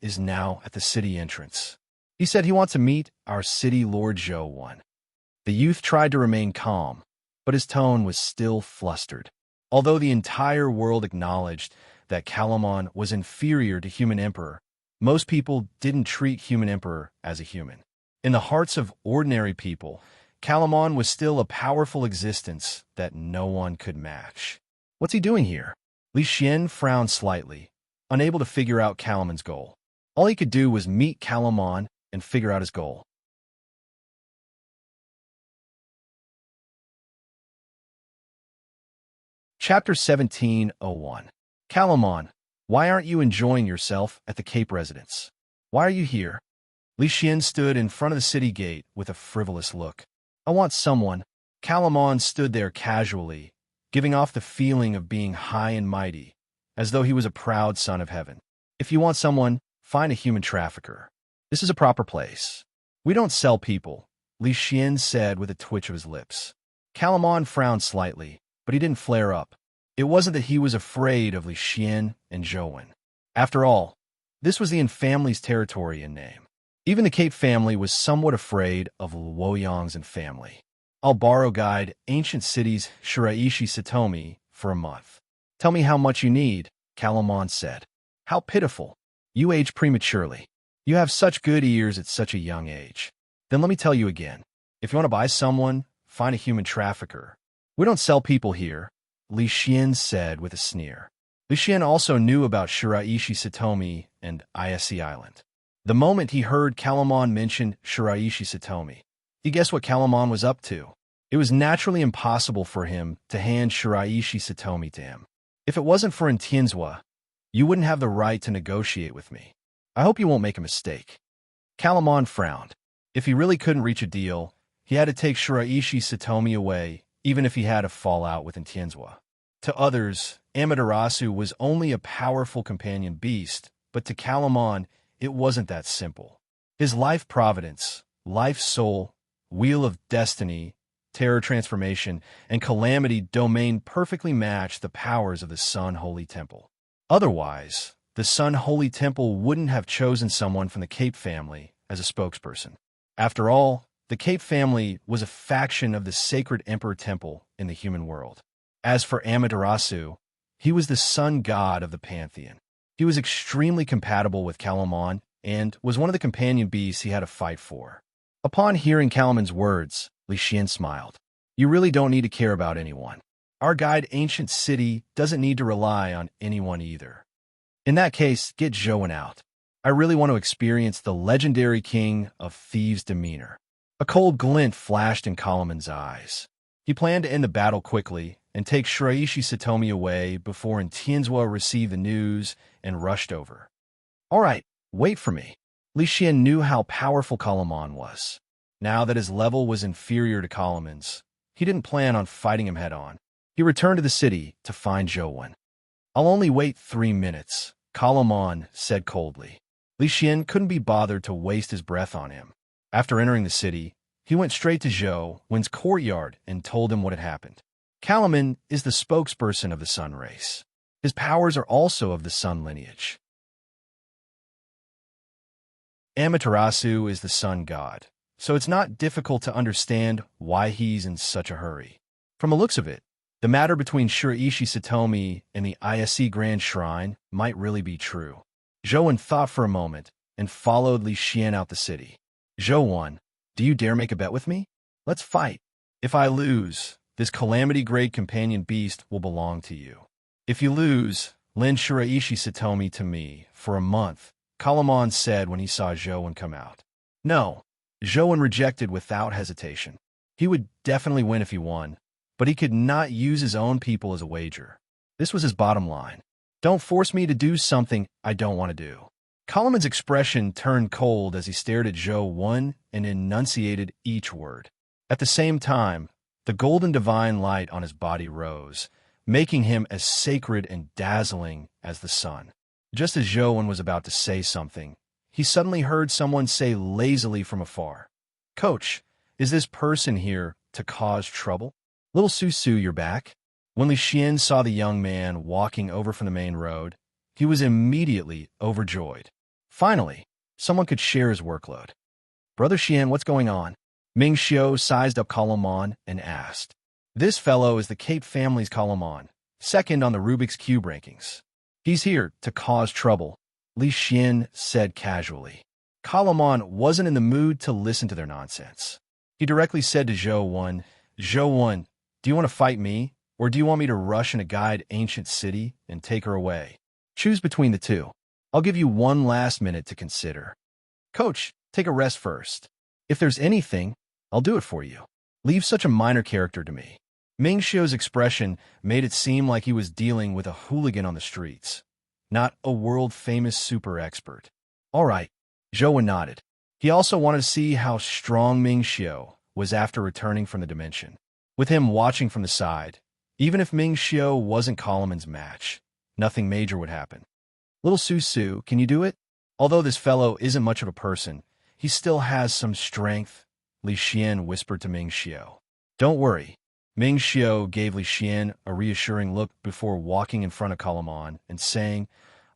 is now at the city entrance. He said he wants to meet our city Lord Zhou. The youth tried to remain calm, but his tone was still flustered. Although the entire world acknowledged that Calamon was inferior to Human Emperor, most people didn't treat Human Emperor as a human. In the hearts of ordinary people, Calamon was still a powerful existence that no one could match. What's he doing here? Li Xian frowned slightly, unable to figure out Calamon's goal. All he could do was meet Calamon and figure out his goal. Chapter 17:01. Calamon, why aren't you enjoying yourself at the Cape residence? Why are you here? Li Xian stood in front of the city gate with a frivolous look. I want someone. Calamon stood there casually, giving off the feeling of being high and mighty, as though he was a proud son of heaven. If you want someone, find a human trafficker. This is a proper place. We don't sell people, Li Xian said with a twitch of his lips. Calamon frowned slightly, but he didn't flare up. It wasn't that he was afraid of Li Xian and Zhou. After all, this was the family's territory in name. Even the Cape family was somewhat afraid of Luoyang's and family. I'll borrow Guide Ancient City's Shiraishi Satomi for a month. Tell me how much you need, Calamon said. How pitiful. You age prematurely. You have such good ears at such a young age. Then let me tell you again. If you want to buy someone, find a human trafficker. We don't sell people here, Li Xian said with a sneer. Li Xian also knew about Shiraishi Satomi and Ise Island. The moment he heard Calamon mention Shiraishi Satomi, he guessed what Calamon was up to. It was naturally impossible for him to hand Shiraishi Satomi to him. If it wasn't for Tianzua, you wouldn't have the right to negotiate with me. I hope you won't make a mistake. Calamon frowned. If he really couldn't reach a deal, he had to take Shiraishi Satomi away, even if he had a fallout with Tianzua. To others, Amaterasu was only a powerful companion beast, but to Calamon, it wasn't that simple. His life providence, life soul, wheel of destiny, terror transformation, and calamity domain perfectly matched the powers of the Sun Holy Temple. Otherwise, the Sun Holy Temple wouldn't have chosen someone from the Cape family as a spokesperson. After all, the Cape family was a faction of the sacred Emperor Temple in the human world. As for Amaterasu, he was the sun god of the pantheon. He was extremely compatible with Calamon and was one of the companion beasts he had to fight for. Upon hearing Kalaman's words, Li Xian smiled. You really don't need to care about anyone. Our guide ancient city doesn't need to rely on anyone either. In that case, get Zhou out. I really want to experience the legendary king of thieves' demeanor. A cold glint flashed in Kalaman's eyes. He planned to end the battle quickly and take Shiraishi Satomi away before Tianzhua received the news and rushed over. All right, wait for me. Li Xian knew how powerful Kalaman was. Now that his level was inferior to Kalaman's, he didn't plan on fighting him head-on. He returned to the city to find Zhou. I'll only wait 3 minutes, Kalaman said coldly. Li Xian couldn't be bothered to waste his breath on him. After entering the city, he went straight to Zhou's courtyard and told him what had happened. Kalaman is the spokesperson of the sun race. His powers are also of the sun lineage. Amaterasu is the sun god, so it's not difficult to understand why he's in such a hurry. From the looks of it, the matter between Shiraishi Satomi and the ISC Grand Shrine might really be true. Zhou thought for a moment and followed Li Xian out the city. Zhou, do you dare make a bet with me? Let's fight. If I lose, this calamity-grade companion beast will belong to you. If you lose, lend Shiraishi Satomi to me for a month, Kalaman said when he saw Zhou come out. No, Zhou rejected without hesitation. He would definitely win if he won, but he could not use his own people as a wager. This was his bottom line. Don't force me to do something I don't want to do. Kalaman's expression turned cold as he stared at Zhou and enunciated each word. At the same time, the golden divine light on his body rose, making him as sacred and dazzling as the sun. Just as Zhou was about to say something, he suddenly heard someone say lazily from afar, Coach, is this person here to cause trouble? Little Susu, you're back? When Li Xian saw the young man walking over from the main road, he was immediately overjoyed. Finally, someone could share his workload. Brother Xian, what's going on? Ming Xiu sized up Kalaman and asked. This fellow is the Cape family's Kalaman, second on the Rubik's Cube rankings. He's here to cause trouble, Li Xian said casually. Kalaman wasn't in the mood to listen to their nonsense. He directly said to Zhou, Zhou, do you want to fight me, or do you want me to rush in a guide ancient city and take her away? Choose between the two. I'll give you 1 last minute to consider. Coach, take a rest first. If there's anything, I'll do it for you. Leave such a minor character to me. Ming Xiu's expression made it seem like he was dealing with a hooligan on the streets, not a world-famous super expert. All right, Zhou nodded. He also wanted to see how strong Ming Xiu was after returning from the dimension. With him watching from the side, even if Ming Xiu wasn't Kalaman's match, nothing major would happen. Little Susu, can you do it? Although this fellow isn't much of a person, he still has some strength, Li Xian whispered to Ming Xiu. Don't worry. Ming Xiu gave Li Xian a reassuring look before walking in front of Kalaman and saying,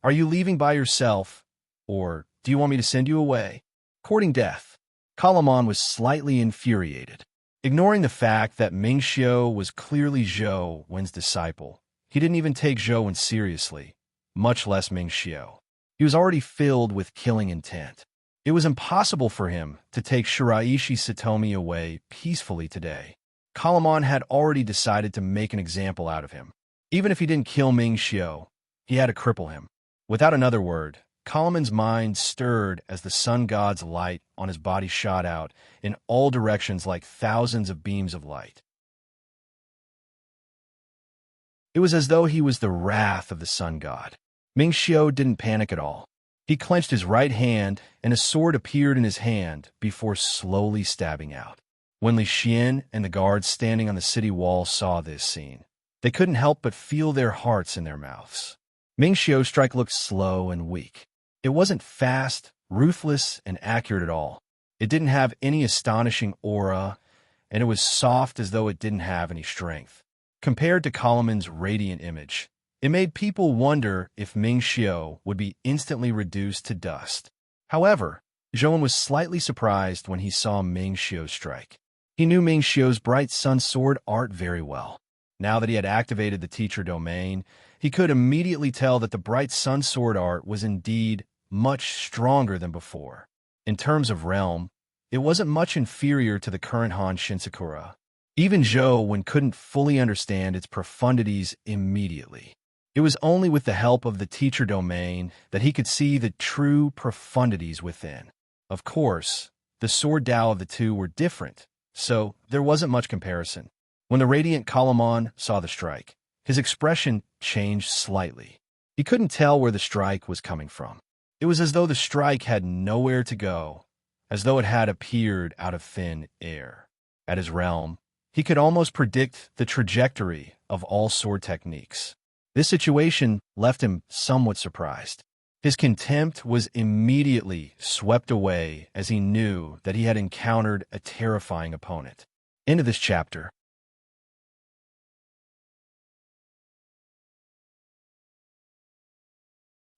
Are you leaving by yourself, or do you want me to send you away? Courting death. Kalaman was slightly infuriated. Ignoring the fact that Ming Xiu was clearly Zhou's disciple, he didn't even take Zhou seriously, much less Ming Xiu. He was already filled with killing intent. It was impossible for him to take Shiraishi Satomi away peacefully today. Kalaman had already decided to make an example out of him. Even if he didn't kill Ming Xiu, he had to cripple him. Without another word, Kalaman's mind stirred as the sun god's light on his body shot out in all directions like thousands of beams of light. It was as though he was the wrath of the sun god. Ming Xiu didn't panic at all. He clenched his right hand, and a sword appeared in his hand before slowly stabbing out. When Li Xian and the guards standing on the city wall saw this scene, they couldn't help but feel their hearts in their mouths. Ming Xiu's strike looked slow and weak. It wasn't fast, ruthless, and accurate at all. It didn't have any astonishing aura, and it was soft as though it didn't have any strength. Compared to Kalaman's radiant image, it made people wonder if Ming Xiu would be instantly reduced to dust. However, Zhou was slightly surprised when he saw Ming Xiu's strike. He knew Ming Xiu's bright sun sword art very well. Now that he had activated the teacher domain, he could immediately tell that the bright sun sword art was indeed much stronger than before. In terms of realm, it wasn't much inferior to the current Han Shinsakura. Even Zhou couldn't fully understand its profundities immediately. It was only with the help of the teacher domain that he could see the true profundities within. Of course, the sword Tao of the two were different, so there wasn't much comparison. When the radiant Kalaman saw the strike, his expression changed slightly. He couldn't tell where the strike was coming from. It was as though the strike had nowhere to go, as though it had appeared out of thin air. At his realm, he could almost predict the trajectory of all sword techniques. This situation left him somewhat surprised. His contempt was immediately swept away as he knew that he had encountered a terrifying opponent. End of this chapter.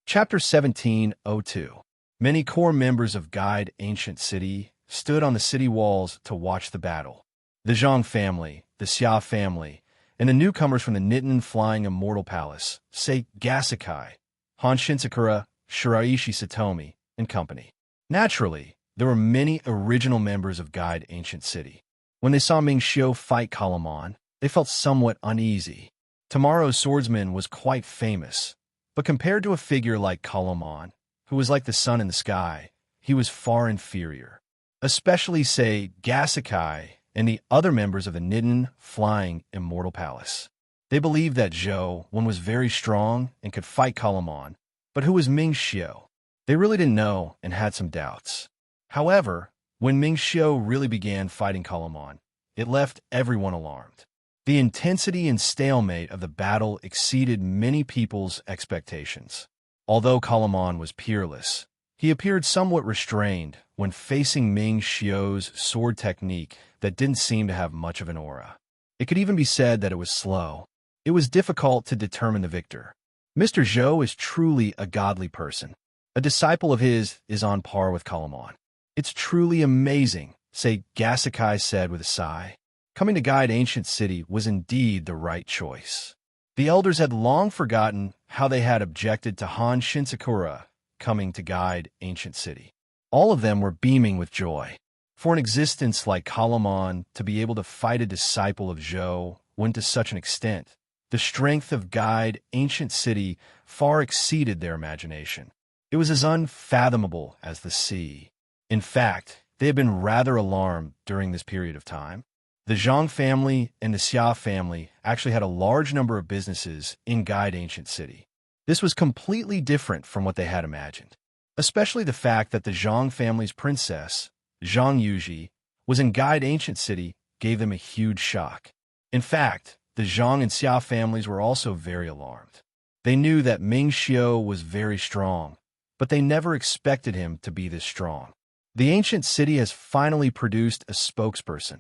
Chapter 17:02. Many core members of Guide Ancient City stood on the city walls to watch the battle. The Zhang family, the Xia family, and the newcomers from the Nitin Flying Immortal Palace, say Gasakai, Han Shinsakura, Shiraishi Satomi, and company. Naturally, there were many original members of Guide Ancient City. When they saw Ming Xiu fight Kalaman, they felt somewhat uneasy. Tomorrow's swordsman was quite famous, but compared to a figure like Kalaman, who was like the sun in the sky, he was far inferior. Especially, say, Gasakai and the other members of the Nitin Flying Immortal Palace. They believed that Zhou was very strong and could fight Kalaman, but who was Ming Xiu? They really didn't know and had some doubts. However, when Ming Xiu really began fighting Kalaman, it left everyone alarmed. The intensity and stalemate of the battle exceeded many people's expectations. Although Kalaman was peerless, he appeared somewhat restrained when facing Ming Xiu's sword technique that didn't seem to have much of an aura. It could even be said that it was slow. It was difficult to determine the victor. Mr. Zhou is truly a godly person. A disciple of his is on par with Kalaman. It's truly amazing, say Gasakai said with a sigh. Coming to Guide Ancient City was indeed the right choice. The elders had long forgotten how they had objected to Han Shinsakura coming to Guide Ancient City. All of them were beaming with joy. For an existence like Kalaman to be able to fight a disciple of Zhou went to such an extent, the strength of Guide Ancient City far exceeded their imagination. It was as unfathomable as the sea. In fact, they had been rather alarmed during this period of time. The Zhang family and the Xia family actually had a large number of businesses in Guide Ancient City. This was completely different from what they had imagined, especially the fact that the Zhang family's princess, Zhang Yuji, was in Guide Ancient City gave them a huge shock. In fact, the Zhang and Xia families were also very alarmed. They knew that Ming Xiu was very strong, but they never expected him to be this strong. The ancient city has finally produced a spokesperson,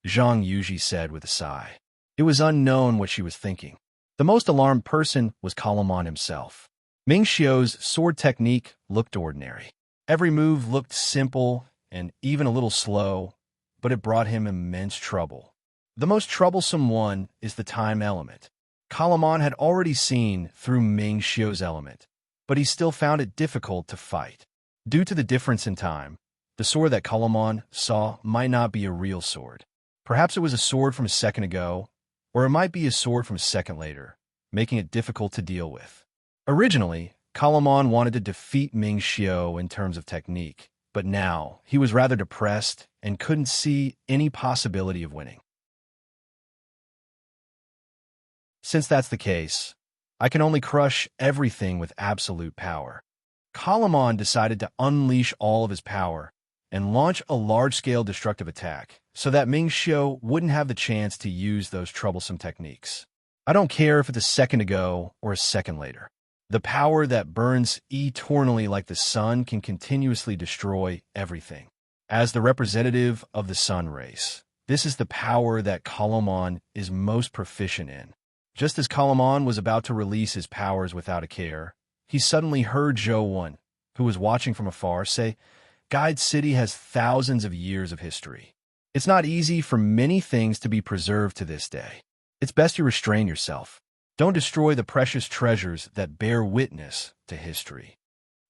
Zhang Yuji said with a sigh. It was unknown what she was thinking. The most alarmed person was Kalaman himself. Ming Xiu's sword technique looked ordinary. Every move looked simple and even a little slow, but it brought him immense trouble. The most troublesome one is the time element. Kalaman had already seen through Ming Xiu's element, but he still found it difficult to fight. Due to the difference in time, the sword that Kalaman saw might not be a real sword. Perhaps it was a sword from a second ago, or it might be a sword from a second later, making it difficult to deal with. Originally, Kalaman wanted to defeat Ming Xiu in terms of technique, but now he was rather depressed and couldn't see any possibility of winning. Since that's the case, I can only crush everything with absolute power. Kalaman decided to unleash all of his power and launch a large-scale destructive attack so that Ming Xiu wouldn't have the chance to use those troublesome techniques. I don't care if it's a second ago or a second later. The power that burns eternally like the sun can continuously destroy everything. As the representative of the sun race, this is the power that Kalaman is most proficient in. Just as Kalaman was about to release his powers without a care, he suddenly heard Zhou, who was watching from afar, say, Guide City has thousands of years of history. It's not easy for many things to be preserved to this day. It's best you restrain yourself. Don't destroy the precious treasures that bear witness to history.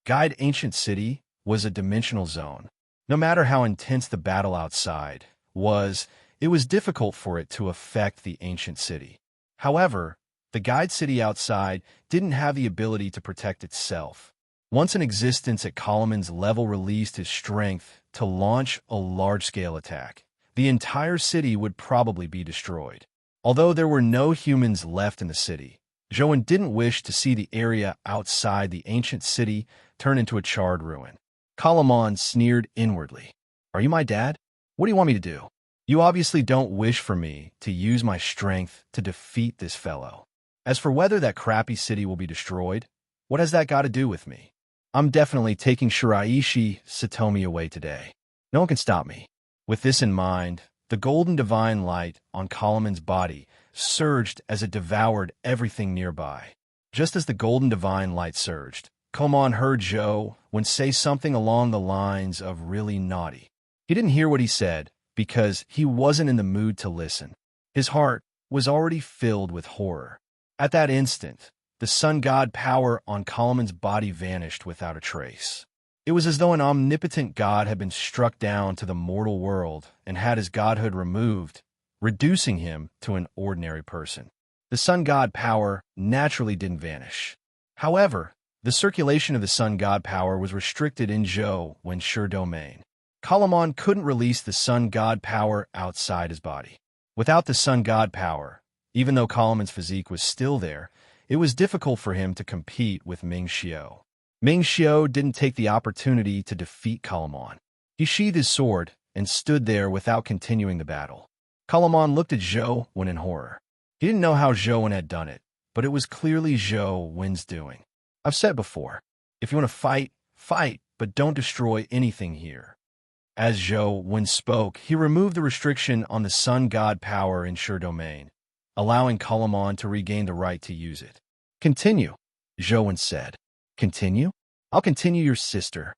Guide Ancient City was a dimensional zone. No matter how intense the battle outside was, it was difficult for it to affect the ancient city. However, the guide city outside didn't have the ability to protect itself. Once in existence at Kalaman's level released his strength to launch a large-scale attack, the entire city would probably be destroyed. Although there were no humans left in the city, Joan didn't wish to see the area outside the ancient city turn into a charred ruin. Kalaman sneered inwardly. "Are you my dad? What do you want me to do? You obviously don't wish for me to use my strength to defeat this fellow. As for whether that crappy city will be destroyed, what has that got to do with me? I'm definitely taking Shiraishi Satomi away today. No one can stop me." With this in mind, the golden divine light on Kalaman's body surged as it devoured everything nearby. Just as the golden divine light surged, Kalaman heard Zhou Wen say something along the lines of "really naughty." He didn't hear what he said because he wasn't in the mood to listen. His heart was already filled with horror. At that instant, the sun god power on Kalaman's body vanished without a trace. It was as though an omnipotent god had been struck down to the mortal world and had his godhood removed, reducing him to an ordinary person. The sun god power naturally didn't vanish. However, the circulation of the sun god power was restricted in Zhou Wen's Sure domain. Kalaman couldn't release the sun god power outside his body. Without the sun god power, even though Kalaman's physique was still there, it was difficult for him to compete with Ming Xiao. Ming Xiao didn't take the opportunity to defeat Kalaman. He sheathed his sword and stood there without continuing the battle. Kalaman looked at Zhou Wen in horror. He didn't know how Zhou Wen had done it, but it was clearly Zhou Wen's doing. I've said before, if you want to fight, fight, but don't destroy anything here. As Zhou Wen spoke, he removed the restriction on the sun god power in Sure domain, allowing Kalaman to regain the right to use it. "Continue," Zhou Wen said. "Continue? I'll continue, your sister."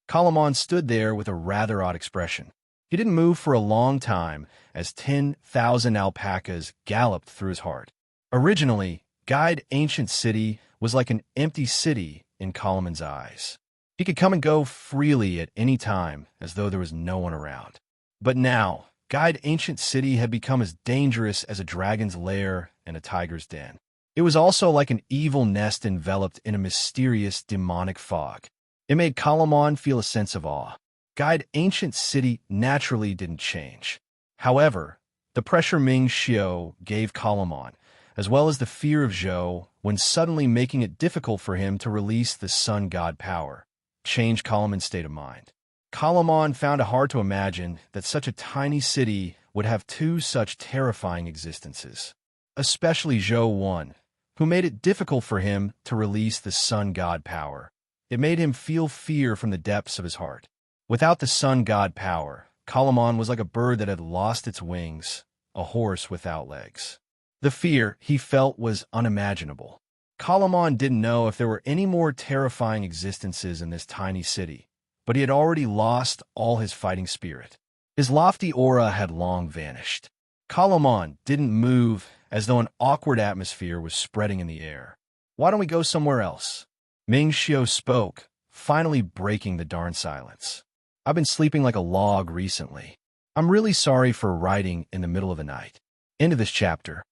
Kalaman stood there with a rather odd expression. He didn't move for a long time as 10,000 alpacas galloped through his heart. Originally, Guide Ancient City was like an empty city in Kalaman's eyes. He could come and go freely at any time as though there was no one around. But now, Guide Ancient City had become as dangerous as a dragon's lair and a tiger's den. It was also like an evil nest enveloped in a mysterious demonic fog. It made Kalaman feel a sense of awe. Guide Ancient City naturally didn't change. However, the pressure Ming Xiao gave Kalaman, as well as the fear of Zhou Wen suddenly making it difficult for him to release the sun god power, changed Kalaman's state of mind. Kalaman found it hard to imagine that such a tiny city would have two such terrifying existences, especially Zhou Wen, who made it difficult for him to release the sun god power. It made him feel fear from the depths of his heart. Without the sun god power, Kalaman was like a bird that had lost its wings, a horse without legs. The fear he felt was unimaginable. Kalaman didn't know if there were any more terrifying existences in this tiny city, but he had already lost all his fighting spirit. His lofty aura had long vanished. Kalaman didn't move as though an awkward atmosphere was spreading in the air. "Why don't we go somewhere else?" Ming Xiao spoke, finally breaking the darn silence. "I've been sleeping like a log recently. I'm really sorry for writing in the middle of the night." End of this chapter.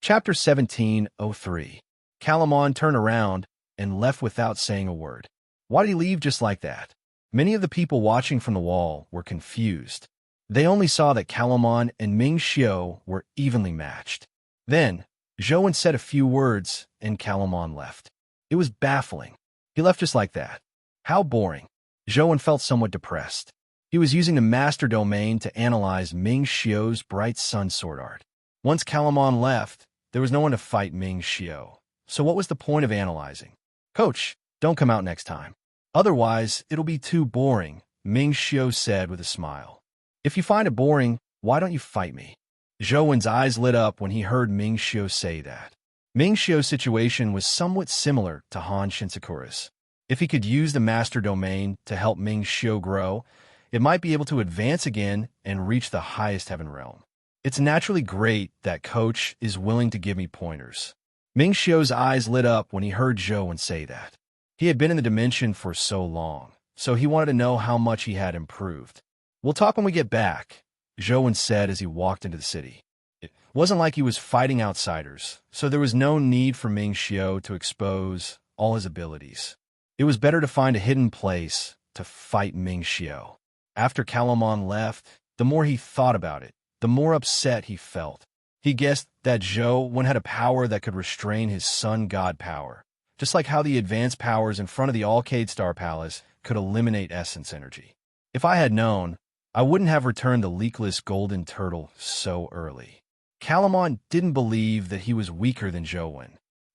Chapter 17:03. Kalaman turned around and left without saying a word. Why did he leave just like that? Many of the people watching from the wall were confused. They only saw that Kalaman and Ming Xiao were evenly matched. Then, Zhou Wen said a few words, and Kalaman left. It was baffling. He left just like that. How boring. Zhou Wen felt somewhat depressed. He was using the master domain to analyze Ming Xiao's bright sun sword art. Once Kalaman left, there was no one to fight Ming Xiao. So what was the point of analyzing? "Coach, don't come out next time. Otherwise, it'll be too boring," Ming Xiao said with a smile. "If you find it boring, why don't you fight me?" Zhou Wen's eyes lit up when he heard Ming Xiao say that. Ming Xiao's situation was somewhat similar to Han Shinsakura's. If he could use the master domain to help Ming Xiao grow, it might be able to advance again and reach the highest heaven realm. It's naturally great that Coach is willing to give me pointers. Ming Xiu's eyes lit up when he heard Zhou say that. He had been in the dimension for so long, so he wanted to know how much he had improved. "We'll talk when we get back," Zhou said as he walked into the city. It wasn't like he was fighting outsiders, so there was no need for Ming Xiu to expose all his abilities. It was better to find a hidden place to fight Ming Xiu. After Calamon left, the more he thought about it, the more upset he felt. He guessed that Zhou had a power that could restrain his sun god power, just like how the advanced powers in front of the Alcade Star Palace could eliminate essence energy. If I had known, I wouldn't have returned the leakless golden turtle so early. Calamon didn't believe that he was weaker than Zhou.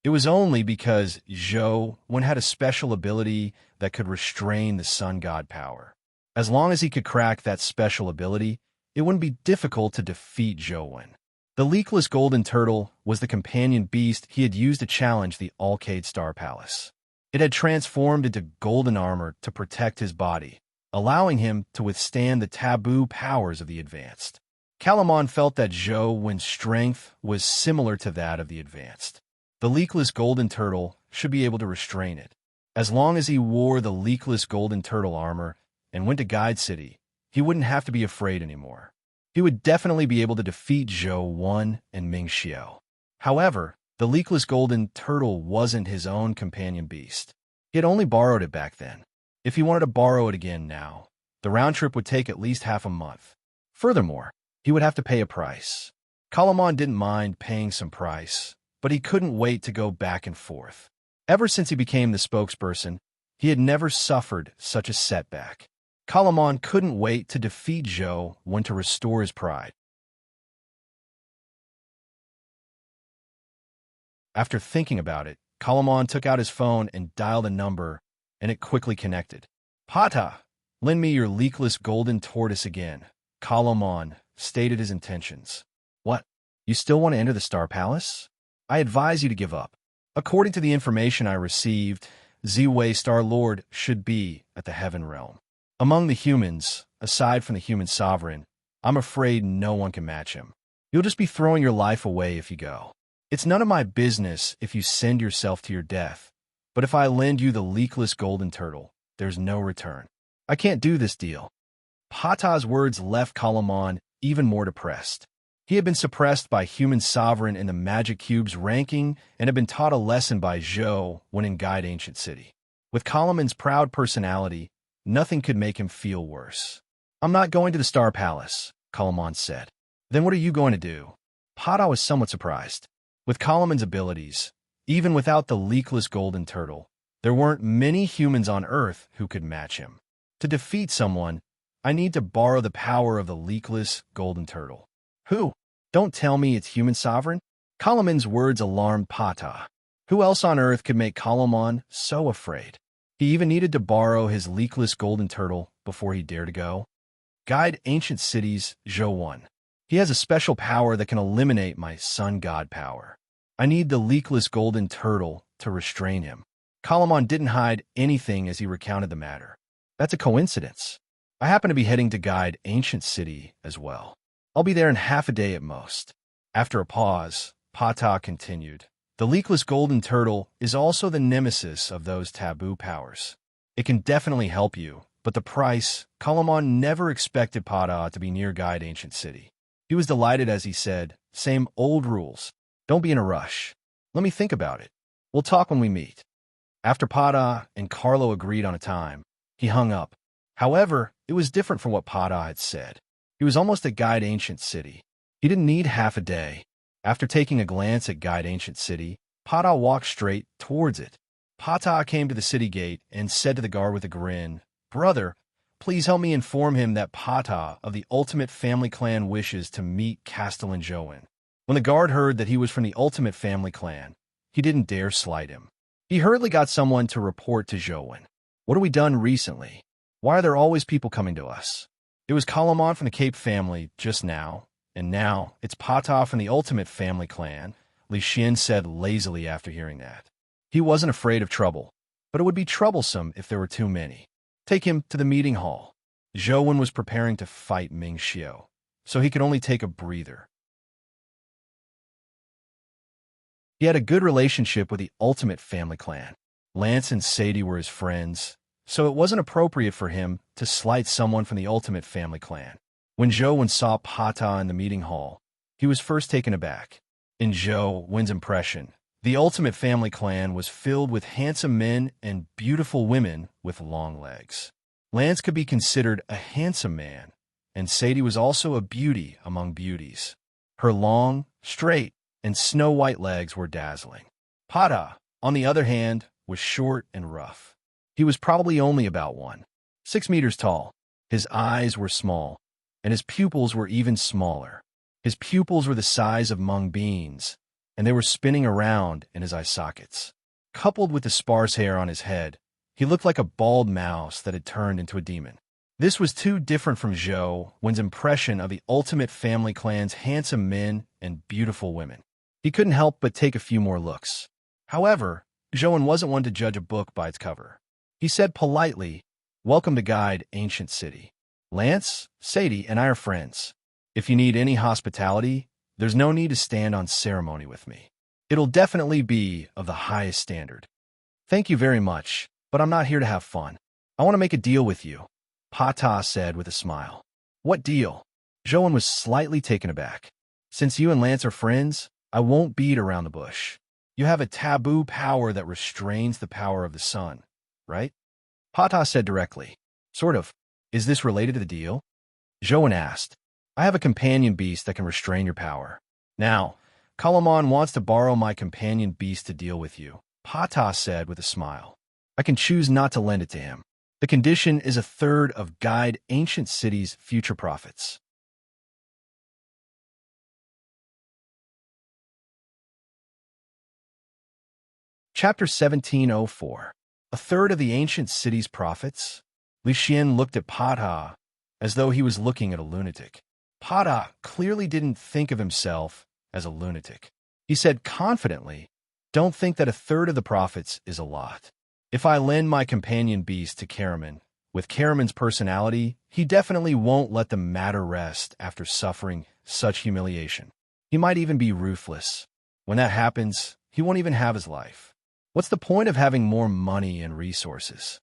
It was only because Zhou had a special ability that could restrain the sun god power. As long as he could crack that special ability, it wouldn't be difficult to defeat Zhou. The leakless golden turtle was the companion beast he had used to challenge the Alcade Star Palace. It had transformed into golden armor to protect his body, allowing him to withstand the taboo powers of the advanced. Calamon felt that Zhou's strength was similar to that of the advanced. The leakless golden turtle should be able to restrain it. As long as he wore the leakless golden turtle armor and went to Guide City, he wouldn't have to be afraid anymore. He would definitely be able to defeat Zhou and Ming Xiu. However, the leakless golden turtle wasn't his own companion beast. He had only borrowed it back then. If he wanted to borrow it again now, the round trip would take at least half a month. Furthermore, he would have to pay a price. Calamon didn't mind paying some price, but he couldn't wait to go back and forth. Ever since he became the spokesperson, he had never suffered such a setback. Calamon couldn't wait to defeat Zhou to restore his pride. After thinking about it, Calamon took out his phone and dialed a number, and it quickly connected. "Pata, lend me your leakless golden tortoise again," Calamon stated his intentions. "What? You still want to enter the Star Palace? I advise you to give up. According to the information I received, Ziwei Star Lord should be at the Heaven Realm. Among the humans, aside from the human sovereign, I'm afraid no one can match him. You'll just be throwing your life away if you go. It's none of my business if you send yourself to your death, but if I lend you the leakless golden turtle, there's no return. I can't do this deal." Pata's words left Calamon even more depressed. He had been suppressed by human sovereign in the Magic Cube's ranking and had been taught a lesson by Zhou when in Guide Ancient City. With Calamon's proud personality, nothing could make him feel worse. "I'm not going to the Star Palace," Calamon said. "Then what are you going to do?" Pata was somewhat surprised. With Calamon's abilities, even without the leakless golden turtle, there weren't many humans on Earth who could match him. To defeat someone, I need to borrow the power of the leakless golden turtle. "Who? Don't tell me it's human sovereign?" Calamon's words alarmed Pata. Who else on Earth could make Calamon so afraid? He even needed to borrow his leakless golden turtle before he dared to go. "Guide Ancient Cities, Zhou. He has a special power that can eliminate my sun god power. I need the leakless golden turtle to restrain him." Calamon didn't hide anything as he recounted the matter. "That's a coincidence. I happen to be heading to Guide Ancient City as well. I'll be there in half a day at most." After a pause, Pata continued. "The leakless golden turtle is also the nemesis of those taboo powers. It can definitely help you, but the price..." Calamon never expected Pata to be near Guide Ancient City. He was delighted as he said, "Same old rules. Don't be in a rush. Let me think about it. We'll talk when we meet." After Pata and Carlo agreed on a time, he hung up. However, it was different from what Pata had said. He was almost at Guide Ancient City. He didn't need half a day. After taking a glance at Guide Ancient City, Pata walked straight towards it. Pata came to the city gate and said to the guard with a grin, "Brother, please help me inform him that Pata of the Ultimate Family Clan wishes to meet Castellan Zhou." When the guard heard that he was from the Ultimate Family Clan, he didn't dare slight him. He hurriedly got someone to report to Zhou. "What have we done recently? Why are there always people coming to us? It was Calamon from the Cape family just now, and now it's Pata from the Ultimate Family Clan," Li Xian said lazily after hearing that. He wasn't afraid of trouble, but it would be troublesome if there were too many. "Take him to the meeting hall." Zhou was preparing to fight Ming Xiu, so he could only take a breather. He had a good relationship with the ultimate family clan. Lance and Sadie were his friends, so it wasn't appropriate for him to slight someone from the ultimate family clan. When Zhou Wen saw Pata in the meeting hall, he was first taken aback. In Zhou Wen's impression, the ultimate family clan was filled with handsome men and beautiful women with long legs. Lance could be considered a handsome man, and Sadie was also a beauty among beauties. Her long, straight, and snow-white legs were dazzling. Pata, on the other hand, was short and rough. He was probably only about 1.6 meters tall. His eyes were small, and his pupils were even smaller. His pupils were the size of mung beans, and they were spinning around in his eye sockets. Coupled with the sparse hair on his head, he looked like a bald mouse that had turned into a demon. This was too different from Zhou Wen's impression of the ultimate family clan's handsome men and beautiful women. He couldn't help but take a few more looks. However, Zhou Wen wasn't one to judge a book by its cover. He said politely, "Welcome to Guide Ancient City. Lance, Sadie, and I are friends. If you need any hospitality, there's no need to stand on ceremony with me. It'll definitely be of the highest standard. Thank you very much, but I'm not here to have fun. I want to make a deal with you," Pata said with a smile. "What deal?" Zhou Wen was slightly taken aback. "Since you and Lance are friends, I won't beat around the bush. You have a taboo power that restrains the power of the sun, right?" Pata said directly. "Sort of. Is this related to the deal?" Zhou Wen asked. "I have a companion beast that can restrain your power. Now, Kalaman wants to borrow my companion beast to deal with you," Pata said with a smile. "I can choose not to lend it to him. The condition is 1/3 of Guide Ancient City's future profits." Chapter 1704. 1/3 of the ancient city's profits? Li Xian looked at Pata as though he was looking at a lunatic. Pata clearly didn't think of himself as a lunatic. He said confidently, "Don't think that 1/3 of the profits is a lot. If I lend my companion beast to Karaman, with Karaman's personality, he definitely won't let the matter rest after suffering such humiliation. He might even be ruthless. When that happens, he won't even have his life. What's the point of having more money and resources?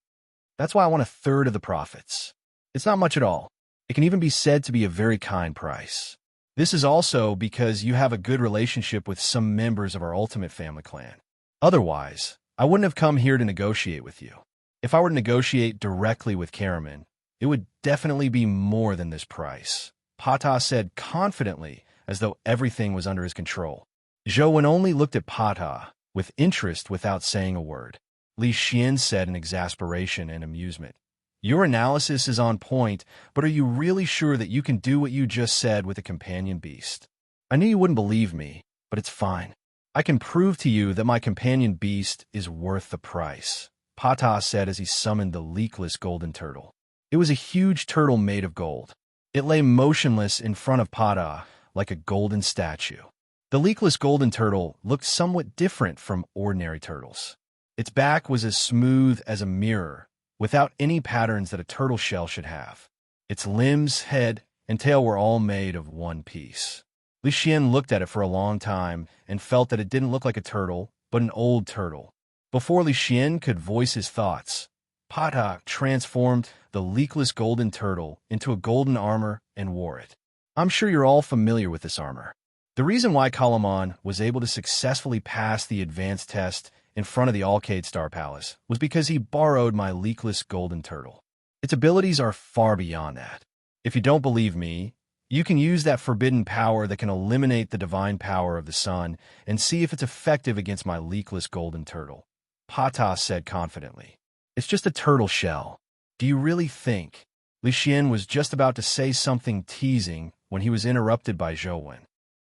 That's why I want 1/3 of the profits. It's not much at all. It can even be said to be a very kind price. This is also because you have a good relationship with some members of our ultimate family clan. Otherwise, I wouldn't have come here to negotiate with you. If I were to negotiate directly with Karaman, it would definitely be more than this price," Pata said confidently, as though everything was under his control. Zhou Wen only looked at Pata with interest without saying a word. Li Xian said in exasperation and amusement, "Your analysis is on point, but are you really sure that you can do what you just said with a companion beast? I knew you wouldn't believe me, but it's fine. I can prove to you that my companion beast is worth the price," Pata said as he summoned the leakless golden turtle. It was a huge turtle made of gold. It lay motionless in front of Pata like a golden statue. The leakless golden turtle looked somewhat different from ordinary turtles. Its back was as smooth as a mirror, without any patterns that a turtle shell should have. Its limbs, head, and tail were all made of one piece. Li Xian looked at it for a long time and felt that it didn't look like a turtle, but an old turtle. Before Li Xian could voice his thoughts, Pata transformed the leakless golden turtle into a golden armor and wore it. I'm sure you're all familiar with this armor. The reason why Kalaman was able to successfully pass the advanced test in front of the Alcade Star Palace was because he borrowed my leakless golden turtle. Its abilities are far beyond that. If you don't believe me, you can use that forbidden power that can eliminate the divine power of the sun and see if it's effective against my leakless golden turtle," Pata said confidently. "It's just a turtle shell. Do you really think?" Li Xian was just about to say something teasing when he was interrupted by Zhou Wen.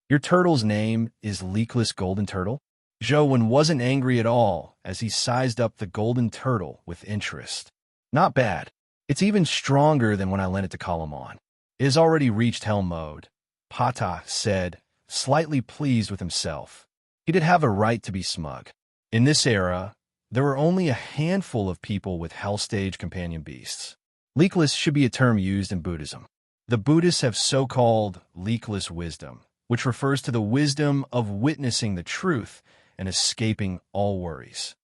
"Your turtle's name is Leakless Golden Turtle?" Zhou Wen wasn't angry at all as he sized up the golden turtle with interest. "Not bad. It's even stronger than when I lent it to Kalaman. It has already reached hell mode," Pata said, slightly pleased with himself. He did have a right to be smug. In this era, there were only a handful of people with hell stage companion beasts. Leakless should be a term used in Buddhism. The Buddhists have so-called leakless wisdom, which refers to the wisdom of witnessing the truth and escaping all worries.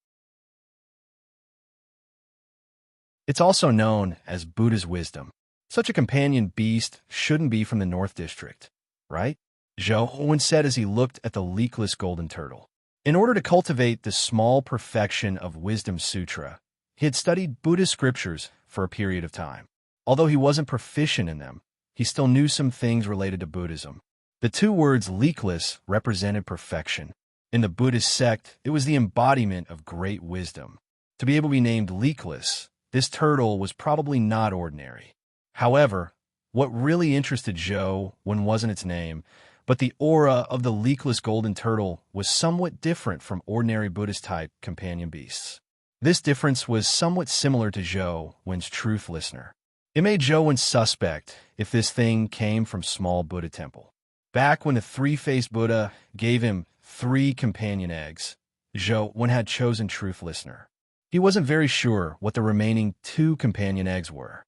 It's also known as Buddha's wisdom. Such a companion beast shouldn't be from the North District, right? Zhou once said as he looked at the leakless golden turtle. In order to cultivate the small perfection of Wisdom Sutra, he had studied Buddhist scriptures for a period of time. Although he wasn't proficient in them, he still knew some things related to Buddhism. The two words leakless represented perfection. In the Buddhist sect, it was the embodiment of great wisdom. To be able to be named leakless, this turtle was probably not ordinary. However, what really interested Zhou wasn't its name, but the aura of the leakless golden turtle was somewhat different from ordinary Buddhist-type companion beasts. This difference was somewhat similar to Zhou's truth listener. It made Zhou suspect if this thing came from small Buddha temple. Back when the three-faced Buddha gave him 3 companion eggs, Zhou had chosen truth listener. He wasn't very sure what the remaining 2 companion eggs were.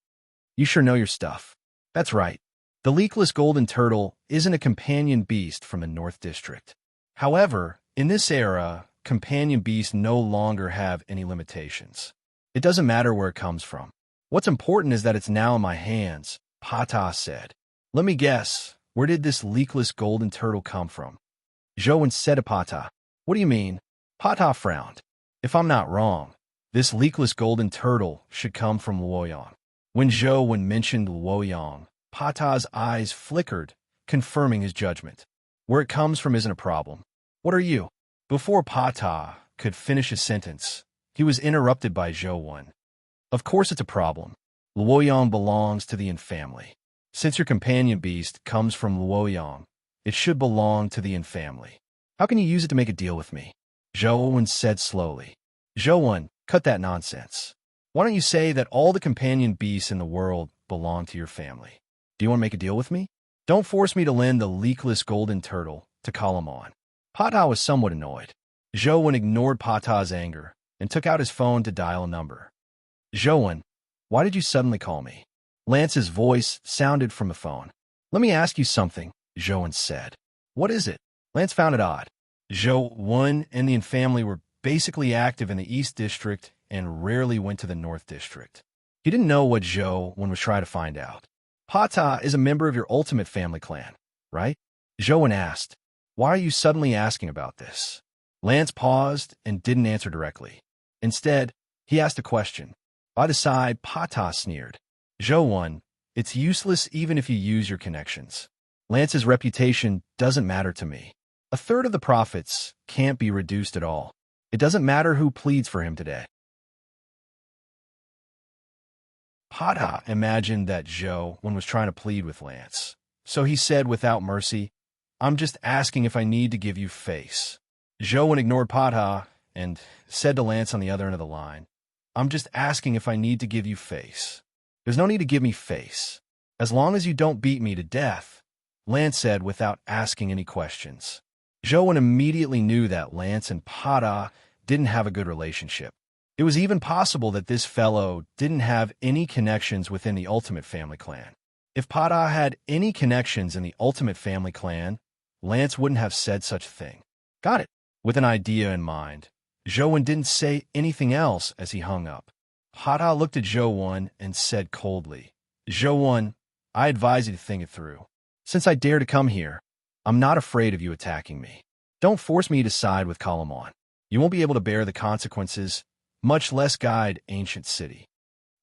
You sure know your stuff. That's right. The leakless golden turtle isn't a companion beast from the North District. However, in this era, companion beasts no longer have any limitations. It doesn't matter where it comes from. What's important is that it's now in my hands, Pata said. Let me guess, where did this leakless golden turtle come from? Zhou said to Pata. What do you mean? Pata frowned. If I'm not wrong, this leakless golden turtle should come from Luoyang. When Zhou mentioned Luoyang, Pata's eyes flickered, confirming his judgment. Where it comes from isn't a problem. What are you? Before Pata could finish his sentence, he was interrupted by Zhou. Of course it's a problem. Luoyang belongs to the Yin family. Since your companion beast comes from Luoyang, it should belong to the Yin family. How can you use it to make a deal with me? Zhou said slowly. Zhou, cut that nonsense. Why don't you say that all the companion beasts in the world belong to your family? Do you want to make a deal with me? Don't force me to lend the leakless golden turtle to Kalamon. Pata was somewhat annoyed. Zhou ignored Pata's anger and took out his phone to dial a number. Zhou, why did you suddenly call me? Lance's voice sounded from the phone. Let me ask you something, Zhou said. What is it? Lance found it odd. Zhou and the family were basically active in the East District and rarely went to the North District. He didn't know what Zhou was trying to find out. Pata is a member of your ultimate family clan, right? Zhou asked. Why are you suddenly asking about this? Lance paused and didn't answer directly. Instead, he asked a question. By the side, Pata sneered. Zhou, it's useless even if you use your connections. Lance's reputation doesn't matter to me. 1/3 of the profits can't be reduced at all. It doesn't matter who pleads for him today. Pata imagined that Zhou was trying to plead with Lance. So he said without mercy, I'm just asking if I need to give you face. Zhou ignored Pata and said to Lance on the other end of the line, I'm just asking if I need to give you face. There's no need to give me face. As long as you don't beat me to death, Lance said without asking any questions. Zhou immediately knew that Lance and Pata didn't have a good relationship. It was even possible that this fellow didn't have any connections within the Ultimate Family Clan. If Pata had any connections in the Ultimate Family Clan, Lance wouldn't have said such a thing. Got it. With an idea in mind, Zhou didn't say anything else as he hung up. Pata looked at Zhou and said coldly, Zhou, I advise you to think it through. Since I dare to come here, I'm not afraid of you attacking me. Don't force me to side with Kalamon. You won't be able to bear the consequences, much less guide Ancient City.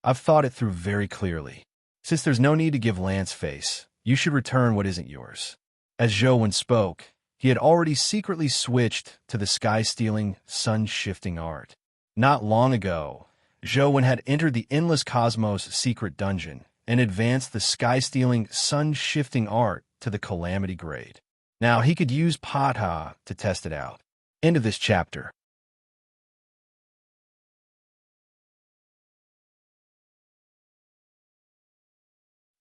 I've thought it through very clearly. Since there's no need to give Lance face, you should return what isn't yours. As Zhou spoke, he had already secretly switched to the sky-stealing, sun-shifting art. Not long ago, Zhou had entered the Endless Cosmos secret dungeon and advanced the sky-stealing, sun-shifting art to the Calamity grade. Now he could use Pata to test it out. End of this chapter.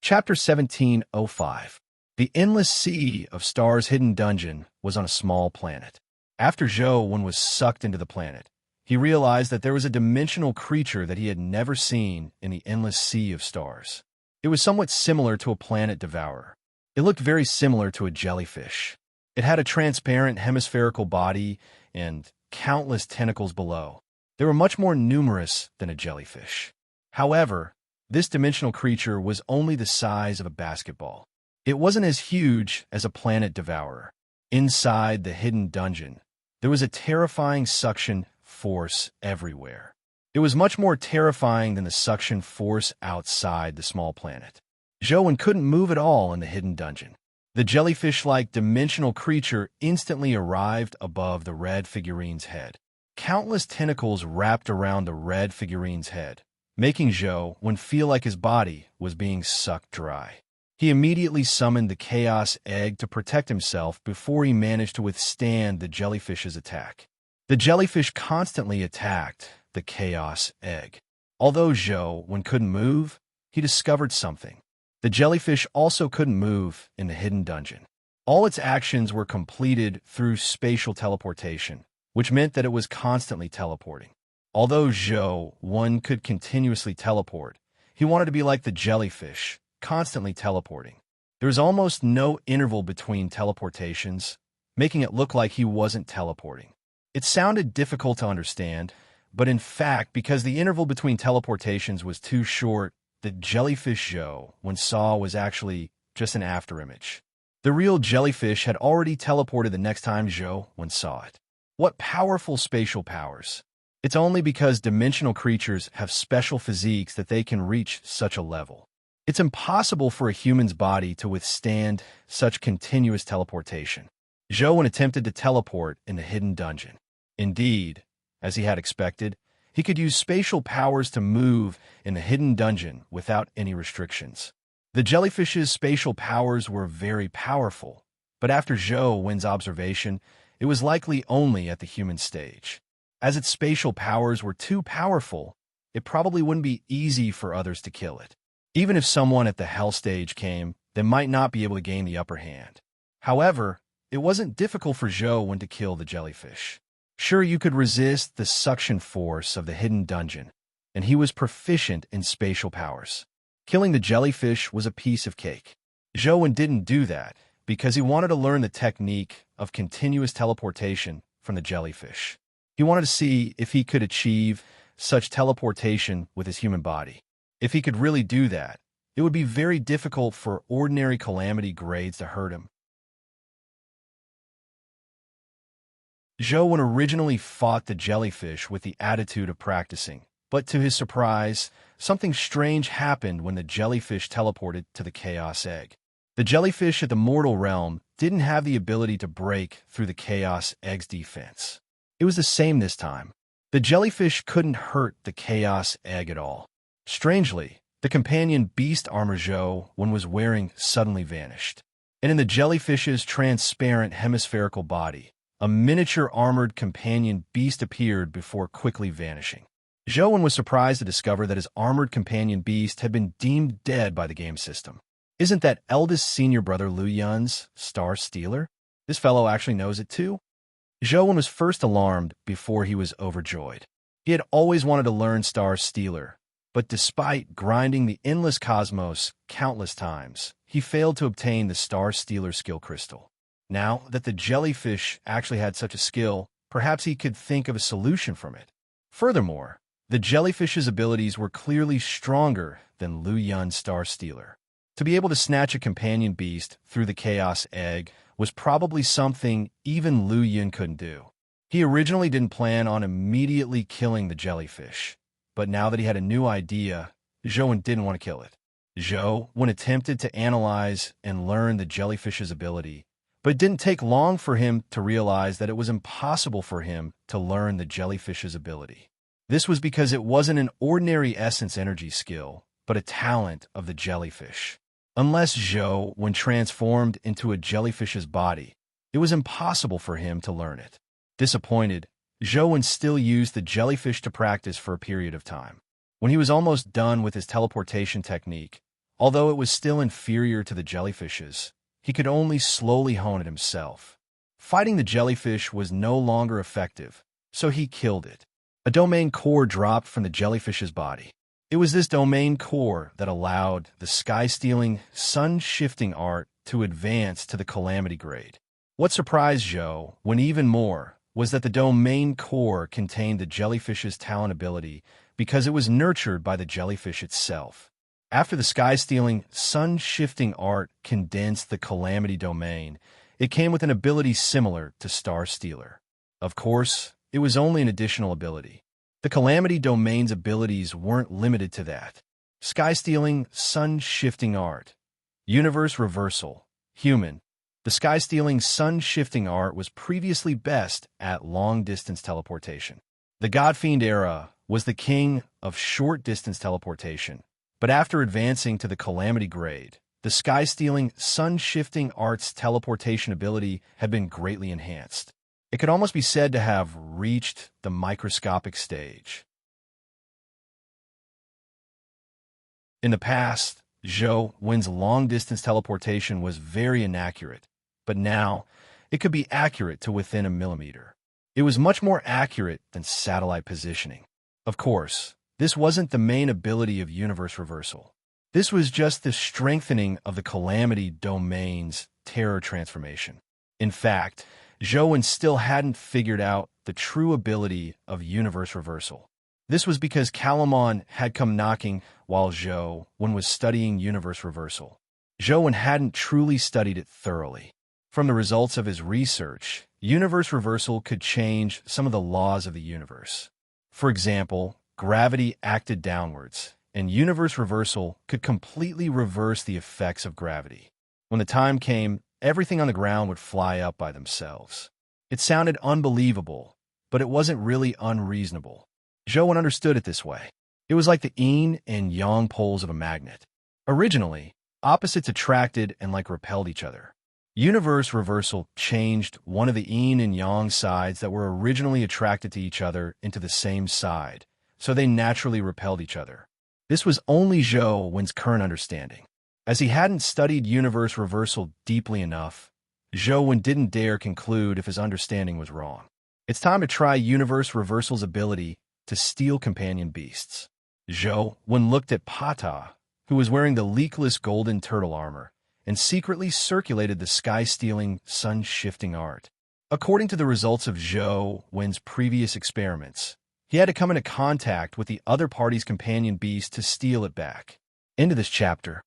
Chapter 1705. The endless sea of stars hidden dungeon was on a small planet. After Zhou was sucked into the planet, he realized that there was a dimensional creature that he had never seen in the endless sea of stars. It was somewhat similar to a planet devourer. It looked very similar to a jellyfish. It had a transparent hemispherical body and countless tentacles below. They were much more numerous than a jellyfish. However, this dimensional creature was only the size of a basketball. It wasn't as huge as a planet devourer. Inside the hidden dungeon, there was a terrifying suction force everywhere. It was much more terrifying than the suction force outside the small planet. Zhou couldn't move at all in the hidden dungeon. The jellyfish-like dimensional creature instantly arrived above the red figurine's head. Countless tentacles wrapped around the red figurine's head, making Zhou feel like his body was being sucked dry. He immediately summoned the Chaos Egg to protect himself before he managed to withstand the jellyfish's attack. The jellyfish constantly attacked the Chaos Egg. Although Zhou couldn't move, he discovered something. The jellyfish also couldn't move in the hidden dungeon. All its actions were completed through spatial teleportation, which meant that it was constantly teleporting. Although Zhou could continuously teleport, he wanted to be like the jellyfish, constantly teleporting. There was almost no interval between teleportations, making it look like he wasn't teleporting. It sounded difficult to understand, but in fact, because the interval between teleportations was too short, the jellyfish Zhou saw was actually just an afterimage. The real jellyfish had already teleported the next time Zhou saw it. What powerful spatial powers! It's only because dimensional creatures have special physiques that they can reach such a level. It's impossible for a human's body to withstand such continuous teleportation. Zhou attempted to teleport in the hidden dungeon. Indeed, as he had expected, he could use spatial powers to move in the hidden dungeon without any restrictions. The jellyfish's spatial powers were very powerful, but after Zhou's observation, it was likely only at the human stage. As its spatial powers were too powerful, it probably wouldn't be easy for others to kill it. Even if someone at the hell stage came, they might not be able to gain the upper hand. However, it wasn't difficult for Zhou to kill the jellyfish. Sure, you could resist the suction force of the hidden dungeon, and he was proficient in spatial powers. Killing the jellyfish was a piece of cake. Zhou didn't do that because he wanted to learn the technique of continuous teleportation from the jellyfish. He wanted to see if he could achieve such teleportation with his human body. If he could really do that, it would be very difficult for ordinary calamity grades to hurt him. Zhou originally fought the jellyfish with the attitude of practicing, but to his surprise, something strange happened when the jellyfish teleported to the Chaos Egg. The jellyfish at the mortal realm didn't have the ability to break through the Chaos Egg's defense. It was the same this time. The jellyfish couldn't hurt the Chaos Egg at all. Strangely, the companion beast armor Zhou was wearing suddenly vanished. And in the jellyfish's transparent hemispherical body, a miniature armored companion beast appeared before quickly vanishing. Zhou was surprised to discover that his armored companion beast had been deemed dead by the game system. Isn't that eldest senior brother Lu Yun's Star Stealer? This fellow actually knows it too? Zhou was first alarmed before he was overjoyed. He had always wanted to learn Star Stealer, but despite grinding the endless cosmos countless times, he failed to obtain the Star Stealer skill crystal. Now that the jellyfish actually had such a skill, perhaps he could think of a solution from it. Furthermore, the jellyfish's abilities were clearly stronger than Lu Yun's Star Stealer. To be able to snatch a companion beast through the Chaos Egg was probably something even Lu Yun couldn't do. He originally didn't plan on immediately killing the jellyfish, but now that he had a new idea, Zhou didn't want to kill it. Zhou attempted to analyze and learn the jellyfish's ability, but it didn't take long for him to realize that it was impossible for him to learn the jellyfish's ability. This was because it wasn't an ordinary essence energy skill, but a talent of the jellyfish. Unless Zhou transformed into a jellyfish's body, it was impossible for him to learn it. Disappointed, Zhou still used the jellyfish to practice for a period of time. When he was almost done with his teleportation technique, although it was still inferior to the jellyfish's, he could only slowly hone it himself. Fighting the jellyfish was no longer effective, so he killed it. A domain core dropped from the jellyfish's body. It was this domain core that allowed the sky-stealing, sun-shifting art to advance to the calamity grade. What surprised Zhou, when even more, was that the domain core contained the jellyfish's talent ability because it was nurtured by the jellyfish itself. After the sky-stealing, sun-shifting art condensed the Calamity domain, it came with an ability similar to Star Stealer. Of course, it was only an additional ability. The Calamity domain's abilities weren't limited to that. Sky-stealing, sun-shifting art. Universe reversal. Human. The sky-stealing, sun-shifting art was previously best at long-distance teleportation. The Godfiend era was the king of short-distance teleportation, but after advancing to the Calamity grade, the sky-stealing, sun-shifting art's teleportation ability had been greatly enhanced. It could almost be said to have reached the microscopic stage. In the past, Zhou Wen's long-distance teleportation was very inaccurate, but now it could be accurate to within a millimeter. It was much more accurate than satellite positioning. Of course, this wasn't the main ability of universe reversal. This was just the strengthening of the Calamity domain's terror transformation. In fact, Zhou Wen still hadn't figured out the true ability of universe reversal. This was because Calamon had come knocking while Zhou Wen was studying universe reversal. Zhou Wen hadn't truly studied it thoroughly. From the results of his research, universe reversal could change some of the laws of the universe. For example, gravity acted downwards, and universe reversal could completely reverse the effects of gravity. When the time came, everything on the ground would fly up by themselves. It sounded unbelievable, but it wasn't really unreasonable. Zhou Wen understood it this way. It was like the yin and yang poles of a magnet. Originally, opposites attracted and repelled each other. Universe reversal changed one of the yin and yang sides that were originally attracted to each other into the same side, so they naturally repelled each other. This was only Zhou Wen's current understanding. As he hadn't studied universe reversal deeply enough, Zhou Wen didn't dare conclude if his understanding was wrong. It's time to try universe reversal's ability to steal companion beasts. Zhou Wen looked at Pata, who was wearing the leakless golden turtle armor, and secretly circulated the sky-stealing, sun-shifting art. According to the results of Zhou Wen's previous experiments, he had to come into contact with the other party's companion beast to steal it back. End of this chapter.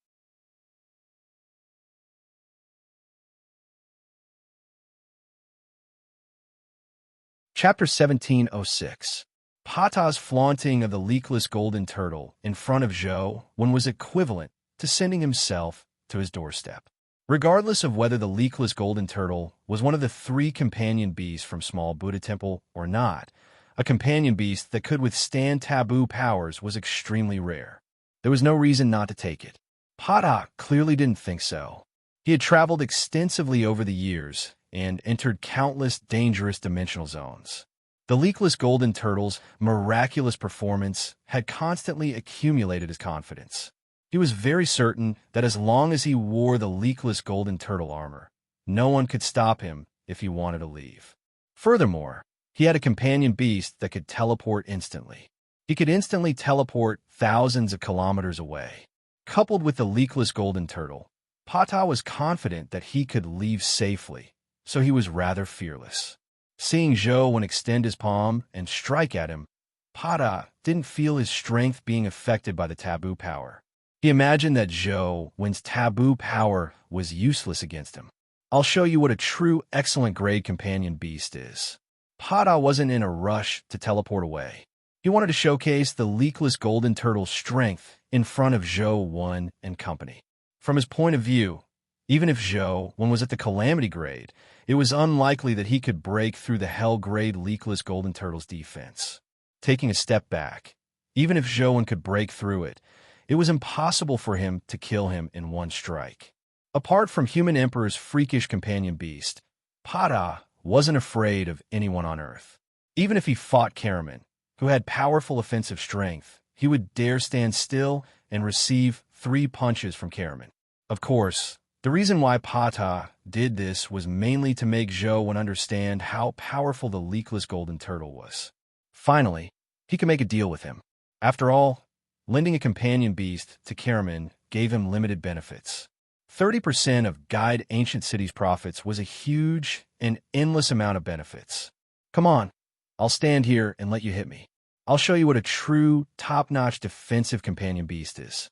Chapter 1706. Pata's flaunting of the leakless golden turtle in front of Zhou Wen was equivalent to sending himself to his doorstep. Regardless of whether the leakless golden turtle was one of the 3 companion beasts from Small Buddha Temple or not, a companion beast that could withstand taboo powers was extremely rare. There was no reason not to take it. Pata clearly didn't think so. He had traveled extensively over the years and entered countless dangerous dimensional zones. The leakless golden turtle's miraculous performance had constantly accumulated his confidence. He was very certain that as long as he wore the leakless golden turtle armor, no one could stop him if he wanted to leave. Furthermore, he had a companion beast that could teleport instantly. He could instantly teleport thousands of kilometers away. Coupled with the leakless golden turtle, Pata was confident that he could leave safely, so he was rather fearless. Seeing Zhou Wen extend his palm and strike at him, Pata didn't feel his strength being affected by the taboo power. He imagined that Zhou Wen's taboo power was useless against him. I'll show you what a true excellent grade companion beast is. Pata wasn't in a rush to teleport away. He wanted to showcase the leakless golden turtle's strength in front of Zhou Wen and company. From his point of view, even if Zhou Wen was at the Calamity grade, it was unlikely that he could break through the Hell grade leakless golden turtle's defense. Taking a step back, even if Zhou Wen could break through it, it was impossible for him to kill him in one strike. Apart from Human Emperor's freakish companion beast, Pata wasn't afraid of anyone on Earth. Even if he fought Karaman, who had powerful offensive strength, he would dare stand still and receive 3 punches from Karaman. Of course, the reason why Pata did this was mainly to make Zhou Wen understand how powerful the leakless golden turtle was. Finally, he could make a deal with him. After all, lending a companion beast to Karaman gave him limited benefits. 30% of Guide Ancient Cities profits was a huge and endless amount of benefits. Come on, I'll stand here and let you hit me. I'll show you what a true, top-notch defensive companion beast is.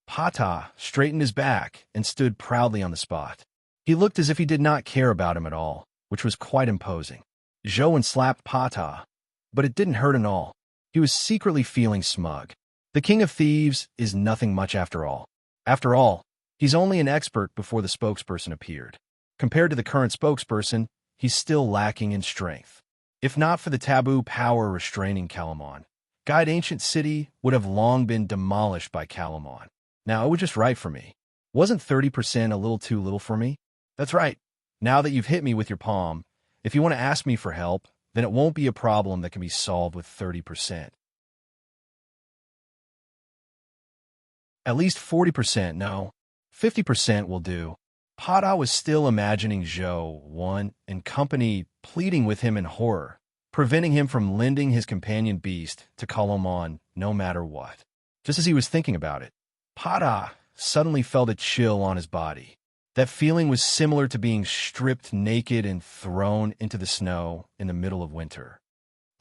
Pata straightened his back and stood proudly on the spot. He looked as if he did not care about him at all, which was quite imposing. Zhou slapped Pata, but it didn't hurt at all. He was secretly feeling smug. The King of Thieves is nothing much after all. After all, he's only an expert before the spokesperson appeared. Compared to the current spokesperson, he's still lacking in strength. If not for the taboo power restraining Calamon, Guide Ancient City would have long been demolished by Calamon. Now, it was just right for me. Wasn't 30% a little too little for me? That's right. Now that you've hit me with your palm, if you want to ask me for help, then it won't be a problem that can be solved with 30%. At least 40%, no. 50% will do. Pata was still imagining Zhou, Wan, and company pleading with him in horror, preventing him from lending his companion beast to Calamon no matter what. Just as he was thinking about it, Pata suddenly felt a chill on his body. That feeling was similar to being stripped naked and thrown into the snow in the middle of winter.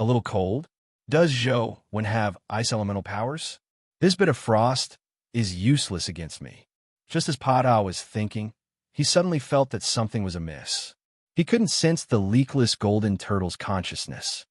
A little cold? Does Zhou have ice elemental powers? This bit of frost is useless against me. Just as Pata was thinking, he suddenly felt that something was amiss. He couldn't sense the leakless golden turtle's consciousness.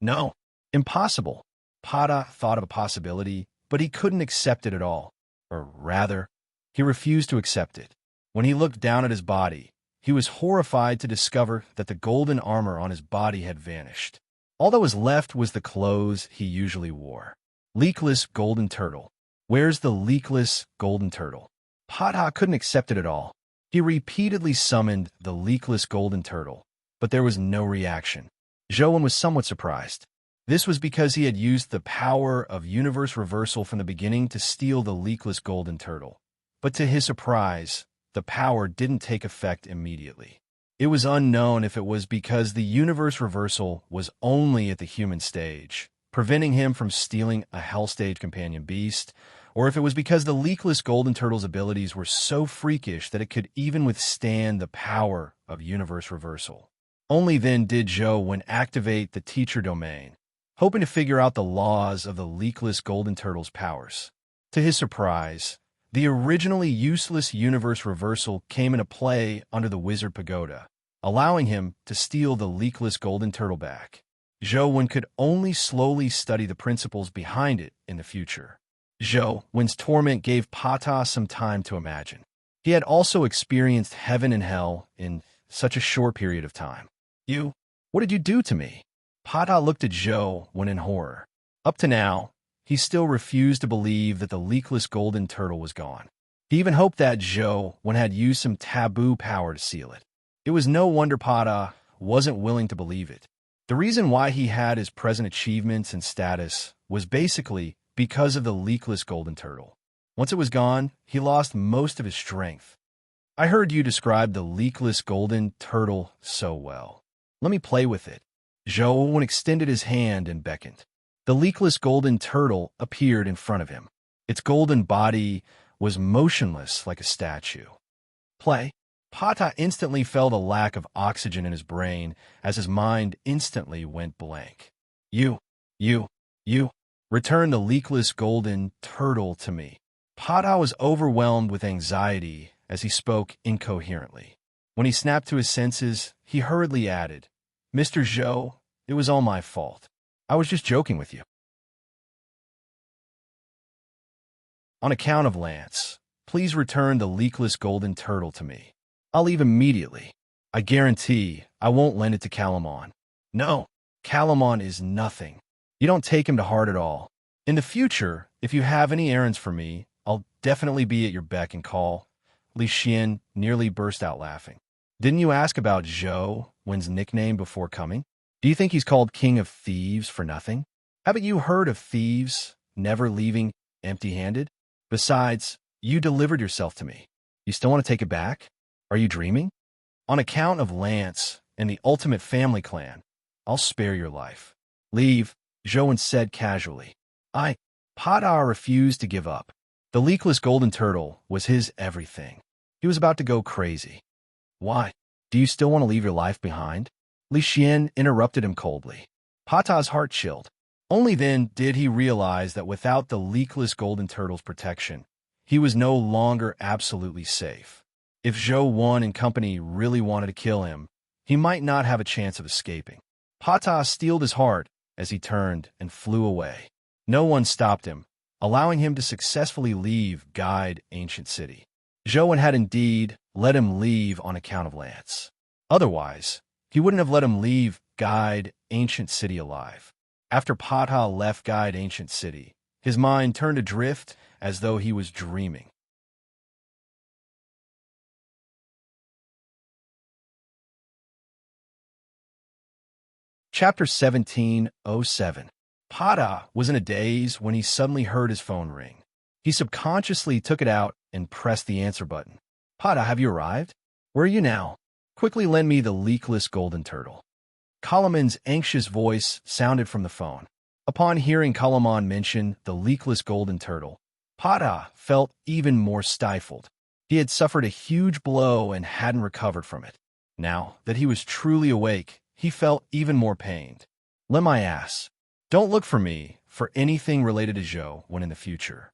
No, impossible. Pata thought of a possibility, but he couldn't accept it at all. Or rather, he refused to accept it. When he looked down at his body, he was horrified to discover that the golden armor on his body had vanished. All that was left was the clothes he usually wore. Leakless golden turtle. Where's the leakless golden turtle? Pata couldn't accept it at all. He repeatedly summoned the leakless golden turtle, but there was no reaction. Zhou was somewhat surprised. This was because he had used the power of universe reversal from the beginning to steal the leakless golden turtle. But to his surprise, the power didn't take effect immediately. It was unknown if it was because the universe reversal was only at the human stage, preventing him from stealing a Hell Stage companion beast, or if it was because the leakless golden turtle's abilities were so freakish that it could even withstand the power of universe reversal. Only then did Zhou activate the teacher domain, hoping to figure out the laws of the leakless golden turtle's powers. To his surprise, the originally useless universe reversal came into play under the Wizard Pagoda, allowing him to steal the leakless golden turtle back. Zhou could only slowly study the principles behind it in the future. Zhou's torment gave Pata some time to imagine. He had also experienced heaven and hell in such a short period of time. What did you do to me? Pata looked at Zhou in horror. Up to now, he still refused to believe that the leakless golden turtle was gone. He even hoped that Zhou had used some taboo power to seal it. It was no wonder Pata wasn't willing to believe it. The reason why he had his present achievements and status was basically because of the leakless golden turtle. Once it was gone, he lost most of his strength. I heard you describe the leakless golden turtle so well. Let me play with it. Zhou extended his hand and beckoned. The leakless golden turtle appeared in front of him. Its golden body was motionless like a statue. Play. Pata instantly felt a lack of oxygen in his brain as his mind instantly went blank. You. Return the leakless golden turtle to me. Pata was overwhelmed with anxiety as he spoke incoherently. When he snapped to his senses, he hurriedly added, Mr. Zhou, it was all my fault. I was just joking with you. On account of Lance, please return the leakless golden turtle to me. I'll leave immediately. I guarantee I won't lend it to Calamon. No, Calamon is nothing. You don't take him to heart at all. In the future, if you have any errands for me, I'll definitely be at your beck and call. Li Xian nearly burst out laughing. Didn't you ask about Zhou's nickname before coming? Do you think he's called King of Thieves for nothing? Haven't you heard of thieves never leaving empty-handed? Besides, you delivered yourself to me. You still want to take it back? Are you dreaming? On account of Lance and the ultimate family clan, I'll spare your life. Leave, Zhou said casually. Pata refused to give up. The leakless golden turtle was his everything. He was about to go crazy. Why? Do you still want to leave your life behind? Li Xian interrupted him coldly. Pata's heart chilled. Only then did he realize that without the leakless golden turtle's protection, he was no longer absolutely safe. If Zhou Wan and company really wanted to kill him, he might not have a chance of escaping. Pata steeled his heart as he turned and flew away. No one stopped him, allowing him to successfully leave Guide Ancient City. Zhou Wan had indeed let him leave on account of Lance. Otherwise, he wouldn't have let him leave Guide Ancient City alive. After Pata left Guide Ancient City, his mind turned adrift as though he was dreaming. Chapter 17:07. Pata was in a daze when he suddenly heard his phone ring. He subconsciously took it out and pressed the answer button. Pata, have you arrived? Where are you now? Quickly lend me the leakless golden turtle. Kalaman's anxious voice sounded from the phone. Upon hearing Kalaman mention the leakless golden turtle, Pata felt even more stifled. He had suffered a huge blow and hadn't recovered from it. Now that he was truly awake, he felt even more pained. Lend my ass. Don't look for me for anything related to Zhou when in the future.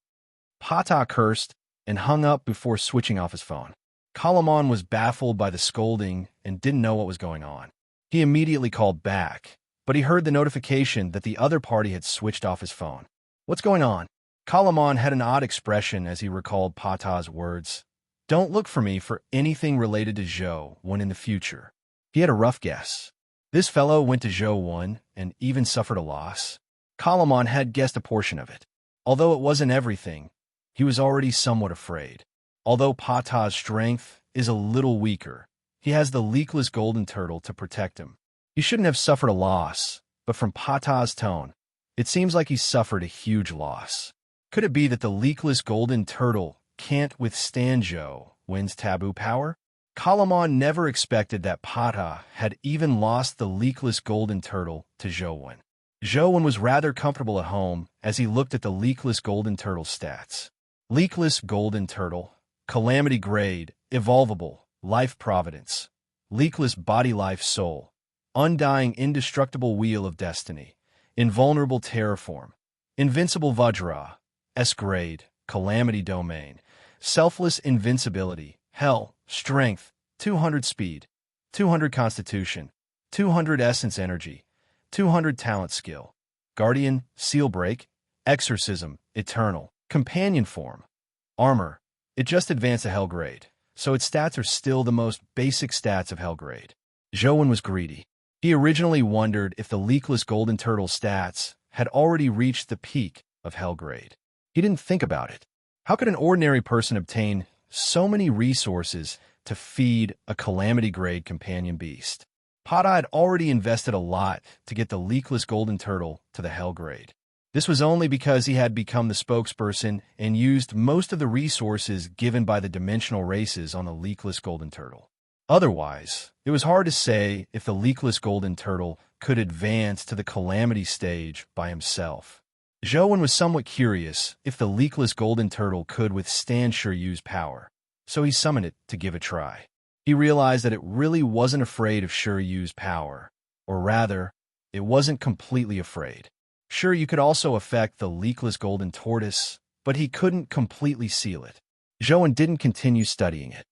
Pata cursed and hung up before switching off his phone. Kalaman was baffled by the scolding and didn't know what was going on. He immediately called back, but he heard the notification that the other party had switched off his phone. What's going on? Kalaman had an odd expression as he recalled Pata's words. Don't look for me for anything related to Zhou when in the future. He had a rough guess. This fellow went to Zhou Wan and even suffered a loss. Kalaman had guessed a portion of it. Although it wasn't everything, he was already somewhat afraid. Although Pata's strength is a little weaker, he has the leakless golden turtle to protect him. He shouldn't have suffered a loss, but from Pata's tone, it seems like he suffered a huge loss. Could it be that the leakless golden turtle can't withstand Zhou Wan's taboo power? Kalaman never expected that Pata had even lost the leakless golden turtle to Zhou Wan. Zhou Wan was rather comfortable at home as he looked at the leakless golden turtle's stats. Leakless golden turtle, calamity grade, evolvable, life providence, leakless body life soul, undying indestructible wheel of destiny, invulnerable terraform, invincible Vajra, S grade, calamity domain, selfless invincibility, hell, strength, 200 speed, 200 constitution, 200 essence energy, 200 talent skill, guardian, seal break, exorcism, eternal, companion form, armor. It just advanced a hell grade, so its stats are still the most basic stats of hell grade. Zhou Wan was greedy. He originally wondered if the leakless golden turtle stats had already reached the peak of hell grade. He didn't think about it. How could an ordinary person obtain so many resources to feed a calamity grade companion beast? Pata had already invested a lot to get the leakless golden turtle to the hell grade. This was only because he had become the spokesperson and used most of the resources given by the dimensional races on the leakless golden turtle. Otherwise, it was hard to say if the leakless golden turtle could advance to the calamity stage by himself. Zhou Wan was somewhat curious if the leakless golden turtle could withstand Shiryu's power, so he summoned it to give a try. He realized that it really wasn't afraid of Shiryu's power, or rather, it wasn't completely afraid. Shiryu could also affect the leakless golden tortoise, but he couldn't completely seal it. Zhou Wan didn't continue studying it.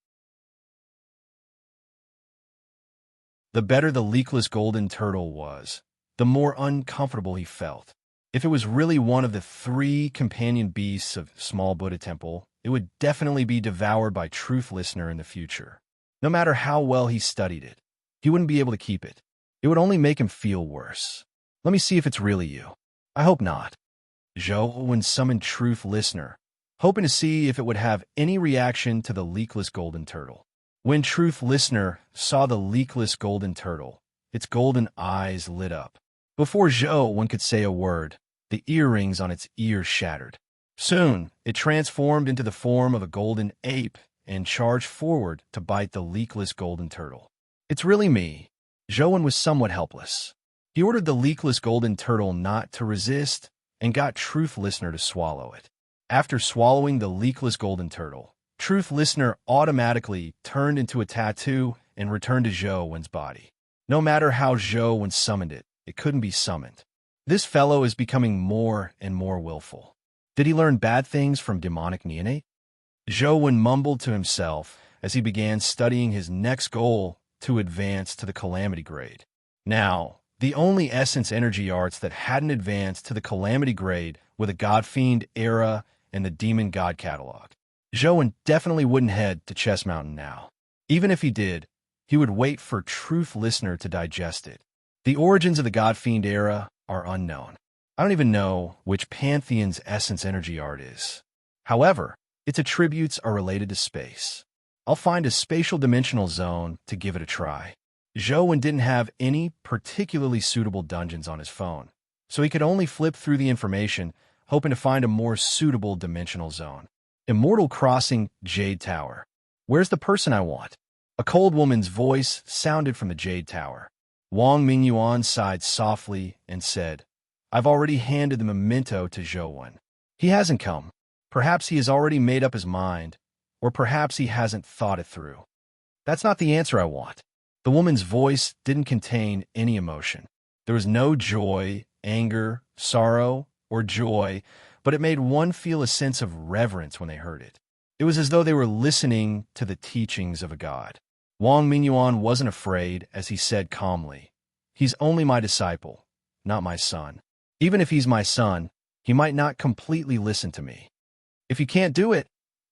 The better the leakless golden turtle was, the more uncomfortable he felt. If it was really one of the 3 companion beasts of Small Buddha Temple, it would definitely be devoured by Truth Listener in the future. No matter how well he studied it, he wouldn't be able to keep it. It would only make him feel worse. Let me see if it's really you. I hope not. Zhou Wan summoned Truth Listener, hoping to see if it would have any reaction to the leakless golden turtle. When Truth Listener saw the leakless golden turtle, its golden eyes lit up. Before Zhou Wan could say a word, the earrings on its ears shattered. Soon, it transformed into the form of a golden ape and charged forward to bite the leakless golden turtle. It's really me. Zhou Wan was somewhat helpless. He ordered the leakless golden turtle not to resist and got Truth Listener to swallow it. After swallowing the leakless golden turtle, Truth Listener automatically turned into a tattoo and returned to Zhou Wen's body. No matter how Zhou Wen summoned it, it couldn't be summoned. This fellow is becoming more and more willful. Did he learn bad things from demonic neonate? Zhou Wen mumbled to himself as he began studying his next goal to advance to the Calamity grade. Now, the only Essence Energy arts that hadn't advanced to the Calamity grade were the God Fiend Era and the Demon God Catalog. Zhou Wen definitely wouldn't head to Chess Mountain now. Even if he did, he would wait for Truth Listener to digest it. The origins of the God Fiend Era are unknown. I don't even know which Pantheon's Essence Energy art is. However, its attributes are related to space. I'll find a spatial dimensional zone to give it a try. Zhou Wen didn't have any particularly suitable dungeons on his phone, so he could only flip through the information, hoping to find a more suitable dimensional zone. Immortal Crossing Jade Tower. Where's the person I want? A cold woman's voice sounded from the Jade Tower. Wang Mingyuan sighed softly and said, I've already handed the memento to Zhou Wen. He hasn't come. Perhaps he has already made up his mind, or perhaps he hasn't thought it through. That's not the answer I want. The woman's voice didn't contain any emotion. There was no joy, anger, sorrow, or joy, but it made one feel a sense of reverence when they heard it. It was as though they were listening to the teachings of a god. Wang Mingyuan wasn't afraid as he said calmly, He's only my disciple, not my son. Even if he's my son, he might not completely listen to me. If you can't do it,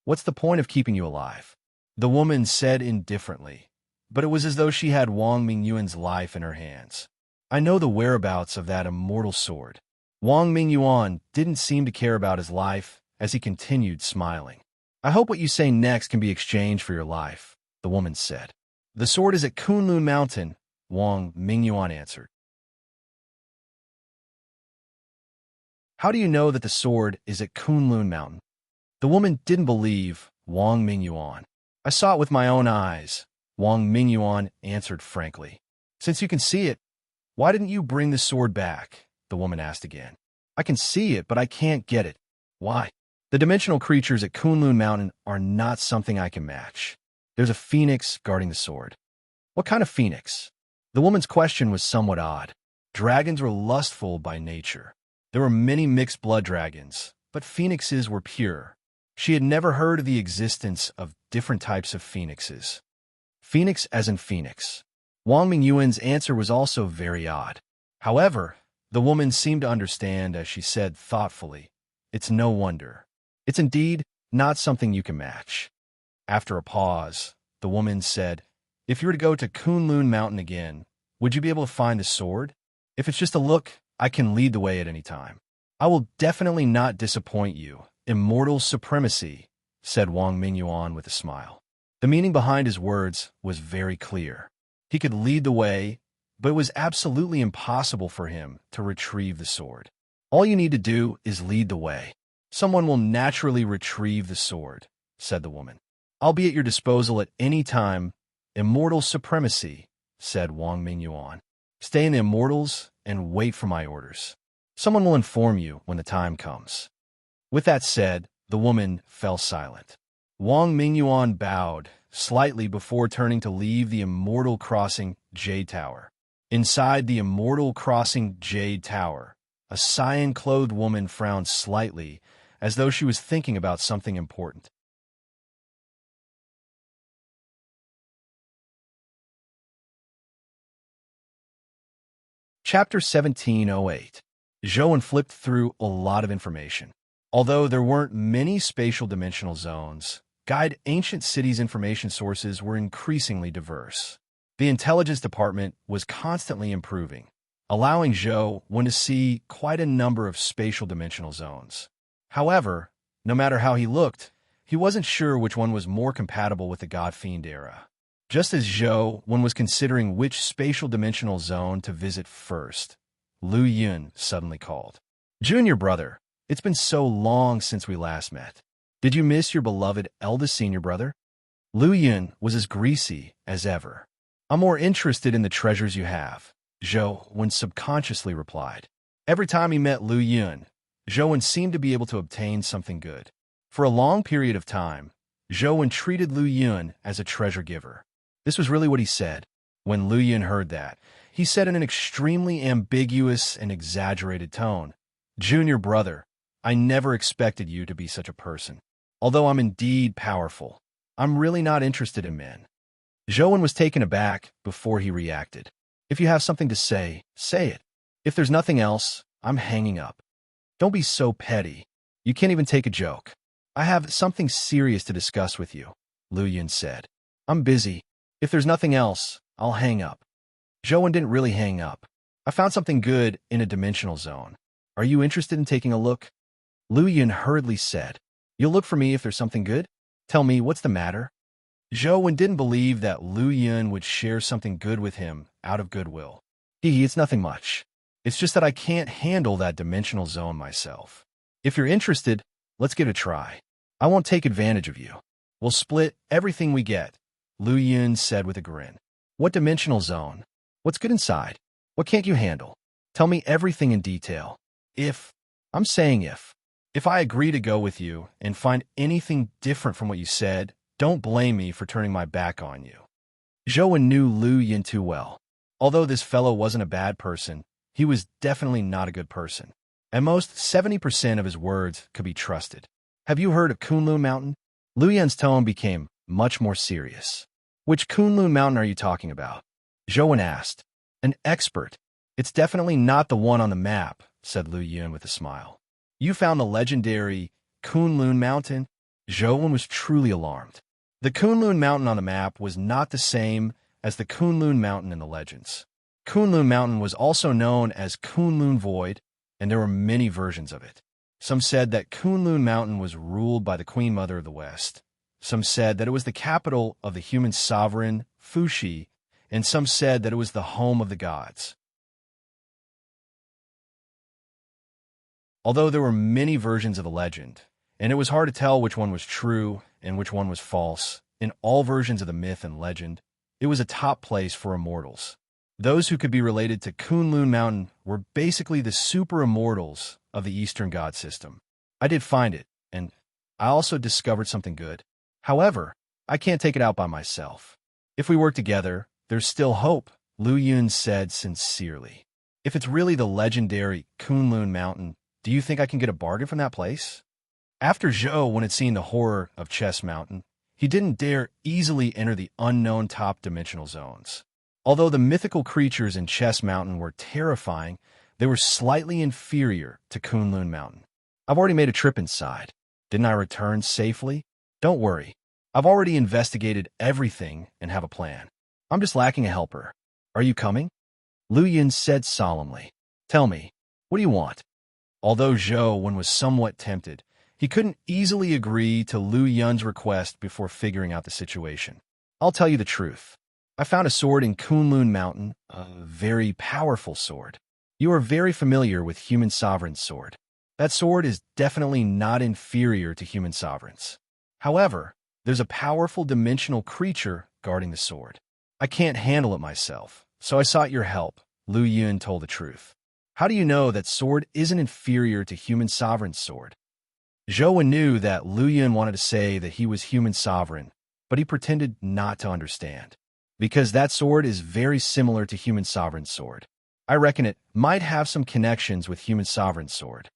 what's the point of keeping you alive? The woman said indifferently, but it was as though she had Wang Mingyuan's life in her hands. I know the whereabouts of that immortal sword. Wang Mingyuan didn't seem to care about his life as he continued smiling. I hope what you say next can be exchanged for your life, the woman said. The sword is at Kunlun Mountain, Wang Mingyuan answered. How do you know that the sword is at Kunlun Mountain? The woman didn't believe Wang Mingyuan. I saw it with my own eyes, Wang Mingyuan answered frankly. Since you can see it, why didn't you bring the sword back? The woman asked again. I can see it, but I can't get it. Why? The dimensional creatures at Kunlun Mountain are not something I can match. There's a phoenix guarding the sword. What kind of phoenix? The woman's question was somewhat odd. Dragons were lustful by nature. There were many mixed blood dragons, but phoenixes were pure. She had never heard of the existence of different types of phoenixes. Phoenix as in phoenix. Wang Mingyuan's answer was also very odd. However, the woman seemed to understand as she said thoughtfully, It's no wonder. It's indeed not something you can match. After a pause, the woman said, If you were to go to Kunlun Mountain again, would you be able to find the sword? If it's just a look, I can lead the way at any time. I will definitely not disappoint you. Immortal supremacy, said Wang Mingyuan with a smile. The meaning behind his words was very clear. He could lead the way, but it was absolutely impossible for him to retrieve the sword. All you need to do is lead the way. Someone will naturally retrieve the sword, said the woman. I'll be at your disposal at any time. Immortal supremacy, said Wang Mingyuan. Stay in the Immortals and wait for my orders. Someone will inform you when the time comes. With that said, the woman fell silent. Wang Mingyuan bowed slightly before turning to leave the Immortal Crossing Jade Tower. Inside the Immortal Crossing Jade Tower, a cyan-clothed woman frowned slightly as though she was thinking about something important. Chapter 1708. Zhou Wen flipped through a lot of information. Although there weren't many spatial dimensional zones, Guide Ancient City's information sources were increasingly diverse. The intelligence department was constantly improving, allowing Zhou Wen to see quite a number of spatial dimensional zones. However, no matter how he looked, he wasn't sure which one was more compatible with the God Fiend era. Just as Zhou Wen was considering which spatial dimensional zone to visit first, Lu Yun suddenly called. Junior brother, it's been so long since we last met. Did you miss your beloved eldest senior brother? Lu Yun was as greasy as ever. I'm more interested in the treasures you have, Zhou Wen subconsciously replied. Every time he met Lu Yun, Zhou Wen seemed to be able to obtain something good. For a long period of time, Zhou Wen treated Lu Yun as a treasure giver. This was really what he said. When Lu Yun heard that, he said in an extremely ambiguous and exaggerated tone, "Junior brother, I never expected you to be such a person. Although I'm indeed powerful, I'm really not interested in men." Zhou Wen was taken aback before he reacted. "If you have something to say, say it. If there's nothing else, I'm hanging up. Don't be so petty. You can't even take a joke. I have something serious to discuss with you," Lu Yun said. "I'm busy. If there's nothing else, I'll hang up." Zhou Wen didn't really hang up. "I found something good in a dimensional zone. Are you interested in taking a look?" Lu Yun hurriedly said. "You'll look for me if there's something good? Tell me, what's the matter?" Zhou Wen didn't believe that Lu Yun would share something good with him out of goodwill. It's nothing much. It's just that I can't handle that dimensional zone myself. If you're interested, let's give it a try. I won't take advantage of you. We'll split everything we get," Lu Yun said with a grin. "What dimensional zone? What's good inside? What can't you handle? Tell me everything in detail. I'm saying if I agree to go with you and find anything different from what you said, don't blame me for turning my back on you." Zhou Wen knew Lu Yun too well. Although this fellow wasn't a bad person, he was definitely not a good person. At most, 70% of his words could be trusted. "Have you heard of Kunlun Mountain?" Lu Yun's tone became much more serious. "Which Kunlun Mountain are you talking about?" Zhou Wen asked. "An expert. It's definitely not the one on the map," said Lu Yun with a smile. "You found the legendary Kunlun Mountain?" Zhou Wen was truly alarmed. The Kunlun Mountain on the map was not the same as the Kunlun Mountain in the legends. Kunlun Mountain was also known as Kunlun Void, and there were many versions of it. Some said that Kunlun Mountain was ruled by the Queen Mother of the West. Some said that it was the capital of the human sovereign, Fuxi, and some said that it was the home of the gods. Although there were many versions of the legend, and it was hard to tell which one was true and which one was false, in all versions of the myth and legend, it was a top place for immortals. Those who could be related to Kunlun Mountain were basically the super immortals of the Eastern god system. I did find it, and I also discovered something good. However, I can't take it out by myself. If we work together, there's still hope, Lu Yun said sincerely. "If it's really the legendary Kunlun Mountain, do you think I can get a bargain from that place?" After Zhou Wen had seen the horror of Chess Mountain, he didn't dare easily enter the unknown top dimensional zones. Although the mythical creatures in Chess Mountain were terrifying, they were slightly inferior to Kunlun Mountain. "I've already made a trip inside. Didn't I return safely? Don't worry. I've already investigated everything and have a plan. I'm just lacking a helper. Are you coming?" Lu Yun said solemnly. "Tell me, what do you want?" Although Zhou Wen was somewhat tempted, he couldn't easily agree to Lu Yun's request before figuring out the situation. "I'll tell you the truth. I found a sword in Kunlun Mountain, a very powerful sword. You are very familiar with Human Sovereign's sword. That sword is definitely not inferior to Human Sovereign's. However, there's a powerful dimensional creature guarding the sword. I can't handle it myself, so I sought your help," Lu Yun told the truth. "How do you know that sword isn't inferior to Human Sovereign's sword?" Zhou Wen knew that Lu Yun wanted to say that he was Human Sovereign, but he pretended not to understand. "Because that sword is very similar to Human Sovereign's sword. I reckon it might have some connections with Human Sovereign's sword."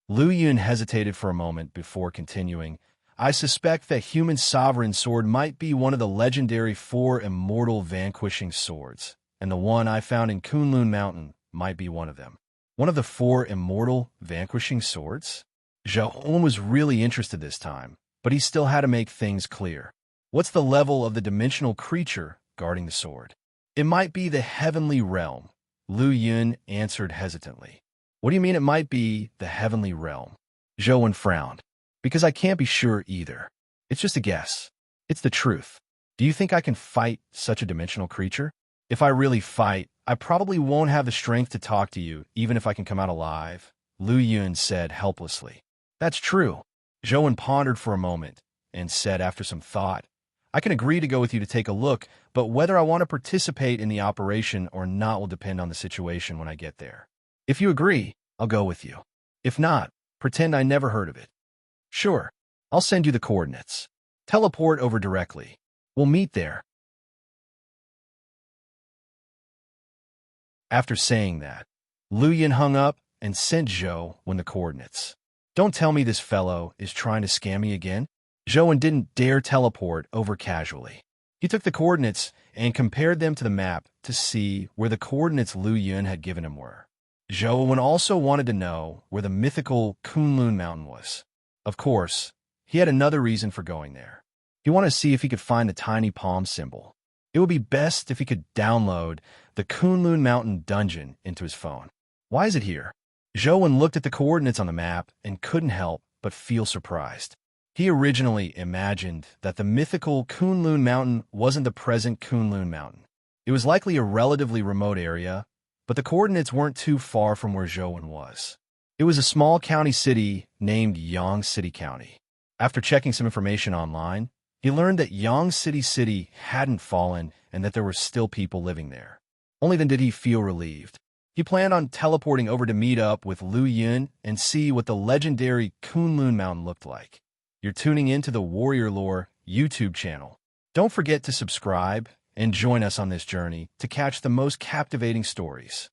Lu Yun hesitated for a moment before continuing. "I suspect that Human Sovereign's sword might be one of the legendary 4 immortal vanquishing swords, and the one I found in Kunlun Mountain might be one of them." "One of the 4 immortal vanquishing swords?" Zhou Wen was really interested this time, but he still had to make things clear. "What's the level of the dimensional creature guarding the sword?" "It might be the heavenly realm," Lu Yun answered hesitantly. "What do you mean it might be the heavenly realm?" Zhou Wen frowned. "Because I can't be sure either. It's just a guess. It's the truth. Do you think I can fight such a dimensional creature? If I really fight, I probably won't have the strength to talk to you, even if I can come out alive," Lu Yun said helplessly. "That's true." Zhou Wen pondered for a moment and said after some thought, "I can agree to go with you to take a look, but whether I want to participate in the operation or not will depend on the situation when I get there. If you agree, I'll go with you. If not, pretend I never heard of it." "Sure, I'll send you the coordinates." Teleport over directly. We'll meet there. After saying that, Lu Yin hung up and sent Zhou Wen the coordinates. Don't tell me this fellow is trying to scam me again. Zhou Wen didn't dare teleport over casually. He took the coordinates and compared them to the map to see where the coordinates Lu Yun had given him were. Zhou Wen also wanted to know where the mythical Kunlun Mountain was. Of course, he had another reason for going there. He wanted to see if he could find the tiny palm symbol. It would be best if he could download the Kunlun Mountain dungeon into his phone. Why is it here? Zhou Wen looked at the coordinates on the map and couldn't help but feel surprised. He originally imagined that the mythical Kunlun Mountain wasn't the present Kunlun Mountain. It was likely a relatively remote area, but the coordinates weren't too far from where Zhou Wen was. It was a small county city named Yangcity County. After checking some information online, he learned that Yangcity City hadn't fallen and that there were still people living there. Only then did he feel relieved. He planned on teleporting over to meet up with Lu Yun and see what the legendary Kunlun Mountain looked like. You're tuning into the Warrior Lore YouTube channel. Don't forget to subscribe and join us on this journey to catch the most captivating stories.